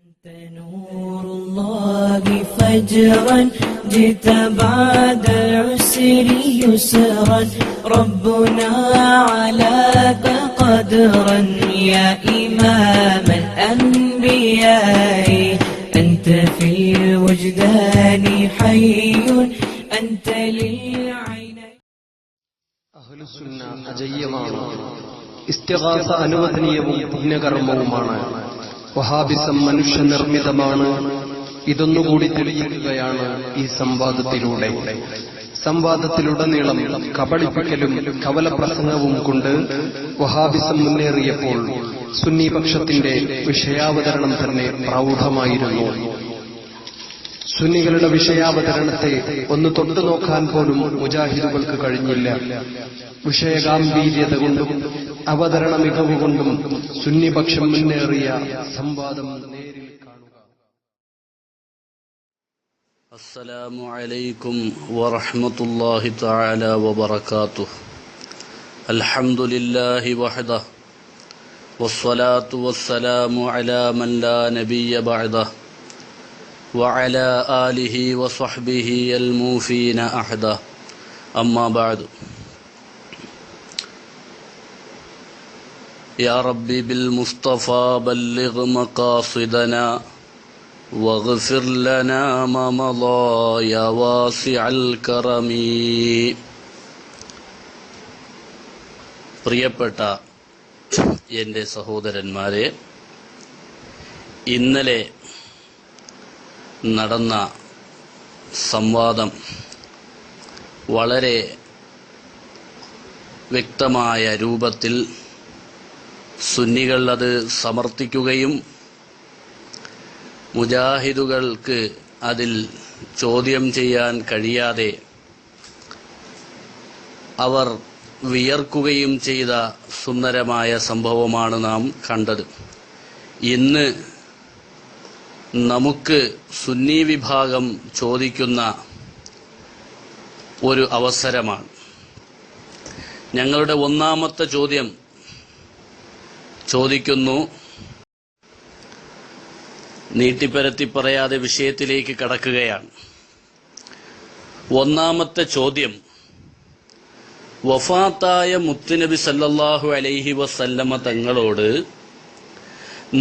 نور الله فجرا جئت بعد العسر يسرا ربنا علاك قدرا يا إمام الأنبياء أنت في الوجدان حي أنت للعين. أهل السنة അജയ്യമാണ്. ഇസ്തിഗാസ അനുവദനീയവും പുണ്യകർമ്മവുമാണ്. വഹാബിസം മനുഷ്യനിർമ്മിതമാണ്. ഇതൊന്നുകൂടി തെളിയിക്കുകയാണ് ഈ സംവാദത്തിലുടനീളം കബളിപ്പിക്കലും കവലപ്രസംഗവും കൊണ്ട് വഹാബിസം മുന്നേറിയപ്പോൾ സുന്നിപക്ഷത്തിന്റെ വിഷയാവതരണം തന്നെ പ്രൗഢമായിരുന്നു. സുന്നികളുടെ വിഷയാവതരണത്തെ ഒന്ന് തൊട്ടു നോക്കാൻ പോലും മുജാഹിദുകൾക്ക് കഴിഞ്ഞില്ല. വിഷയഗാംഭീര്യത കൊണ്ടും അവതരണ മികവുകൊണ്ടും സുന്നിപക്ഷം മുന്നേറിയ സംവാദം നേരിൽ കാണുക. അസ്സലാമു അലൈക്കും വറഹ്മത്തുള്ളാഹി തആല വബറകാതുഹു. അൽഹംദുലില്ലാഹി വഹദഹു വസ്സലാത്തു വസ്സലാമു അലാ മൻ ലാ നബിയ്യ ബഅദഹു وعلى آله وصحبه الموفين أحدا أما بعد. يا ربي بالمصطفى بلغ مقاصدنا واغفر لنا ما مضى يا واسع الكرم. പ്രിയപ്പെട്ട എൻ്റെ സഹോദരന്മാരെ, ഇന്നലെ നടന്ന സംവാദം വളരെ വ്യക്തമായ രൂപത്തിൽ സുന്നികൾ അത് സമർത്ഥിക്കുകയും മുജാഹിദുകൾക്ക് അതിൽ ചോദ്യം ചെയ്യാൻ കഴിയാതെ അവർ വിയർക്കുകയും ചെയ്ത സുന്ദരമായ സംഭവമാണ് നാം കണ്ടത്. ഇന്ന് നമുക്ക് സുന്നി വിഭാഗം ചോദിക്കുന്ന ഒരു അവസരമാണ്. ഞങ്ങളുടെ ഒന്നാമത്തെ ചോദ്യം ചോദിക്കുന്നു, നീട്ടിപ്പരത്തി പറയാതെ വിഷയത്തിലേക്ക് കടക്കുകയാണ്. ഒന്നാമത്തെ ചോദ്യം, വഫാത്തായ മുത്തുനബി സല്ലല്ലാഹു അലൈഹി വസല്ലമ തങ്ങളോട്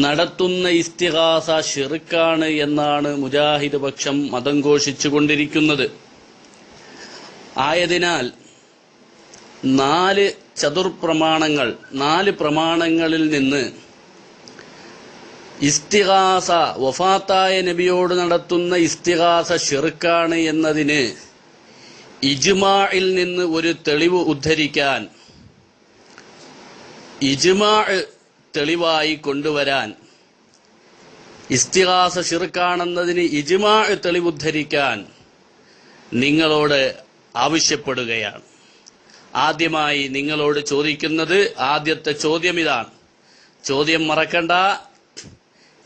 നടത്തുന്ന ഇസ്തിഗാസ ശിർക്കാണ് എന്നാണ് മുജാഹിദ് പക്ഷം മതം ഘോഷിച്ചുകൊണ്ടിരിക്കുന്നത്. ആയതിനാൽ 4 ചതുർപ്രമാണങ്ങൾ, 4 പ്രമാണങ്ങളിൽ നിന്ന് ഇസ്തിഗാസ, വഫാത്തായ നബിയോട് നടത്തുന്ന ഇസ്തിഗാസ ശിർക്കാണ് എന്നതിന് ഇജ്മാഇൽ നിന്ന് ഒരു തെളിവ് ഉദ്ധരിക്കാൻ, ഇജ്മാ തെളിവായി കൊണ്ടുവരാൻ, ഇസ്തിഗാസ ശിർക്കാണെന്നതിന് ഇജ്മാ തെളിവുദ്ധരിക്കാൻ നിങ്ങളോട് ആവശ്യപ്പെടുകയാണ്. ആദ്യമായി നിങ്ങളോട് ചോദിക്കുന്നത്, ആദ്യത്തെ ചോദ്യം ഇതാണ്. ചോദ്യം മറക്കണ്ട,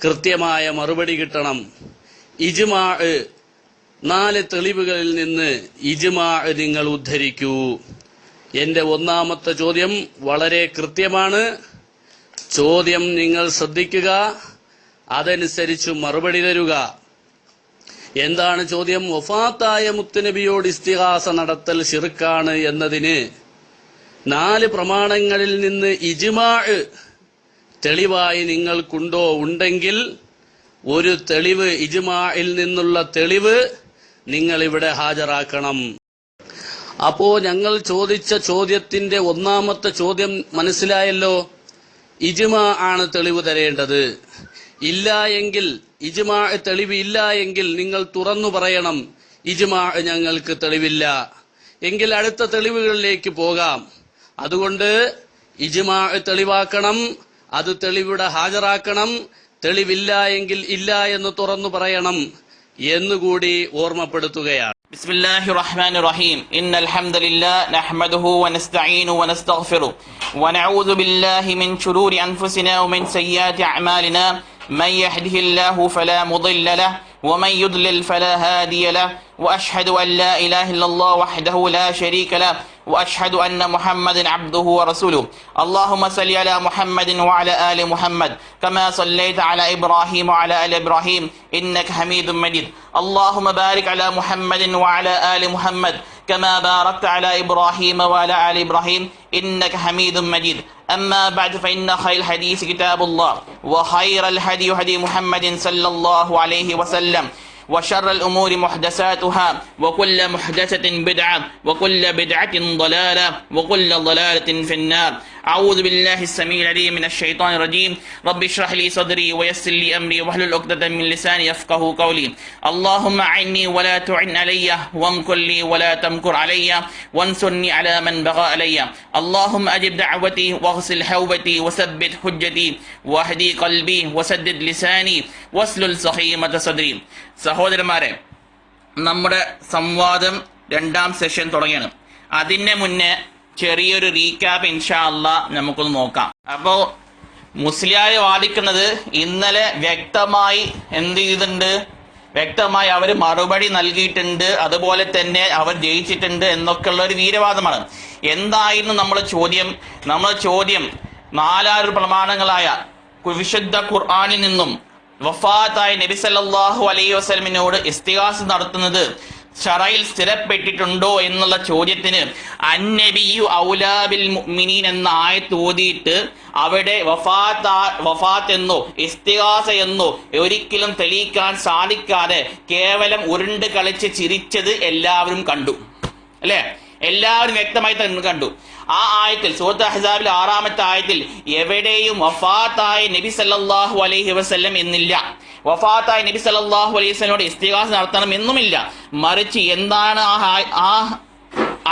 കൃത്യമായ മറുപടി കിട്ടണം. ഇജ്മാ, 4 തെളിവുകളിൽ നിന്ന് ഇജ്മാ നിങ്ങൾ ഉദ്ധരിക്കൂ. എന്റെ ഒന്നാമത്തെ ചോദ്യം വളരെ കൃത്യമാണ്. ചോദ്യം നിങ്ങൾ ശ്രദ്ധിക്കുക, അതനുസരിച്ച് മറുപടി തരുക. എന്താണ് ചോദ്യം? വഫാത്തായ മുത്തുനബിയോട് ഇസ്തിഗാസ നടത്തൽ ശിർക്കാണ് എന്നതിന് 4 പ്രമാണങ്ങളിൽ നിന്ന് ഇജ്മാ തെളിവായി നിങ്ങൾക്കുണ്ടോ? ഉണ്ടെങ്കിൽ ഒരു തെളിവ്, ഇജ്മാഇൽ നിന്നുള്ള തെളിവ് നിങ്ങൾ ഇവിടെ ഹാജരാക്കണം. അപ്പോ ഞങ്ങൾ ചോദിച്ച ചോദ്യത്തിന്റെ ഒന്നാമത്തെ ചോദ്യം മനസ്സിലായല്ലോ. ഇജ്മാ ആണ് തെളിവ് തരേണ്ടത്. ഇല്ല എങ്കിൽ, ഇജ്മാ തെളിവ് ഇല്ല എങ്കിൽ നിങ്ങൾ തുറന്നു പറയണം, ഇജ്മാ ഞങ്ങൾക്ക് തെളിവില്ല. എങ്കിൽ അടുത്ത തെളിവുകളിലേക്ക് പോകാം. അതുകൊണ്ട് ഇജ്മാ തെളിവാക്കണം, അത് തെളിവിടെ ഹാജരാക്കണം. തെളിവില്ല എങ്കിൽ ഇല്ല എന്ന് തുറന്നു പറയണം എന്നുകൂടി ഓർമ്മപ്പെടുത്തുകയാണ്. بسم الله الرحمن الرحيم إن الحمد لله نحمده ونستعينه ونستغفره ونعوذ بالله من شرور أنفسنا ومن سيئات أعمالنا من يهده الله فلا مضل له ومن يضلل فلا هادي له وأشهد أن لا إله إلا الله وحده لا شريك له وأشهد أن محمدا عبده ورسوله اللهم صل على محمد وعلى آل محمد كما صليت على إبراهيم وعلى آل إبراهيم إنك حميد مجيد اللهم بارك على محمد وعلى آل محمد كما باركت على إبراهيم وعلى آل إبراهيم إنك حميد مجيد أما بعد فإن خير الحديث كتاب الله وخير الهدي هدي محمد صلى الله عليه وسلم وشر الأمور محدثاتها وكل محدثة بدعة وكل بدعة ضلالة وكل ضلالة في النار أعوذ بالله السميع العليم من الشيطان الرجيم رب اشرح لي صدري ويسر لي أمري واحلل عقدة من لساني يفقهوا قولي اللهم أعني ولا تعن علي وامكر لي ولا تمكر علي وانصرني على من بغى علي اللهم أجب دعوتي واغسل حوبتي وثبت حجتي واهدي قلبي وسدد لساني واسلل سخيمة صدري. സഹോദരന്മാരെ, നമ്മുടെ സംവാദം 2ാം സെഷൻ തുടങ്ങിയാണ്. അതിന് മുന്നേ ചെറിയൊരു റീക്യാപ്പ് ഇൻഷാ അല്ലാ നമുക്കൊന്ന് നോക്കാം. അപ്പോൾ മുസ്ലിയാർ വാദിക്കുന്നത് ഇന്നലെ വ്യക്തമായി എന്ത് ചെയ്തിട്ടുണ്ട്, വ്യക്തമായി അവർ മറുപടി നൽകിയിട്ടുണ്ട്, അതുപോലെ തന്നെ അവർ ജയിച്ചിട്ടുണ്ട് എന്നൊക്കെയുള്ള ഒരു വീരവാദമാണ്. എന്തായിരുന്നു നമ്മുടെ ചോദ്യം? 4 പ്രമാണങ്ങളായ വിശുദ്ധ ഖുർആനിൽ നിന്നും വഫാത്തായ നബി സല്ലല്ലാഹു അലൈഹി വസല്ലമിനോട് ഇസ്തിഗാസ നടത്തുന്നത് ശറയിൽ സ്ഥിരപ്പെട്ടിട്ടുണ്ടോ എന്നുള്ള ചോദ്യത്തിന് അന്നബിയു ഔലാ ബിൽ മുഅ്മിനീൻ എന്ന ആയത്ത് ഓതിയിട്ട് അവിടെ വഫാത്ത് എന്നോ ഇസ്തിഗാസ എന്നോ ഒരിക്കലും തെളിയിക്കാൻ സാധിക്കാതെ കേവലം ഉരുണ്ട് കളിച്ച് ചിരിച്ചത് എല്ലാവരും കണ്ടു, അല്ലെ? എല്ലാവരും വ്യക്തമായി തന്നെ കണ്ടു. ആ ആയത്തിൽ സൂറത്ത് അഹ്സാബിൽ 6ാമത്തെ ആയത്തിൽ എവിടെയും വഫാത്തായ നബി സല്ലല്ലാഹു അലൈഹി വസല്ലം എന്നില്ല, വഫാത്തായ നബി സല്ലല്ലാഹു അലൈഹി വസല്ലമയോട് ഇസ്തിഗാസ നടത്തണം എന്നുമില്ല. മറിച്ച് എന്താണ് ആ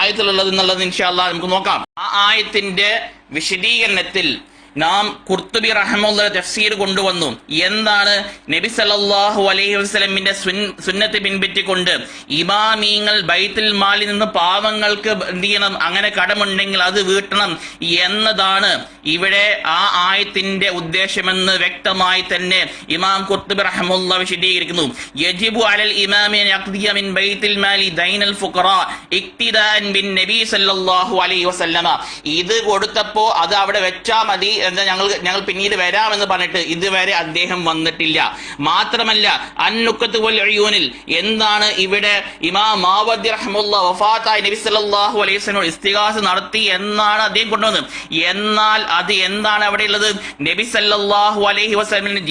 ആയത്തിലുള്ളത് എന്നുള്ളത് ഇൻഷാ അല്ലാഹ് നമുക്ക് നോക്കാം. ആ ആയത്തിന്റെ വിശദീകരണത്തിൽ നാം ഖുർത്തുബി റഹ്മത്തുള്ളാഹി തഫ്സീർ കൊണ്ടുവന്നു. എന്താണ് നബി സല്ലല്ലാഹു അലൈഹി വസല്ലമിന്റെ സുന്നത്ത് പിൻപറ്റിക്കൊണ്ട് ഇമാമീങ്ങൾ ബൈത്തുൽ മാലിൽ നിന്ന് പാവങ്ങൾക്ക് എന്ത് ചെയ്യണം, അങ്ങനെ കടമുണ്ടെങ്കിൽ അത് വീട്ടണം എന്നതാണ് ഇവിടെ ആ ആയത്തിന്റെ ഉദ്ദേശമെന്ന് വ്യക്തമായി തന്നെ ഇമാം ഖുർത്തുബി റഹ്മത്തുള്ളാഹി വിശദീകരിക്കുന്നു. യജിബു അലൽ ഇമാമി അൻ യഖ്ദിയ മിൻ ബൈത്തുൽ മാലി ദൈനൽ ഫുഖറാ ഇക്തിദാൻ ബിൻ നബി സല്ലല്ലാഹു അലൈഹി വസല്ലമ. ഇത് കൊടുത്തപ്പോ അത് അവിടെ വെച്ചാൽ മതി, ഞങ്ങൾ പിന്നീട് വരാമെന്ന് പറഞ്ഞിട്ട് ഇതുവരെ അദ്ദേഹം വന്നിട്ടില്ല. മാത്രമല്ല അന്നുക്കത്ത് വൽ ഉയൂനിൽ എന്താണ് ഇവിടെ ഇമാം മാവർദി റഹ്മത്തുള്ളാഹി വഫാത്തായ നബി സല്ലല്ലാഹു അലൈഹി വസല്ലം ഇസ്തിഗാസ നടത്തി എന്നാണ് അദ്ദേഹം കൊണ്ടുവന്നത്. എന്നാൽ അത് എന്താണ് അവിടെ ഉള്ളത്? നബി സല്ലല്ലാഹു അലൈഹി വസല്ലമിന്റെ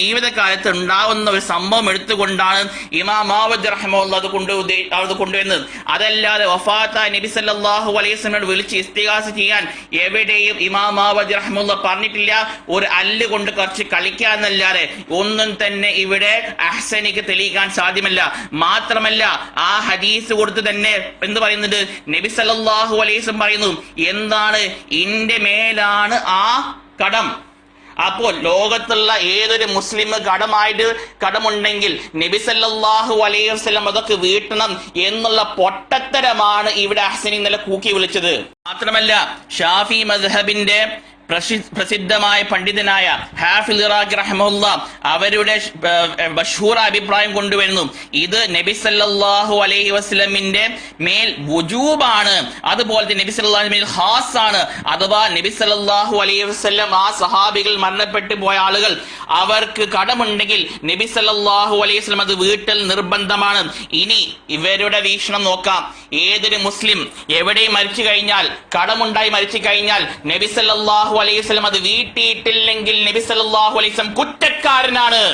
ജീവിതകാലത്ത് ഉണ്ടാകുന്ന ഒരു സംഭവം എടുത്തുകൊണ്ടാണ് ഇമാം മാവർദി റഹ്മത്തുള്ളാഹി അത് കൊണ്ടുവരുന്നത്. അതല്ലാതെ വഫാത്തായ നബി സല്ലല്ലാഹു അലൈഹി വസല്ലം വിളിച്ച് ഇസ്തിഗാസ ചെയ്യാൻ എവിടെയും ഇമാം മാവർദി റഹ്മത്തുള്ളാഹി പറഞ്ഞിട്ടില്ല. ഒരു അല്ല് കൊണ്ട് കുറച്ച് കളിക്കാന്നല്ലാതെ ഒന്നും തന്നെ ഇവിടെ അഹ്സനിക്ക് തെളിയിക്കാൻ സാധ്യമല്ല. മാത്രമല്ല ആ ഹദീസ് കൊടുത്ത് തന്നെ എന്ത് പറയുന്നുണ്ട്, നബി സല്ലല്ലാഹു അലൈഹി വസല്ലം പറയുന്നു, എന്താണ് ഇന്റെ മേലാണ് ആ കടം. അപ്പോൾ ലോകത്തുള്ള ഏതൊരു മുസ്ലിം കടമുണ്ടെങ്കിൽ നബി സല്ലല്ലാഹു അലൈഹി വസല്ലം അതൊക്കെ വീട്ടണം എന്നുള്ള പൊട്ടത്തരമാണ് ഇവിടെ അഹ്സനി ഇന്നലെ കൂക്കി വിളിച്ചത്. മാത്രമല്ല ഷാഫി മദ്ഹബിന്റെ പ്രസിദ്ധമായ പണ്ഡിതനായ ഹാഫിദ് ഇറാഖി റഹ്മത്തുള്ളാഹി അവരുടെ മശ്ഹൂർ അഭിപ്രായം കൊണ്ടുവരുന്നു. ഇത് നബി സല്ലല്ലാഹു അലൈഹി വസല്ലമിന്റെ മേൽ വുജൂബാണ്, അതുപോലെ തന്നെ നബി സല്ലല്ലാഹു അലൈഹി വസല്ലം ഖാസാണ്. അഥവാ നബി സല്ലല്ലാഹു അലൈഹി വസല്ലം ആ സഹാബികൾ മരണപ്പെട്ടു പോയ ആളുകൾ അവർക്ക് കടമുണ്ടെങ്കിൽ നബി സല്ലല്ലാഹു അലൈഹി വസല്ലം അത് വീട്ടൽ നിർബന്ധമാണ്. ഇനി ഇവരുടെ വീക്ഷണം നോക്കാം. ഏതൊരു മുസ്ലിം എവിടെയും മരിച്ചു കഴിഞ്ഞാൽ, കടമുണ്ടായി മരിച്ചു കഴിഞ്ഞാൽ നബി സല്ലല്ലാഹു അലൈഹി വസല്ലം അത് വീട്ടിയിട്ടില്ലെങ്കിൽ നബി സല്ലല്ലാഹു അലൈഹി വസല്ലം കുറ്റക്കാരനാണ്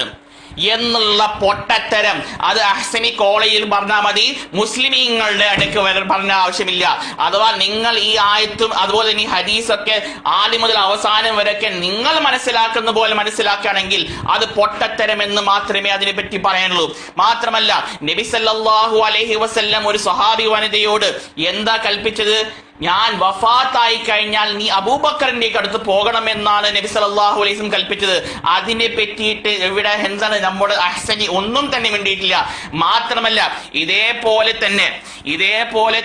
എന്നുള്ള പൊട്ടത്തരം അത് അഹ്സനി കോളേജിൽ പറഞ്ഞാൽ മതി, മുസ്ലിമീങ്ങളുടെ അടുക്ക് പറഞ്ഞ ആവശ്യമില്ല. അഥവാ നിങ്ങൾ ഈ ആയത്തും അതുപോലെ തന്നെ ഈ ഹദീസൊക്കെ ആദ്യം മുതൽ അവസാനം വരെയൊക്കെ നിങ്ങൾ മനസ്സിലാക്കുന്ന പോലെ മനസ്സിലാക്കുകയാണെങ്കിൽ അത് പൊട്ടത്തരം എന്ന് മാത്രമേ അതിനെപ്പറ്റി പറയാനുള്ളൂ. മാത്രമല്ല നബി സല്ലല്ലാഹു അലൈഹി വസല്ലം ഒരു സ്വഹാബി വനിതയോട് എന്താ കൽപ്പിച്ചത്? ഞാൻ വഫാത്തായി കഴിഞ്ഞാൽ നീ അബൂബക്കറിന്റെ അടുത്ത് പോകണമെന്നാണ് നബി സല്ലല്ലാഹു അലൈഹി വസല്ലം കൽപ്പിച്ചത്. അതിനെ പറ്റിയിട്ട് ഇവിടെ എന്താണ് നമ്മുടെ അഹ്സനി ഒന്നും തന്നെ വേണ്ടിയിട്ടില്ല. മാത്രമല്ല ഇതേപോലെ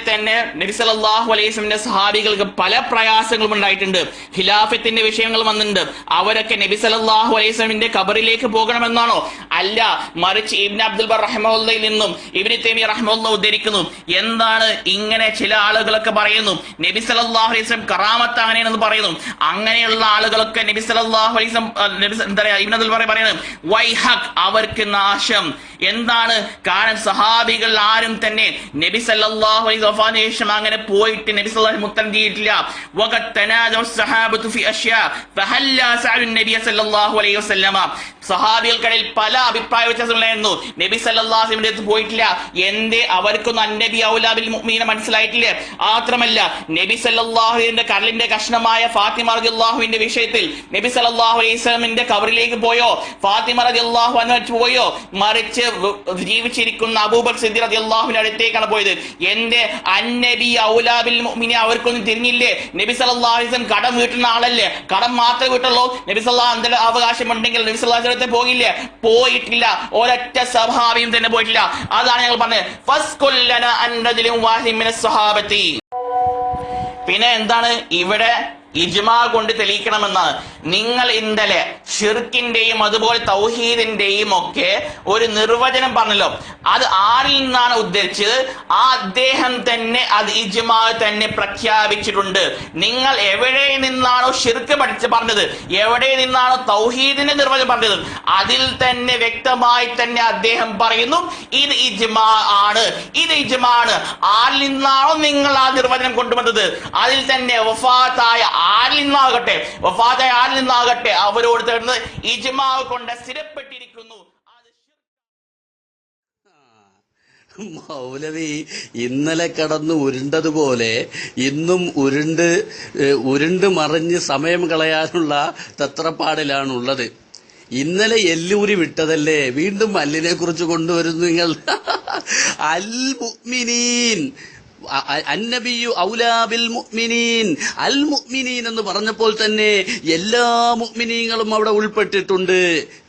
തന്നെ നബി സല്ലല്ലാഹു അലൈഹി വസല്ലമിന്റെ സഹാബികൾക്ക് പല പ്രയാസങ്ങളും ഉണ്ടായിട്ടുണ്ട്. ഖിലാഫത്തിന്റെ വിഷയങ്ങൾ വന്നിട്ടുണ്ട്. അവരൊക്കെ നബി സല്ലല്ലാഹു അലൈഹി വസല്ലമിന്റെ ഖബറിലേക്ക് പോകണമെന്നാണോ? അല്ല, മറിച്ച് ഇബ്നു അബ്ദുൽ ബർ റഹിമഹുള്ളയിൽ നിന്നും ഇബ്നു തൈമിയ്യ റഹിമഹുല്ലാഹ് ഉദ്ധരിക്കുന്നു. എന്താണ് ഇങ്ങനെ ചില ആളുകളൊക്കെ പറയുന്നു നബി സല്ലല്ലാഹു അലൈഹി വസല്ലം കറാമത്ത് അങ്ങനെയാണെന്ന് പറയുന്നു. അങ്ങനെയുള്ള ആളുകളൊക്കെ നബി സല്ലല്ലാഹു അലൈഹി വസല്ലം എന്താ പറയാ, ഇബ്നു അബ്ദുൽ ബർ പറയുന്നത് വൈഹഖ്, അവർക്ക് നാശം. എന്താണ് കാരണം? സഹാബികൾ ആരും തന്നെ നബി സല്ലല്ലാഹു അലൈഹി വസല്ലം ശേഷം അങ്ങനെ പോയിട്ട് നബി സല്ലല്ലാഹു അലൈഹി മുത്തം ചെയ്തിട്ടില്ല. വഖദ് തനാദു സഹാബത്തു ഫി അഷ്യാ ഫഹല്ലാ സഅലു നബി സല്ലല്ലാഹു അലൈഹി വസല്ലം. സഹാബികൾക്കിടയിൽ പല അഭിപ്രായ വ്യത്യാസങ്ങളായിരുന്നു. നബി സല്ലല്ലാഹു അലൈഹി വസല്ലം പോയിട്ടില്ല. എന്തേ? അവർക്കൊന്നും അന്നബി ഔലാ ബിൽ മുഅ്മിനീന മനസ്സിലായിട്ടില്ലേ? മാത്രമല്ല നബി സല്ലല്ലാഹു അലൈഹി വസല്ലം കരളിന്റെ കഷ്ണമായ ഫാത്തിമ റളിയല്ലാഹുവിന്റെ വിഷയത്തിൽ നബി സല്ലല്ലാഹു അലൈഹി വസല്ലമിന്റെ ഖബറിലേക്ക് പോയോ? ഫാത്തിമ റളിയല്ലാഹു അൻഹ പോയോ? മറിച്ച് ജീവിച്ചിരിക്കുന്ന അബൂബക്കർ സിദ്ദീഖ് റളിയല്ലാഹുവിന്റെ അടുത്തേക്കാണ് പോയത്. എന്റെ അന്നബി ഔലാ ബിൽ മുഅ്മിനീന അവർക്കൊന്നും തിരിഞ്ഞില്ലേ? നബി സല്ലല്ലാഹു അലൈഹി വസല്ലം കടം വീട്ടുന്ന ആളല്ലേ? കടം മാത്രമേ വീട്ടുള്ളൂ. നബി സല്ലല്ലാഹു അലൈഹി വസല്ലം അവകാശമുണ്ടെങ്കിൽ നബി സല്ലല്ലാഹു അലൈഹി വസല്ലം പോകില്ലേ? പോയിട്ടില്ല. ഒരൊറ്റ സഹാബിയും തന്നെ പോയിട്ടില്ല. അതാണ് ഞങ്ങൾ പറഞ്ഞത് ഫസ്കുൽ ലനാ അൻ റജുലിൻ വാഹിദ് മിനസ് സഹാബത്തി. പിന്നെ എന്താണ് ഇവിടെ ഇജ്മാ കൊണ്ട് തെളിയിക്കണമെന്നാണ്. നിങ്ങൾ ഇന്നലെ ഷിർക്കിന്റെയും അതുപോലെ തൗഹീദിന്റെയും ഒക്കെ ഒരു നിർവചനം പറഞ്ഞല്ലോ. അത് ആരിൽ നിന്നാണ് ഉദ്ധരിച്ചത്? ആ അദ്ദേഹം തന്നെ അത് ഇജ്മാ തന്നെ പ്രഖ്യാപിച്ചിട്ടുണ്ട്. നിങ്ങൾ എവിടെ നിന്നാണോ ഷിർക്ക് പറഞ്ഞത്, എവിടെ നിന്നാണോ തൗഹീദിന്റെ നിർവചനം പറഞ്ഞത്, അതിൽ തന്നെ വ്യക്തമായി തന്നെ അദ്ദേഹം പറയുന്നു ഇത് ഇജ്മാ ആണ്, ഇത് ഇജ്മാ ആണ്. ആരിൽ നിന്നാണോ നിങ്ങൾ ആ നിർവചനം കൊണ്ടുവന്നത് അതിൽ തന്നെ വഫാത്തായ ആരിൽ നിന്നാകട്ടെ അവരോട് ചേർന്ന് ഇജ്മാവ് കൊണ്ട് സ്ഥിരപ്പെട്ടിരിക്കുന്നു. മൗലവി ഇന്നലെ കടന്ന് ഉരുണ്ടതുപോലെ ഇന്നും ഉരുണ്ട് മറിഞ്ഞ് സമയം കളയാനുള്ള തത്രപ്പാടിലാണുള്ളത്. ഇന്നലെ എല്ലൂരി വിട്ടതല്ലേ, വീണ്ടും അല്ലിനെ കുറിച്ച് കൊണ്ടുവരുന്നു നിങ്ങൾ. അൽ മുഅ്മിനീൻ അന്നബിയു ഔലാ ബിൽ മുഅ്മിനീൻ. അൽ മുഅ്മിനീൻ എന്ന് പറഞ്ഞപ്പോൾ തന്നെ എല്ലാ മുഅ്മിനീങ്ങളും അവിടെ ഉൾപ്പെട്ടിട്ടുണ്ട്.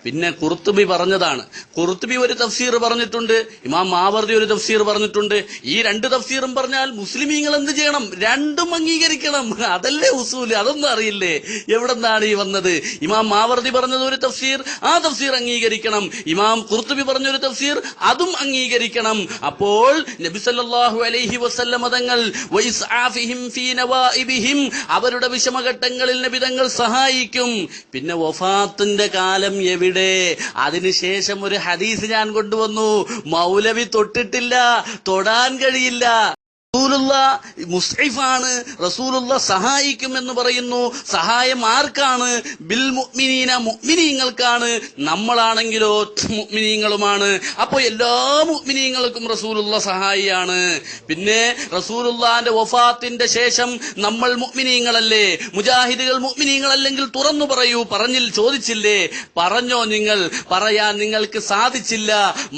പിന്നെ ഖുർത്തുബി പറഞ്ഞതാണ്. ഖുർത്തുബി ഒരു തഫ്സീർ പറഞ്ഞിട്ടുണ്ട്, ഇമാം മാവർദി ഒരു തഫ്സീർ പറഞ്ഞിട്ടുണ്ട്. ഈ രണ്ട് തഫ്സീറും പറഞ്ഞാൽ മുസ്ലിമീങ്ങൾ എന്ത് ചെയ്യണം? രണ്ടും അംഗീകരിക്കണം. അതല്ലേ ഉസൂല്? അതൊന്നും അറിയില്ലേ? എവിടെന്നാണ് ഈ വന്നത്? ഇമാം മാവർദി പറഞ്ഞത് ഒരു തഫ്സീർ, ആ തഫ്സീർ അംഗീകരിക്കണം. ഇമാം ഖുർത്തുബി പറഞ്ഞൊരു തഫ്സീർ, അതും അംഗീകരിക്കണം. അപ്പോൾ നബി സല്ലല്ലാഹു അലൈഹി വസല്ലം തങ്ങൾ വഇസ്ആഫിഹിം ഫീ നവാഇബിഹിം, അവരുടെ വിഷമഘട്ടങ്ങളിൽ നബി തങ്ങൾ സഹായിക്കും. പിന്നെ വഫാത്തിന്റെ കാലം എവിടെ? അതിനുശേഷം ഒരു ഹദീസ് ഞാൻ കൊണ്ടുവന്നു, മൗലവി തൊട്ടിട്ടില്ല, തൊടാൻ കഴിയില്ല. റസൂലുള്ള മുസ്ഇഫാണ്, റസൂലുള്ള സഹായിക്കും എന്ന് പറയുന്നു. സഹായം ആർക്കാണ്? ബിൽ മുഅ്മിനീന, മുഅ്മിനീങ്ങൾക്കാണ്. നമ്മളാണെങ്കിലോ മുഅ്മിനീങ്ങളുമാണ്. അപ്പോൾ എല്ലാ മുഅ്മിനീങ്ങൾക്കും റസൂലുള്ള സഹായിയാണ്. പിന്നെ റസൂലുള്ളാന്റെ വഫാത്തിന്റെ ശേഷം നമ്മൾ മുഅ്മിനീങ്ങളല്ലേ? മുജാഹിദുകൾ മുഅ്മിനീങ്ങളല്ലെങ്കിൽ തുറന്നു പറയൂ. ചോദിച്ചില്ലേ? പറഞ്ഞോ? നിങ്ങൾ പറയാൻ നിങ്ങൾക്ക് സാധിച്ചില്ല.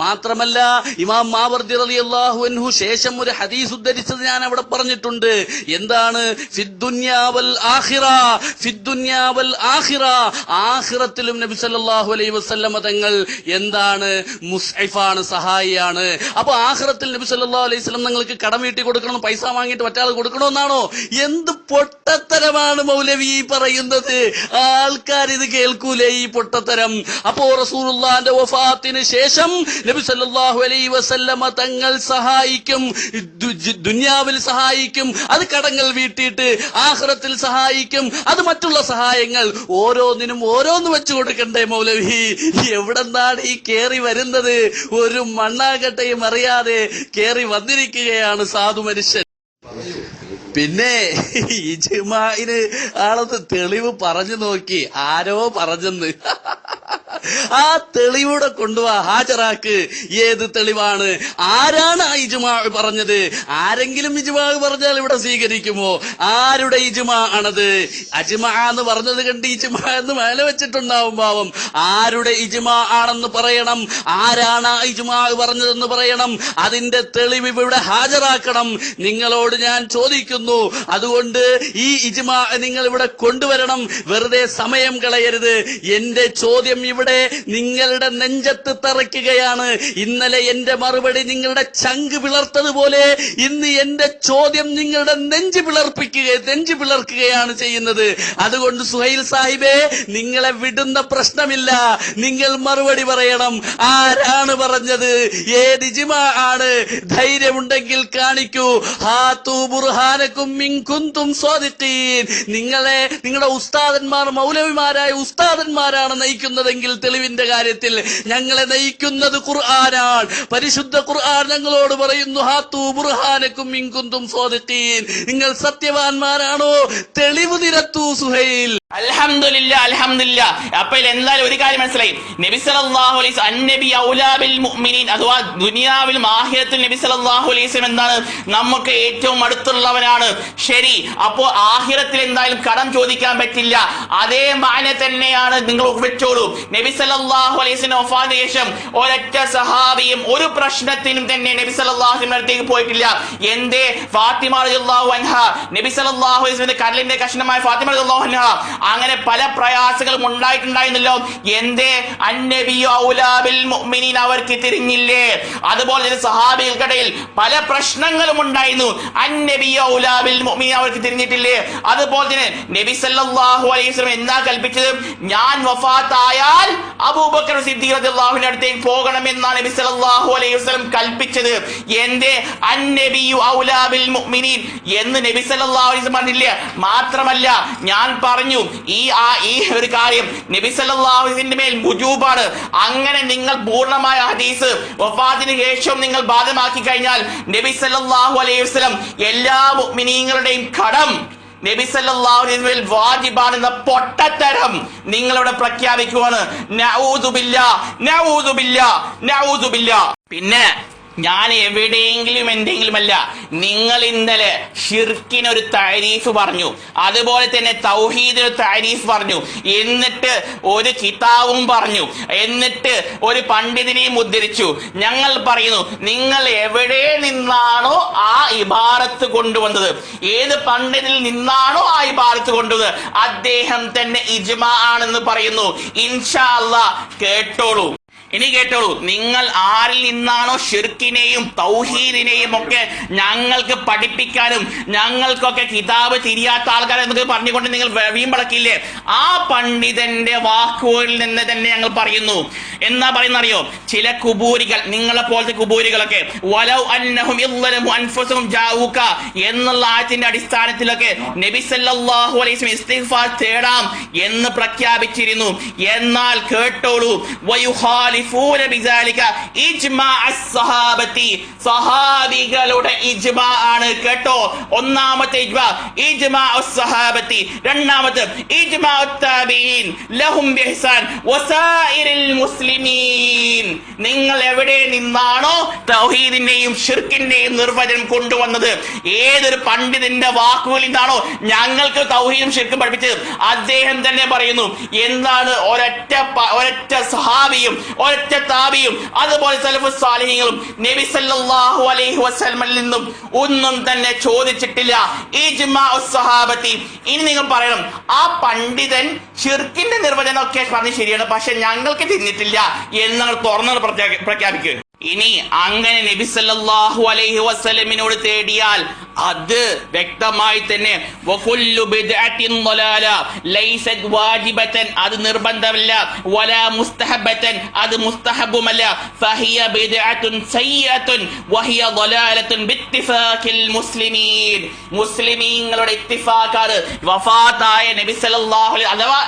മാത്രമല്ല ഇമാം മാവർദി റളിയല്ലാഹു അൻഹു ശേഷം ഒരു ഹദീസ് ഉദ്ധരിച്ചു ഞാൻ അവിടെ പറഞ്ഞിട്ടുണ്ട്. എന്താണ്? ഫിദ്ദുന്യാവൽ ആഖിറ, ഫിദ്ദുന്യാവൽ ആഖിറ, ആഖിറത്തിലും നബി സല്ലല്ലാഹു അലൈഹി വസല്ലം തങ്ങൾ എന്താണ്? മുസ്ഇഫാണ്, സഹായിയാണ്. അപ്പൊ ആഖിറത്തിൽ നബി സല്ലല്ലാഹു അലൈഹി വസല്ലം നിങ്ങൾക്ക് കടം വീട്ടി കൊടുക്കണം, പൈസ വാങ്ങിയിട്ട് മറ്റാൾ കൊടുക്കണമെന്നാണോ? എന്ത് പൊട്ടത്തരമാണ് മൗലവി പറയുന്നത്? ആൾക്കാർ ഇത് കേൾക്കൂലേ ഈ പൊട്ടത്തരം? അപ്പോ റസൂലുള്ളാഹിന്റെ വഫാത്തിന് ശേഷം നബി സല്ലല്ലാഹു അലൈഹി വസല്ലം തങ്ങൾ സഹായിക്കും, ദുനിയാവിൽ സഹായിക്കും, അത് കടങ്ങൾ വീട്ടിയിട്ട്. ആഖിറത്തിൽ സഹായിക്കും, അത് മറ്റുള്ള സഹായങ്ങൾ. ഓരോന്നിനും ഓരോന്ന് വെച്ചു കൊടുക്കണ്ടേ മൗലവി? എവിടെന്നാണ് ഈ കേറി വരുന്നത്? ഒരു മണ്ണാകട്ടയും അറിയാതെ കേറി വന്നിരിക്കുകയാണ് സാധു മനുഷ്യൻ. പിന്നെ ഇജ്മാഇന് ആളത് തെളിവ് പറഞ്ഞു നോക്കി, ആരോ പറഞ്ഞെന്ന്. ആ തെളിവിടെ കൊണ്ടുപോവാ, ഹാജരാക്ക്. ഏത് തെളിവാണ്? ആരാണ് ആ ഇജ്മാ പറഞ്ഞത്? ആരെങ്കിലും ഇജ്മാ പറഞ്ഞാൽ ഇവിടെ സ്വീകരിക്കുമോ? ആരുടെ ഇജ്മാ ആണത്? അജ്മാ എന്ന് പറഞ്ഞത് കണ്ട് ഇജ്മാ എന്ന് മേലെ വെച്ചിട്ടുണ്ടാവും പാവം. ആരുടെ ഇജ്മാ ആണെന്ന് പറയണം. ആരാണ് ആ ഇജ്മാ പറഞ്ഞതെന്ന് പറയണം. അതിന്റെ തെളിവ് ഇവിടെ ഹാജരാക്കണം. നിങ്ങളോട് ഞാൻ ചോദിക്കുന്നു. അതുകൊണ്ട് ഈ ഇജ്മാ നിങ്ങൾ ഇവിടെ കൊണ്ടുവരണം. വെറുതെ സമയം കളയരുത്. എന്റെ ചോദ്യം ഇവിടെ നിങ്ങളുടെ നെഞ്ചത്ത് തറയ്ക്കുകയാണ്. ഇന്നലെ എന്റെ മറുപടി നിങ്ങളുടെ ചങ്ക് പിളർത്തതുപോലെ ഇന്ന് എന്റെ ചോദ്യം നിങ്ങളുടെ നെഞ്ച് പിളർക്കുകയാണ് ചെയ്യുന്നത്. അതുകൊണ്ട് സുഹൈൽ സാഹിബേ, നിങ്ങളെ വിടുന്ന പ്രശ്നമില്ല. നിങ്ങൾ മറുപടി പറയണം. ആരാണ് പറഞ്ഞത്? ഏത് ഇജ്മാ ആണ്? ധൈര്യമുണ്ടെങ്കിൽ കാണിക്കൂ. ഹാതു ബുർഹാനക്കും ഇൻ കുന്തും സ്വാദിഖീൻ. നിങ്ങളുടെ ഉസ്താദന്മാർ മൗലവിമാരായ ഉസ്താദന്മാരാണ് നയിക്കുന്നതെങ്കിൽ തെളിവിന്റെ കാര്യത്തിൽ ഞങ്ങളെ നയിക്കുന്നത് ഖുർആനാണ്. പരിശുദ്ധ ഖുർആൻ ഞങ്ങളോട് പറയുന്നു, ഹാതു ബുർഹാനക്കും ഇൻ കുന്തും സ്വാദിഖീൻ. നിങ്ങൾ സത്യവാന്മാരാണോ? തെളിവ് നിരത്തൂ സുഹൈൽ. അൽഹംദുലില്ലാ, അൽഹംദുലില്ലാ. അപ്പോൾ എന്തായാലും ഒരു കാര്യം മനസ്സിലായി. നബി സല്ലല്ലാഹു അലൈഹി വസല്ലം അന്നബി ഔലാ ബിൽ മുഅ്മിനീൻ, അഥവാ ദുനിയാവിലും ആഖിറത്തിൽ നബി സല്ലല്ലാഹു അലൈഹി വസല്ലം എന്താണ്? നമുക്ക് ഏറ്റവും അടുത്തുള്ളവനാണ്. ശരി, അപ്പോൾ ആഖിറത്തിൽ എന്തായാലും കടം ചോദിക്കാൻ പറ്റില്ല. അതേ മാന തന്നെയാണ് നിങ്ങൾ വെച്ചോളൂ. നബി സല്ലല്ലാഹു അലൈഹി വസല്ലം വഫാത്തിന് ശേഷം ഒരൊറ്റ സഹാബിയും ഒരു പ്രശ്നത്തിനും തന്നെ നബി സല്ലല്ലാഹു അലൈഹി വസല്ലം അടുത്തേക്ക് പോയിട്ടില്ല. എന്തേ? ഫാത്തിമ റളിയല്ലാഹു അൻഹ, നബി സല്ലല്ലാഹു അലൈഹി വസല്ലം കരളിന്റെ കഷ്ണമായ ഫാത്തിമ റളിയല്ലാഹു അൻഹ, അങ്ങനെ പല പ്രയാസങ്ങളും ഉണ്ടായിട്ടുണ്ടായിരുന്നല്ലോ. എന്തേ? അന്നബിയു ഔലാ ബിൽ മുഅ്മിനീൻ, അവർക്ക് തിരിഞ്ഞില്ലേ? അതുപോലെ തന്നെ സഹാബികൾക്കിടയിൽ പല പ്രശ്നങ്ങളും ഉണ്ടായിരുന്നു. അന്നബിയു ഔലാ ബിൽ മുഅ്മിനീൻ, അവർക്ക് തിരിഞ്ഞിട്ടില്ലേ? അതുപോലെ തന്നെ നബി സല്ലല്ലാഹു അലൈഹി വസല്ലം എന്താ കൽപ്പിച്ചത്? ഞാൻ വഫാത്തായാൽ അബൂബക്കർ സിദ്ദീഖ് റളിയല്ലാഹു അൻഹു അടുത്തേക്ക് പോകണമെന്നാണ് നബി സല്ലല്ലാഹു അലൈഹി വസല്ലം കൽപ്പിച്ചത്. എന്തേ? അന്നബിയു ഔലാ ബിൽ മുഅ്മിനീൻ എന്ന് നബി സല്ലല്ലാഹു അലൈഹി വസല്ലം പറഞ്ഞില്ലേ? മാത്രമല്ല ഞാൻ പറഞ്ഞു, ഈ ഒരു കാര്യം നബി സല്ലല്ലാഹു അലൈഹി വസല്ലമിന്റെ മേൽ വുജൂബാണ്. അങ്ങനെ നിങ്ങൾ പൂർണ്ണമായ ഹദീസ് വഫാത്തിന് ശേഷം നിങ്ങൾ ബാധമാക്കി കഴിഞ്ഞാൽ നബി സല്ലല്ലാഹു അലൈഹി വസല്ലം എല്ലാ മുഅ്മിനീങ്ങളുടെയും കടം നബി സല്ലല്ലാഹു അലൈഹി വസല്ലം വാജിബാണെന്ന പൊട്ടത്തരം നിങ്ങളിവിടെ പ്രഖ്യാപിക്കുവാണ്. നഊദു ബില്ലാഹ്, നഊദു ബില്ലാഹ്, നഊദു ബില്ലാഹ്. പിന്നെ ഞാൻ എവിടെയെങ്കിലും എന്തെങ്കിലുമല്ല. നിങ്ങൾ ഇന്നലെ ഷിർക്കിനൊരു താരീഫ് പറഞ്ഞു, അതുപോലെ തന്നെ തൗഹീദിനൊരു താരീഫ് പറഞ്ഞു, എന്നിട്ട് ഒരു കിതാബും പറഞ്ഞു, എന്നിട്ട് ഒരു പണ്ഡിതനെയും ഉദ്ധരിച്ചു. ഞങ്ങൾ പറയുന്നു, നിങ്ങൾ എവിടെ നിന്നാണോ ആ ഇബാറത്ത് കൊണ്ടുവന്നത്, ഏത് പണ്ഡിതിൽ നിന്നാണോ ആ ഇബാറത്ത് കൊണ്ടുവന്നത്, അദ്ദേഹം തന്നെ ഇജ്മാ ആണെന്ന് പറയുന്നു. ഇൻഷാ അല്ലാഹ് കേട്ടോളൂ. ഇനി കേട്ടോളൂ, നിങ്ങൾ ആരിൽ നിന്നാണോ ഷിർക്കിനെയും തൗഹീദിനെയും ഒക്കെ ഞങ്ങൾക്ക് പഠിപ്പിക്കാനും ഞങ്ങൾക്കൊക്കെ കിതാബ് തിരിയാത്ത ആൾക്കാരെ എന്നൊക്കെ പറഞ്ഞുകൊണ്ട് നിങ്ങൾ വീമ്പളക്കില്ലേ, ആ പണ്ഡിതന്റെ വാക്കുകളിൽ നിന്ന് തന്നെ ഞങ്ങൾ പറയുന്നു. എന്നാ പറയുന്ന അറിയോ? ചില കുബൂരികൾ, നിങ്ങളെ പോലത്തെ കുബൂരികളൊക്കെ വലൗ അന്നഹും യളമു അൻഫുസഹും ജാഊക എന്നുള്ള ആയത്തിന്റെ അടിസ്ഥാനത്തിലൊക്കെ നബി സല്ലല്ലാഹു അലൈഹി വസല്ലം ഇസ്തിഗ്ഫാർ തേടാം എന്ന് പ്രഖ്യാപിച്ചിരുന്നു. എന്നാൽ കേട്ടോളൂ, വയുഖാലിഫൂന ബിസാലിക ഇജ്മാ അസ്സഹാബത്തി, സഹാബികളുടെ ഇജ്മാ ആണ്. കേട്ടോ, ഒന്നാമത്തെ ഇജ്മാ അസ്സഹാബത്തി, രണ്ടാമത്തെ ഇജ്മാ അത്താബീൻ ലഹും ബിഹ്സാൻ വസായിരിൽ മുസ്ലിമീൻ. നിങ്ങൾ എവിടെ നിന്നാണോ തൗഹീദിന്റെയും ഷിർക്കിന്റെയും നിർവചനം കൊണ്ടുവന്നത്, ഏതൊരു പണ്ഡിതന്റെ വാക്കുകളിൽ നിന്നാണോ ഞങ്ങൾക്ക് തൗഹീദും ഷിർക്കും പഠിപ്പിച്ചത്, അദ്ദേഹം തന്നെ പറയുന്നു. എന്താണ്? ഒരൊറ്റ സഹാബിയും ഒരൊറ്റ താബിയും അതുപോലെ സലഫുസ് സാലിഹീങ്ങളും നബി സല്ലല്ലാഹു അലൈഹി വസല്ലമിൽ നിന്നും ഒന്നും തന്നെ ചോദിച്ചിട്ടില്ല. ഇജ്മാഉസ് സഹാബത്തി. ഇനി നിങ്ങൾ പറയണം, ആ പണ്ഡിതൻ ഷിർക്കിന്റെ നിർവചനം ഒക്കെ പറഞ്ഞ് ശരിയാണ്, പക്ഷെ ഞങ്ങൾക്ക് തിരിഞ്ഞിട്ടില്ല എന്ന് തുറന്നു പ്രഖ്യാപിക്കുക. ഇനി അങ്ങനെ നബി സല്ലല്ലാഹു അലൈഹി വസല്ലമിനോട് തേടിയാൽ അത് വ്യക്തമായി തന്നെ വകുല്ലു ബിദ്അത്തിൻ ളലാല ലൈസത് വാജിബതൻ, അത് നിർബന്ധമല്ല, വലാ മുസ്തഹബതൻ, അത് മുസ്തഹബുമല്ല, ഫഹിയ ബിദ്അത്തുൻ സയ്യത്തുൻ വഹിയ ളലാലത്തുൻ ബിത്തിഫാഖിൽ മുസ്ലിമീൻ. മുസ്ലിമീങ്ങളുടെ ഇത്തിഫാഖാണ് വഫാത്തായ നബി സല്ലല്ലാഹു അലൈഹി, അഥവാ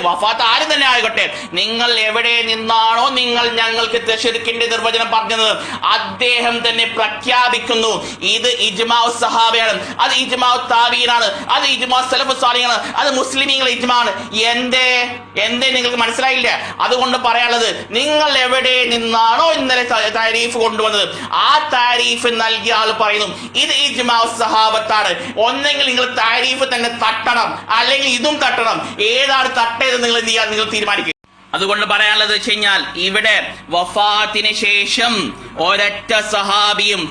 വഫാത്ത് ആര് തന്നെ ആയിക്കോട്ടെ, നിങ്ങൾ എവിടെ നിന്നാണോ നിങ്ങൾ ഞങ്ങൾക്ക് ഷിർക്കിന്റെ നിർവചനം പറഞ്ഞത്, അദ്ദേഹം തന്നെ പ്രഖ്യാപിക്കുന്നു ഇത് ഇജ്മാഉസ് സഹാബയാണ്, അത് ഇജ്മാ താബീനാണ്, അത് ഇജ്മാ സലഫ് സാലിഹാണ്, അത് മുസ്ലിമീങ്ങളുടെ ഇജ്മാണ്. എന്തേ നിങ്ങൾക്ക് മനസ്സിലായില്ല? അതുകൊണ്ട് പറയാനുള്ളത്, നിങ്ങൾ എവിടെ നിന്നാണോ ഇന്നലെ താരീഫ് കൊണ്ടുവന്നത് ആ താരീഫ് നൽകിയ ആൾ പറയുന്നു ഇത് ഇജ്മാ സഹാബത്താണ്. ഒന്നെങ്കിൽ നിങ്ങൾ താരീഫ് തന്നെ തട്ടണം, അല്ലെങ്കിൽ ഇതും തട്ടണം. ഏതാണ് തട്ടേത് നിങ്ങൾ എന്ത് ചെയ്യാൻ നിങ്ങൾ തീരുമാനിക്കുക. അതുകൊണ്ട് പറയാനുള്ളത് വെച്ച് കഴിഞ്ഞാൽ, ഇവിടെ വഫാത്തിന് ശേഷം ഒരൊറ്റ സഹാബിയും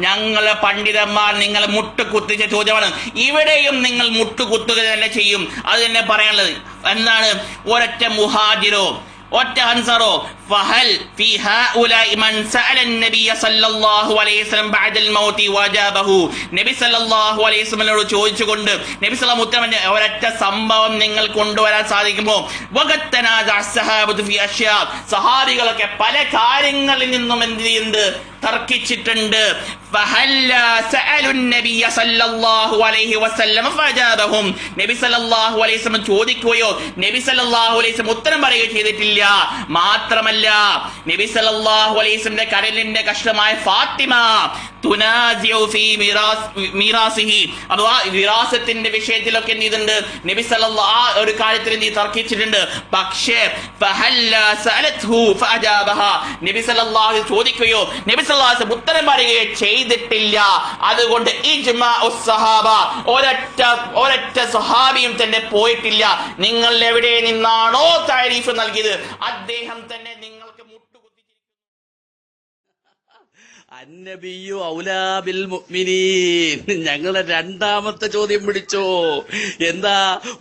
ഞങ്ങളെ പണ്ഡിതന്മാർ നിങ്ങൾ മുട്ടുകുത്തിച്ച ചോദ്യമാണ്. ഇവിടെയും നിങ്ങൾ മുട്ടുകുത്തുക തന്നെ ചെയ്യും. അത് തന്നെ പറയാനുള്ളത്. എന്താണ്? ഒരൊറ്റ മുഹാജിറോ ഒറ്റ അൻസറോ ഫഹൽ ഫി ഹഉലാഇ മൻ സഅല നബിയ സല്ലല്ലാഹു അലൈഹി വസല്ലം ബഅദൽ മൗതി വജാബഹു. നബി സല്ലല്ലാഹു അലൈഹി വസല്ലമയോട് ചോദിച്ചുകൊണ്ട് നബി സല്ലല്ലാഹു ഉത്തരം ഒരൊറ്റ സംഭവം നിങ്ങൾ കൊണ്ടുവരാൻ സാധിക്കുമോ? വഖത്തനാദ അസ്സഹാബതു ഫി അഷ്യാ. സഹാബികളൊക്കെ പല കാര്യങ്ങളിൽ നിന്നും എന്ത് ചെയ്യുന്നുണ്ട്? തർക്കിച്ചിട്ടുണ്ട്. ഫഹല്ല സഅലു നബിയ സല്ലല്ലാഹു അലൈഹി വസല്ലം ഫജാബഹും. നബി സല്ലല്ലാഹു അലൈഹി വസല്ലം ചോദിക്കുകയോ നബി സല്ലല്ലാഹു അലൈഹി വസല്ലം ഉത്തരം പറയുകയോ ചെയ്തിട്ടില്ല. മാത്രമല്ല നബി സല്ലല്ലാഹു അലൈഹി വസല്ലം കരലിന്റെ കഷ്ടമായ ഫാത്തിമ തുനാസിഉ ഫീ മിറാസിഹി, അഥവാ വിറാസത്തിന്റെ വിഷയത്തിലൊക്കെ എന്ത് ചെയ്തിട്ടുണ്ട്? നബി സല്ലല്ലാഹു ഒരു കാര്യത്തിൽ എന്ത് തർക്കിച്ചിട്ടുണ്ട്. പക്ഷേ ഫഹല്ല സഅലത്ഹു ഫഅജാബഹ. നബി സല്ലല്ലാഹു ചോദിക്കുകയോ നബി സല്ലല്ലാഹു അലൈഹി വസല്ലം ഉത്തരം പറയുകയോ ചെയ്തിട്ടില്ല. അതുകൊണ്ട് ഇജ്മാഉ സഹാബ, ഒരൊറ്റ സഹാബിയും തന്നെ പോയിട്ടില്ല. നിങ്ങൾ എവിടെ നിന്നാണോ താരീഫ് നൽകിയത് അദ്ദേഹം തന്നെ നിങ്ങൾക്ക് മുട്ടുകുത്തിച്ചിരിക്കുന്നു. അന്നബിയു ഔലാ ബിൽ മുഅ്മിനീൻ. ഞങ്ങളെ രണ്ടാമത്തെ ചോദ്യം പിടിച്ചോ? എന്താ?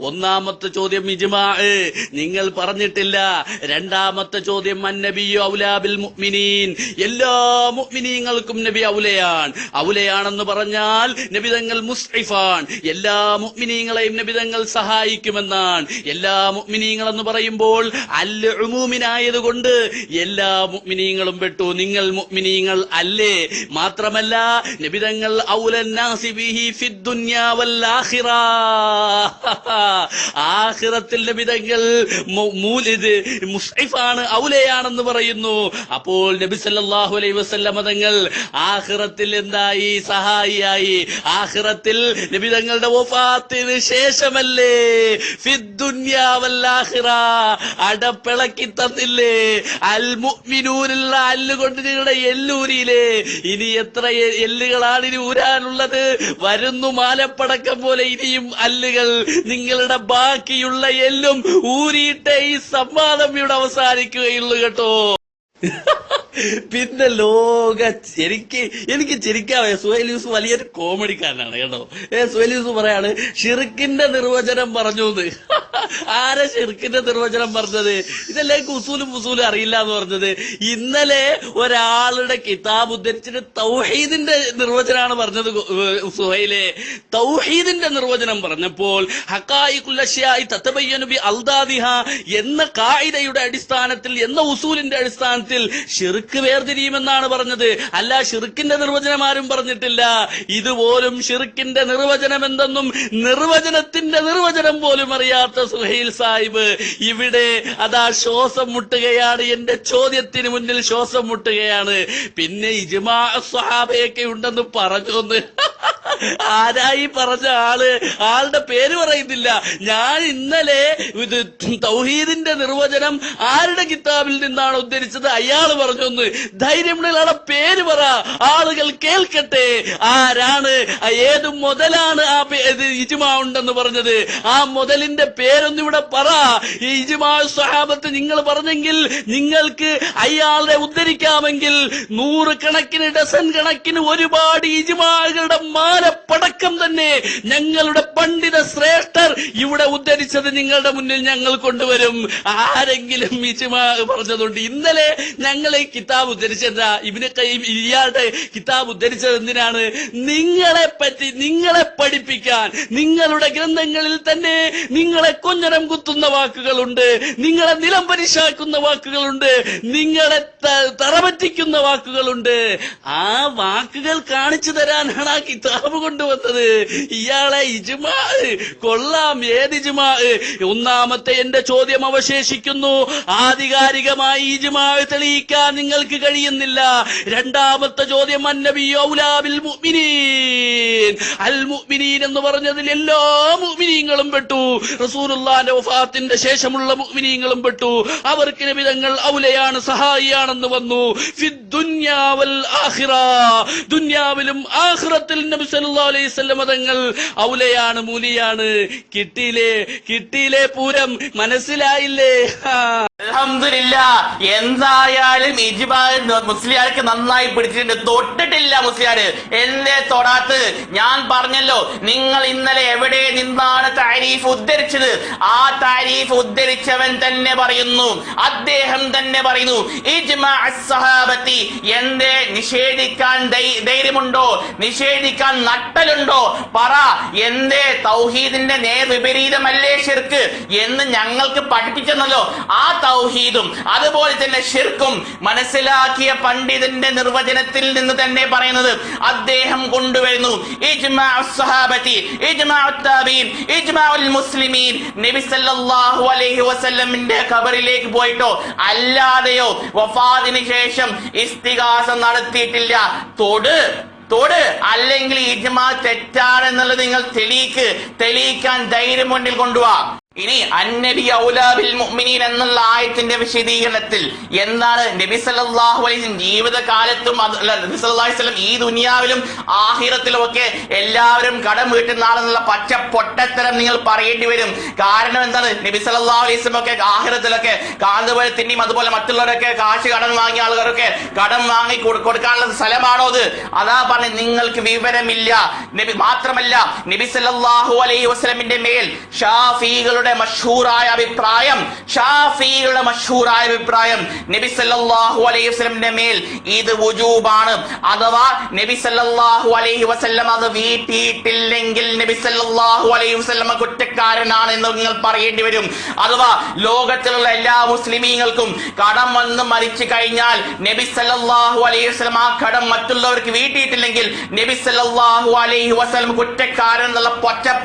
ഒന്നാമത്തെ ചോദ്യം ഇജ്മാ, നിങ്ങൾ പറഞ്ഞിട്ടില്ല. രണ്ടാമത്തെ ചോദ്യം അന്നബിയു ഔലാ ബിൽ മുഅ്മിനീൻ. എല്ലാ മുഅ്മിനീങ്ങൾക്കും നബി ഔലയാണെന്ന് പറഞ്ഞാൽ നബി തങ്ങൾ മുസ്ഇഫാൻ. എല്ലാ മുഅ്മിനീങ്ങളെയും നബി തങ്ങൾ സഹായിക്കുമെന്നാണ്. എല്ലാ മുഅ്മിനീങ്ങൾ എന്ന് പറയുമ്പോൾ അൽ ഉമൂമിനായതുകൊണ്ട് എല്ലാ മുഅ്മിനീങ്ങളും പെട്ടു. നിങ്ങൾ മുഅ്മിനീങ്ങൾ അല്ലേ? മാത്രമല്ല നബിതങ്ങൾ ഔലന്നാസി ബിഹി ഫിദ്ദുനിയാ വൽ ആഖിറ. ആഖിറത്തിൽ നബിതങ്ങൾ മുസ്ഇഫാണ്, ഔലയാണെന്ന് പറയുന്നു. അപ്പോൾ നബി സല്ലല്ലാഹു അലൈഹി വസല്ലം തങ്ങൾ ആഖിറത്തിൽ എന്തായി? സഹായിയായി. ആഖിറത്തിൽ നബിതങ്ങളുടെ വഫാത്തിന് ശേഷമല്ലേ ഫിദ്ദുനിയാ വൽ ആഖിറ അടപ്പിളക്കി തന്നില്ലേ? അൽ മുഅ്മിനൂനുള്ള അല്ലുകൊണ്ട് നിങ്ങളുടെ എല്ലൂരിയിലെ ഇനി എത്ര എല്ലുകളാണ് ഇനി ഊരാനുള്ളത്? വരുന്നു മാലപ്പടക്കം പോലെ ഇനിയും അല്ലുകൾ. നിങ്ങളുടെ ബാക്കിയുള്ള എല്ലും ഊരിയിട്ടേ ഈ സംവാദം ഇവിടെ അവസാനിക്കുകയുള്ളൂ കേട്ടോ. പിന്നെ എനിക്ക് ചിരിക്കാവേ. സുഹൈൽ യൂസുഫ് വലിയൊരു കോമഡിക്കാരനാണ് കേട്ടോ. സുഹൈൽ യൂസുഫ് പറയാണ് ഷിർക്കിന്റെ നിർവചനം പറഞ്ഞു. ആരെ ഷിർക്കിന്റെ നിർവചനം പറഞ്ഞത്? ഇതല്ലേ ഉസൂലും അറിയില്ല എന്ന് പറഞ്ഞത്. ഇന്നലെ ഒരാളുടെ കിതാബ് ഉദ്ധരിച്ചിട്ട് തൗഹീദിന്റെ നിർവചനമാണ് പറഞ്ഞത് സുഹൈലെ. തൗഹീദിന്റെ നിർവചനം പറഞ്ഞപ്പോൾ ഹഖായിഖുൽ അശ്യാഇ തതബയ്യനു ബി അൽദാദിഹാ എന്ന ഖായിദയുടെ അടിസ്ഥാനത്തിൽ, എന്ന ഉസൂലിന്റെ അടിസ്ഥാനത്തിൽ ഷിർക്ക് വേർതിരിയുമെന്നാണ് പറഞ്ഞത്. അല്ല, ഷിർക്കിന്റെ നിർവചനം ആരും പറഞ്ഞിട്ടില്ല. ഇതുപോലും ഷിർക്കിന്റെ നിർവചനം എന്തെന്നും നിർവചനത്തിന്റെ നിർവചനം പോലും അറിയാത്ത സുഹൈൽ സാഹിബ് ഇവിടെ അതാ ശ്വാസം മുട്ടുകയാണ്. എന്റെ ചോദ്യത്തിന് മുന്നിൽ ശ്വാസം മുട്ടുകയാണ്. പിന്നെ ഇജ്മാ സ്വഹാബയൊക്കെ ഉണ്ടെന്ന് പറഞ്ഞോന്ന് ആരായി പറഞ്ഞ ആളുടെ പേര് പറയുന്നില്ല. ഞാൻ ഇന്നലെ ഇത് തൗഹീദിന്റെ നിർവചനം ആരുടെ കിതാബിൽ നിന്നാണ് ഉദ്ധരിച്ചത് അയാള് പറഞ്ഞൊന്ന്. ധൈര്യമുള്ള പേര് പറ, ആളുകൾ കേൾക്കട്ടെ. ആരാണ്, ഏത് മുതലാണ് ആ ഇജ്മാ ഉണ്ടെന്ന് പറഞ്ഞത്? ആ മുതലിന്റെ പേരൊന്നും ഇവിടെ പറ. ഈ ഇജ്മാ സ്വഹാബത്ത് നിങ്ങൾ പറഞ്ഞെങ്കിൽ നിങ്ങൾക്ക് അയാളെ ഉദ്ധരിക്കാമെങ്കിൽ 100 കണക്കിന് ഡസൻ കണക്കിന് ഒരുപാട് ഇജ്മാകളുടെ പടക്കം തന്നെ ഞങ്ങളുടെ പണ്ഡിത ശ്രേഷ്ഠർ ഇവിടെ ഉദ്ധരിച്ചത് നിങ്ങളുടെ മുന്നിൽ ഞങ്ങൾ കൊണ്ടുവരും. ആരെങ്കിലും ഇജ്മാ പറഞ്ഞതുകൊണ്ട് ഇന്നലെ ഞങ്ങൾ ഈ കിതാബ് ഉദ്ധരിച്ചെന്താ? ഇബ്നു ഖയ്യിം ഇയാളുടെ കിതാബ് ഉദ്ധരിച്ചത് എന്തിനാണ്? നിങ്ങളെ പഠിപ്പിക്കാൻ, നിങ്ങളുടെ ഗ്രന്ഥങ്ങളിൽ തന്നെ നിങ്ങളെ കൊഞ്ഞനം കുത്തുന്ന വാക്കുകളുണ്ട്, നിങ്ങളെ നിലം പരിശാക്കുന്ന വാക്കുകളുണ്ട്, നിങ്ങളെ തറപറ്റിക്കുന്ന വാക്കുകളുണ്ട്. ആ വാക്കുകൾ കാണിച്ചു തരാനാണ് ആ കിതാബ് കൊണ്ടുവന്നത്. ഇയാളെ ഇജ്മാ കൊള്ളാം. ഏത് ഇജ്മാ? ഒന്നാമത്തെ എന്റെ ചോദ്യം അവശേഷിക്കുന്നു. ആധികാരികമായി ഇജ്മാ തെളിയിക്കാൻ നിങ്ങൾക്ക് കഴിയുന്നില്ല. രണ്ടാമത്തെ ചോദ്യം, അന്നബിയ്യു ഔലാ ബിൽ മുഅ്മിനീൻ. അൽ മുഅ്മിനീൻ എന്ന് പറഞ്ഞതിൽ എല്ലാ മുഅ്മിനീങ്ങളും പെട്ടു. റസൂലുള്ളാഹിന്റെ വഫാത്തിന്റെ ശേഷമുള്ള മുഅ്മിനീങ്ങളും പെട്ടു. അവർക്ക് നബി തങ്ങൾ ഔലയാണ്, സഹായിയാണെന്ന് വന്നു. ഫിദ്ദുന്യാ വൽ ആഖിറ, ദുനിയാവിലും ആഖിറത്തിൽ നബി സല്ലല്ലാഹു അലൈഹി വസല്ലം തങ്ങൾ ഔലയാണ്, മൂലിയാണ്. കിട്ടിയില്ലേ പൂരം? മനസ്സിലായില്ലേ? അൽഹംദുലില്ലാഹ്. എന്തായാലും ഇജ്മാ മുസ്ലിയാർക്ക് നന്നായി പിടിച്ചിട്ടുണ്ട്. തൊട്ടിട്ടില്ല മുസ്ലിയാര്. എന്തേ തൊടാത്ത്? ഞാൻ പറഞ്ഞല്ലോ, നിങ്ങൾ ഇന്നലെ എവിടെ നിന്നാണ് താരീഫ് ഉദ്ധരിച്ചത്? ആ താരീഫ് ഉദ്ധരിച്ചവൻ തന്നെ പറയുന്നു, അദ്ദേഹം തന്നെ പറയുന്നു, ഇജ്മാ അസ്സഹാബത്തി. എന്തേ നിഷേധിക്കാൻ ധൈര്യമുണ്ടോ? നിഷേധിക്കാൻ നട്ടലുണ്ടോ? പറ. എന്തേ തൗഹീദിന്റെ നേർ വിപരീതമല്ലേ ശിർക്ക് എന്ന് ഞങ്ങൾക്ക് പഠിപ്പിച്ചെന്നല്ലോ. ആ തൗഹീദും അതുപോലെ തന്നെ ശിർക്കും മനസ്സിലാക്കിയ പണ്ഡിതന്റെ നിർവചനത്തിൽ നിന്ന് തന്നെ പറയുന്നത് അദ്ദേഹം കൊണ്ടുവരുന്നു. ഇജ്മാഉസ് സഹാബത്തി, ഇജ്മാഉത് താബീൻ, ഇജ്മാഉൽ മുസ്ലിമീൻ. നബി സല്ലല്ലാഹു അലൈഹി വസല്ലമിന്റെ ഖബറിലേക്ക് പോയിട്ടോ അല്ലാതെയോ വഫാത്തിന് ശേഷം ഇസ്തിഗാസ നടത്തിയിട്ടില്ല. തോട് അല്ലെങ്കിൽ ഇജ്മാ തെറ്റാണെന്നുള്ളത് നിങ്ങൾ തെളിയിക്കാൻ ധൈര്യം മുന്നിൽ കൊണ്ടുപോവാ. ഇനി അന്നബി ഔലാ ബിൽ മുഅ്മിനീൻ എന്നുള്ള ആയത്തിന്റെ വിശദീകരണത്തിൽ എന്താണ് നബി സല്ലല്ലാഹു അലൈഹി വസല്ലം ജീവിതകാലത്തും നബി സല്ലല്ലാഹു അലൈഹി വസല്ലം ഈ ദുനിയാവിലും ആഖിറത്തിലും ഒക്കെ എല്ലാവരും കടം വീട്ടുന്ന ആളെന്നുള്ള പച്ച പൊട്ടത്തരം നിങ്ങൾ പറയേണ്ടി വരും. കാരണം എന്താണ്? നബി സല്ലല്ലാഹു അലൈഹി വസല്ലം ഒക്കെ ആഖിറത്തിലൊക്കെ കാതുപോലെ തിന്നിയും അതുപോലെ മറ്റുള്ളവരൊക്കെ കാശ് കടം വാങ്ങിയ ആളുകളൊക്കെ കടം വാങ്ങി കൊടുക്കാനുള്ള സ്ഥലമാണോ അത്? അതാ പറഞ്ഞ് നിങ്ങൾക്ക് വിവരമില്ല. മാത്രമല്ല നബി സല്ലല്ലാഹു അലൈഹി വസല്ലമിന്റെ മേൽ ഷാഫികളുടെ മഷ്ഹൂറായ അഭിപ്രായം നബി സല്ലല്ലാഹു അലൈഹി വസല്ലമിന്റെ മേൽ ഇത് വുജൂബാണ്. അഥവാ നബി സല്ലല്ലാഹു അലൈഹി വസല്ലം അത് വീട്ടിയിട്ടില്ലെങ്കിൽ നബി സല്ലല്ലാഹു അലൈഹി വസല്ലം കുറ്റക്കാരനാണ് എന്ന് നിങ്ങൾ പറയേണ്ടി വരും. അഥവാ ലോകത്തിലുള്ള എല്ലാ മുസ്ലിമീങ്ങൾക്കും കടം വന്ന് മരിച്ചു കഴിഞ്ഞാൽ നബി സല്ലല്ലാഹു അലൈഹി വസല്ലം ആ കടം മറ്റുള്ളവർക്ക് വീട്ടിയിട്ടില്ലെങ്കിൽ നബി സല്ലല്ലാഹു അലൈഹി വസല്ലം കുറ്റക്കാരൻ എന്നുള്ള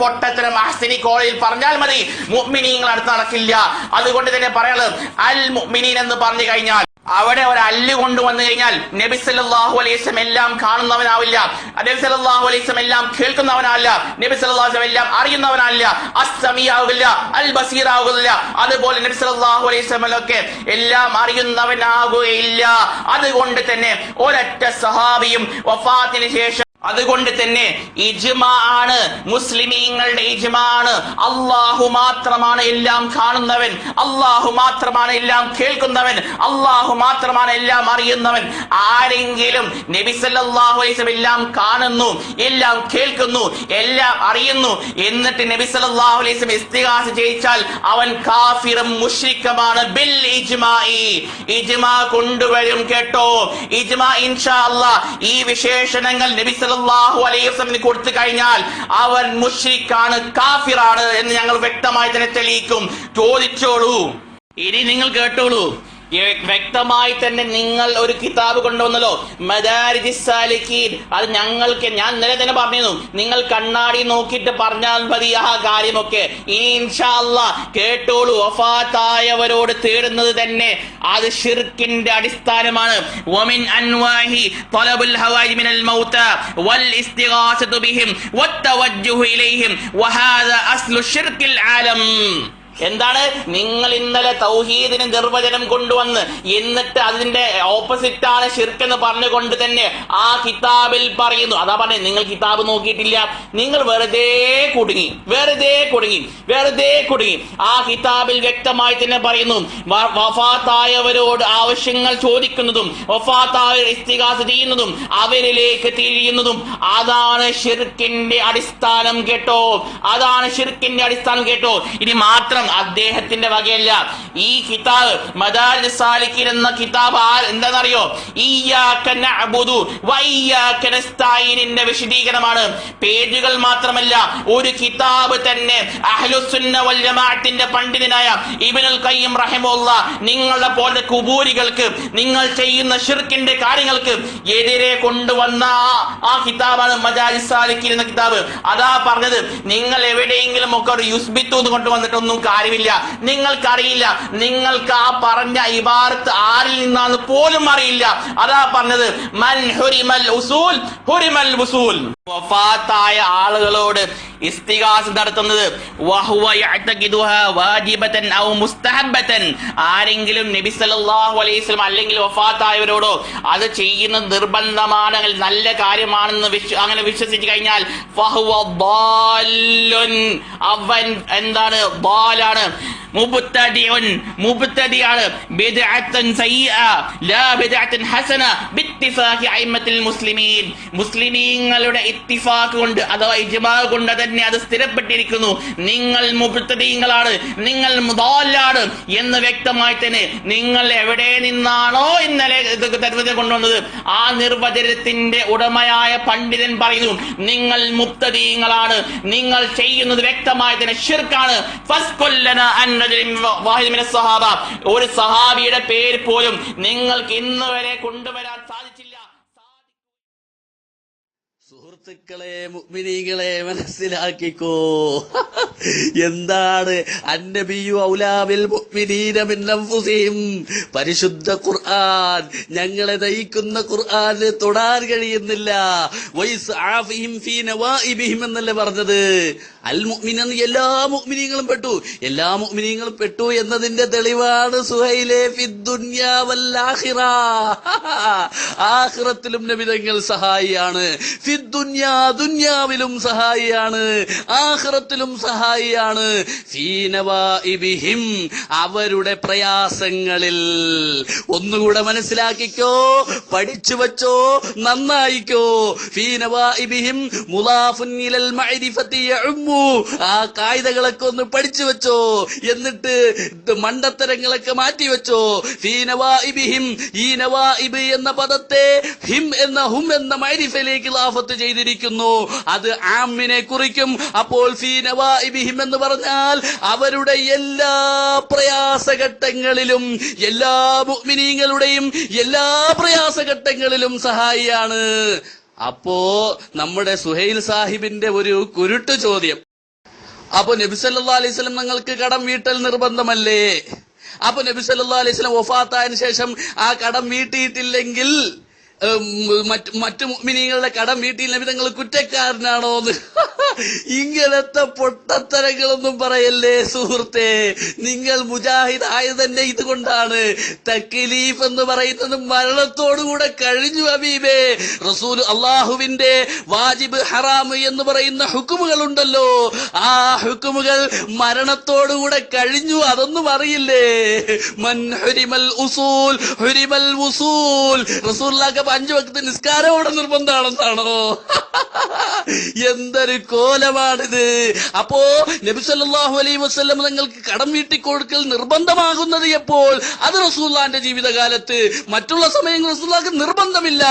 പൊട്ടത്തരം അഹ്സനി കോളേജിൽ പറഞ്ഞാൽ മതി. മുഅ്മിനീങ്ങൾ അടുത്ത് നടക്കില്ല. അതുകൊണ്ട് തന്നെ പറയാനുള്ളത്, അൽ മുഅ്മിനീൻ എന്ന് പറഞ്ഞു കഴിഞ്ഞാൽ അവിടെ ഒരു അല്ല് കൊണ്ടുവന്നു കഴിഞ്ഞാൽ നബി സല്ലല്ലാഹു അലൈഹി വസല്ലം എല്ലാം കാണുന്നവനാവില്ല, നബി സല്ലല്ലാഹു അലൈഹി വസല്ലം എല്ലാം കേൾക്കുന്നവനല്ല, നബി സല്ലല്ലാഹു അലൈഹി വസല്ലം എല്ലാം അറിയുന്നവനല്ല, അസ്സമീ ആവില്ല, അൽ ബസീർ ആവില്ല. അതുപോലെ നബി സല്ലല്ലാഹു അലൈഹി വസല്ലം ഒക്കെ എല്ലാം അറിയുന്നവനാകുകയില്ല. അതുകൊണ്ട് തന്നെ ഒരൊറ്റ സഹാബിയും വഫാത്തിന് ശേഷം അതുകൊണ്ട് തന്നെ ഇജ്മാ ആണ്, മുസ്ലിമീങ്ങളുടെ ഇജ്മാ ആണ്. അല്ലാഹു മാത്രമാണ് എല്ലാം കാണുന്നവൻ, അല്ലാഹു മാത്രമാണ് എല്ലാം കേൾക്കുന്നവൻ, അല്ലാഹു മാത്രമാണ് എല്ലാം അറിയുന്നവൻ. ആരെങ്കിലും നബി സല്ലല്ലാഹു അലൈഹി വസല്ലം എല്ലാം കാണുന്നു, എല്ലാം കേൾക്കുന്നു, എല്ലാം അറിയുന്നു എന്നിട്ട് നബി സല്ലല്ലാഹു അലൈഹി വസല്ലം ഇസ്തിഗാസ ചെയ്യിച്ചാൽ അവൻ കാഫിറും മുശ്രിക്കുമാണ്. ബിൽ ഇജ്മാഇ, ഇജ്മാ കൊണ്ടുവരും കേട്ടോ. ഇജ്മാ ഇൻഷാ അല്ലാഹ് ഈ വിശേഷണങ്ങൾ നബി സല്ലല്ലാഹു അലൈഹി വസല്ലം കൊടുത്തു കഴിഞ്ഞാൽ അവൻ മുശ്രിക്കാണ്, കാഫിറാണ് എന്ന് ഞങ്ങൾ വ്യക്തമായി തന്നെ തെളിയിക്കും. ചോദിച്ചോളൂ. ഇനി നിങ്ങൾ കേട്ടോളൂ. വ്യക്തമായി തന്നെ നിങ്ങൾ ഒരു കിതാബ് കൊണ്ടുവന്നല്ലോ, മദാരിജുസ് സാലിക്കീൻ. അത് ഞങ്ങൾക്ക്, ഞാൻ ഇന്നലെ തന്നെ പറഞ്ഞിരുന്നു, നിങ്ങൾ കണ്ണാടി നോക്കിയിട്ട് പറഞ്ഞാൽ മതി ആ കാര്യമൊക്കെ. ഇനി ഇൻഷാ അല്ലാഹ് കേട്ടോളൂ. വഫാത്തായവരോട് തേടുന്നത് തന്നെ അത് ശിർക്കിന്റെ അടിസ്ഥാനമാണ്. വമിൻ അൻവാഹി തലബുൽ ഹവായിജ് മിനൽ മൗതാ വൽ ഇസ്തിഗാസതു ബിഹിം വത്തവജ്ജുഹു ഇലൈഹിം വഹാദാ അസ്ലു ശിർക്കിൽ ആലം. എന്താണ്? നിങ്ങൾ ഇന്നലെ തൗഹീദിന് നിർവചനം കൊണ്ടുവന്ന് എന്നിട്ട് അതിന്റെ ഓപ്പോസിറ്റ് ആണ് ശിർക്ക് എന്ന് പറഞ്ഞുകൊണ്ട് തന്നെ ആ കിതാബിൽ പറയുന്നു. അതാ പറഞ്ഞത്, നിങ്ങൾ കിതാബ് നോക്കിയിട്ടില്ല, നിങ്ങൾ വെറുതെ കുടുങ്ങി. ആ കിതാബിൽ വ്യക്തമായി തന്നെ പറയുന്നു, വഫാത്തായവരോട് ആവശ്യങ്ങൾ ചോദിക്കുന്നതും വഫാത്തായവർ ഇസ്തിഗാസ ചെയ്യുന്നതും അവരിലേക്ക് തിരിയുന്നതും അതാണ് ശിർക്കിന്റെ അടിസ്ഥാനം കേട്ടോ. ഇനി മാത്രം അദ്ദേഹത്തിന്റെ വകയല്ല. ഈ കിതാബ് മദാരിജുസ് സാലിക്കീൻ എന്ന കിതാബ് എന്താണെന്നറിയോ? ഇയ്യാക നഅ്ബുദു വ ഇയ്യാക നസ്തഈനിന്റെ വിശദീകരണമാണ്. പേജുകൾ മാത്രമല്ല, ഒരു കിതാബ് തന്നെ. അഹ്ലുസുന്ന വൽ ജമാഅത്തിന്റെ പണ്ഡിതനായ ഇബ്നുൽ ഖയ്യിം റഹിമഹുല്ലാഹ് നിങ്ങളുടെ പോലെ കുബൂരികൾക്ക്, നിങ്ങൾ ചെയ്യുന്ന ശിർക്കിന്റെ കാര്യങ്ങൾക്ക് എതിരെ കൊണ്ടുവന്ന ആ കിതാബാണ് മദാരിജുസ് സാലിക്കീൻ എന്ന കിതാബ്. അതാ പറഞ്ഞത്, നിങ്ങൾ എവിടെയെങ്കിലും ഒക്കെ ഒരു യുസ്ബിത്തു കൊണ്ടുവന്നിട്ടൊന്നും കാര്യമില്ല. നിങ്ങൾക്കറിയില്ല, നിങ്ങൾക്ക് ആ പറഞ്ഞ ഇബാറത്ത് ആരിൽ നിന്നാണ് പോലും അറിയില്ല. അതാ പറഞ്ഞത്, മൻ ഹുരിമൽ ഉസൂൽ ഹുരിമൽ വുസൂൽ. വഫാത്തായ ആളുകളോട് ഇസ്തിഗാസ നടത്തുന്നത് വഹുവ യഅ്തഖിദുഹാ വാജിബതൻ ഔ മുസ്തഹബ്ബതൻ. ആരെങ്കിലും നബി സല്ലല്ലാഹു അലൈഹി വസല്ലം അല്ലെങ്കിൽ വഫാത്തായവരോടോ അത് ചെയ്യുന്നത് നിർബന്ധമാണ്, നല്ല കാര്യമാണെന്ന് അങ്ങനെ വിശ്വസിച്ചു കഴിഞ്ഞാൽ ഫഹുവ ളാല്ലുൻ, അവൻ എന്താണ്? ളാലാണ്, മുബ്തദിഅൻ, ബിദ്അത്തൻ സയ്യിഅ ലാ ബിദ്അത്തൻ ഹസന ബിത്തിഫാഖി അയിമ്മത്തുൽ മുസ്ലിമീൻ. മുസ്ലിമീങ്ങളുടെ ഇത്തിഫാഖ് കൊണ്ട് അഥവാ ഇജ്മാ കൊണ്ട് തന്നെ അത് സ്ഥിരപ്പെട്ടിരിക്കുന്നു. നിങ്ങൾ മുബ്തദിഈങ്ങളാണ്, നിങ്ങൾ മുദാല്ലാണ് എന്ന് വ്യക്തമായി തന്നെ നിങ്ങൾ എവിടെ നിന്നാണോ ഇന്നലെ നിർവചനം കൊണ്ടുവന്നത് ആ നിർവചനത്തിന്റെ ഉടമയായ പണ്ഡിതൻ പറയുന്നു, നിങ്ങൾ മുബ്തദിഈങ്ങളാണ്, നിങ്ങൾ ചെയ്യുന്നത് വ്യക്തമായി തന്നെ ശിർക്കാണ്. ഫസ്കുല്ലനാ ഒരു സഹാബിയുടെ പേര് പോലും നിങ്ങൾക്ക് ഇന്ന് വരെ കൊണ്ടുവരാൻ സാധിച്ചില്ല. സുഹൃത്തുക്കളെ, മുഅ്മിനീങ്ങളെ, മനസ്സിലാക്കിക്കോ. എന്താണ് അന്നബിയു ഔലാ ബിൽ മുഅ്മിനീന മിൻ അൻഫുസിഹിം? പരിശുദ്ധ ഖുർആൻ, ഞങ്ങളെ നയിക്കുന്ന ഖുർആനിന് തൊടാൻ കഴിയുന്നില്ല. വൈസ്ആഫിഹിം ഫീ നവാഇബിഹിം എന്നല്ലേ പറഞ്ഞത്. അൽ മുഅ്മിൻ എന്ന് എല്ലാ മുഅ്മിനീങ്ങളും പെട്ടു. എല്ലാ മുഅ്മിനീങ്ങളും പെട്ടു എന്നതിന്റെ തെളിവാണ് സുഹൈലേ ഫിദ്ദുനിയാ വൽ ആഖിറ. ആഖിറത്തിലും നബി തങ്ങൾ സഹായിയാണ്, ഫിദ്ദുനിയാ ദുനിയാവിലും സഹായിയാണ്, ആഖിറത്തിലും സഹായിയാണ്. ഫീ നവാഇബിഹിം, അവരുടെ പ്രയാസങ്ങളിൽ. ഒന്നുകൂടെ മനസ്സിലാക്കിക്കോ, പഠിച്ചു വച്ചോ, നന്നായിക്കോ. ഫീ നവാഇബിഹിം മുളാഫുൻ ഇലൽ മഅരിഫത്തി യഉമ്മു. ആ കായികകളൊക്കെ ഒന്ന് പഠിച്ചു വെച്ചോ, എന്നിട്ട് മണ്ടത്തരങ്ങളൊക്കെ മാറ്റി വെച്ചോ. ഫീ നവാഇബിഹിം, ഈ നവാഇബ് എന്ന പദത്തെ ഹിം എന്ന ഹും എന്ന മഅരിഫയിലേക്ക് ഇളാഫത്ത് ചെയ്തിരിക്കുന്നു. അത് ആമിനെ കുറിക്കും. അപ്പോൾ ഫീ നവാഇബിഹിം എന്ന് പറഞ്ഞാൽ അവരുടെ എല്ലാ പ്രയാസഘട്ടങ്ങളിലും, എല്ലാ മുഅ്മിനീങ്ങളുടെയും എല്ലാ പ്രയാസഘട്ടങ്ങളിലും സഹായിയാണ്. അപ്പോ നമ്മുടെ സുഹൈൽ സാഹിബിന്റെ ഒരു കുരുട്ട് ചോദ്യം, അപ്പൊ നബി സല്ലല്ലാഹു അലൈഹി വസല്ലം നിങ്ങൾക്ക് കടം വീട്ടൽ നിർബന്ധമല്ലേ? അപ്പൊ നബി സല്ലല്ലാഹു അലൈഹി വസല്ലം വഫാത്തായതിനു ശേഷം ആ കടം വീട്ടിയിട്ടില്ലെങ്കിൽ മറ്റു മുഅ്മിനീങ്ങളുടെ കടം വീട്ടിൽ നബി തങ്ങൾ കുറ്റക്കാരനാണോന്ന്? ഇങ്ങനത്തെ പൊട്ടത്തരങ്ങളൊന്നും പറയല്ലേ സുഹൃത്തെ. നിങ്ങൾ മുജാഹിദ് ആയത് തന്നെ ഇതുകൊണ്ടാണ്. തക്ലീഫ് എന്ന് പറയുന്നത് മരണത്തോടുകൂടെ കഴിഞ്ഞു ഹബീബേ. റസൂൽ അള്ളാഹുവിന്റെ വാജിബ് ഹറാം എന്ന് പറയുന്ന ഹുക്കുമുകൾ ഉണ്ടല്ലോ, ആ ഹുക്കുമുകൾ മരണത്തോടുകൂടെ കഴിഞ്ഞു. അതൊന്നും അറിയില്ലേ? മൻ ഹുരിമൽ ഉസൂൽ ഹുരിമൽ വുസൂൽ. റസൂലുള്ളാഹിക്ക് 5 വക്ത് നിസ്കാരം അവിടെ നിർബന്ധമാണെന്നാണോ? എന്തൊരു കോലമാണിത്. അപ്പോ നബി സല്ലല്ലാഹു അലൈഹി വസല്ലം തങ്ങൾക്ക് കടം വീട്ടിക്കൊടുക്കൽ നിർബന്ധമാകുന്നത് എപ്പോൾ? അത് റസൂലുള്ളാഹിന്റെ ജീവിതകാലത്ത്. മറ്റുള്ള സമയങ്ങളിൽ റസൂലുള്ളാഹിക്ക് നിർബന്ധമില്ല,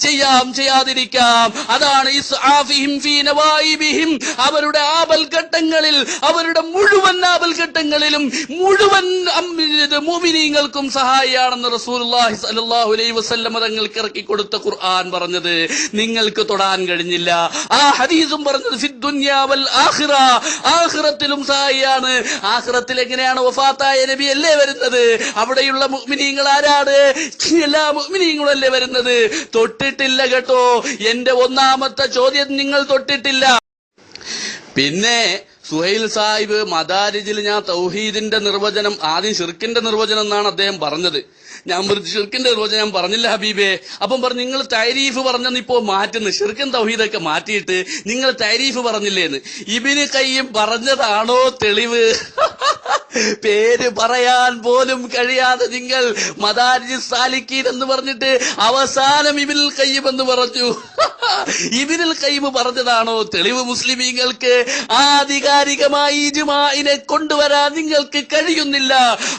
ചെയ്യാം ചെയ്യാതിരിക്കാം. അതാണ് ഇസ്ആഫിഹിം ഫീ നവായിബിഹിം. അവരുടെ ആപൽഘട്ടങ്ങളിൽ, അവരുടെ മുഴുവൻ ആപൽഘട്ടങ്ങളിലും മുഴുവൻ മുഅ്മിനീങ്ങൾക്കും സഹായിയാണെന്ന് റസൂലുള്ളാഹി സ്വല്ലല്ലാഹു അലൈഹി വസല്ലം തങ്ങൾക്ക് ഇറക്കി കൊടുത്ത ഖുർആൻ പറഞ്ഞത്. നിങ്ങൾക്ക് തൊടാൻ കഴിഞ്ഞില്ല. ആ ഹദീസും പറഞ്ഞത് ഫിദ്ദുനിയാ വൽ ആഖിറ, ആഖിറത്തിലും സഹായിയാണ്. ആഖിറത്തിൽ എങ്ങനെയാണ്? വഫാത്തായ നബി അല്ലേ വരുന്നത്. അവിടെയുള്ള മുഅ്മിനീങ്ങൾ ആരാണ്? എല്ലാ മുഅ്മിനീങ്ങളും അല്ലേ വരുന്നത്. തൊട്ടിട്ടില്ല കേട്ടോ. എന്റെ ഒന്നാമത്തെ ചോദ്യം നിങ്ങൾ തൊട്ടിട്ടില്ല. പിന്നെ സുഹൈൽ സാഹിബ് മദാരിജിൽ ഞാൻ തൗഹീദിന്റെ നിർവചനം, ആദ്യം ശിർക്കിന്റെ നിർവചനം എന്നാണ് അദ്ദേഹം പറഞ്ഞത്. ഞാൻ ഷിർക്കിന്റെ നിർവചനം ഞാൻ പറഞ്ഞില്ല ഹബീബേ. അപ്പം പറഞ്ഞു നിങ്ങൾ തൈരീഫ് പറഞ്ഞെന്ന് ഇപ്പോ മാറ്റുന്നു. ഷിർക്കും തൗഹീദൊക്കെ മാറ്റിയിട്ട് നിങ്ങൾ തൈരീഫ് പറഞ്ഞില്ലേന്ന്. ഇബ്നു ഖയ്യിം പറഞ്ഞതാണോ തെളിവ്? പേര് പറയാൻ പോലും കഴിയാതെ നിങ്ങൾ മദാരിജുസ് സാലിക്കീൻ എന്ന് പറഞ്ഞിട്ട് അവസാനം ഇബ്നുൽ ഖയ്യിം എന്ന് പറഞ്ഞു. ഇബ്നുൽ ഖയ്യിം പറഞ്ഞതാണോ തെളിവ്? മുസ്ലിമീങ്ങൾക്ക് ആധികാരിക വൈകാരികമായി ഇജ്മാഇനെ കൊണ്ടുവരാൻ നിങ്ങൾക്ക് കഴിയുന്നില്ല.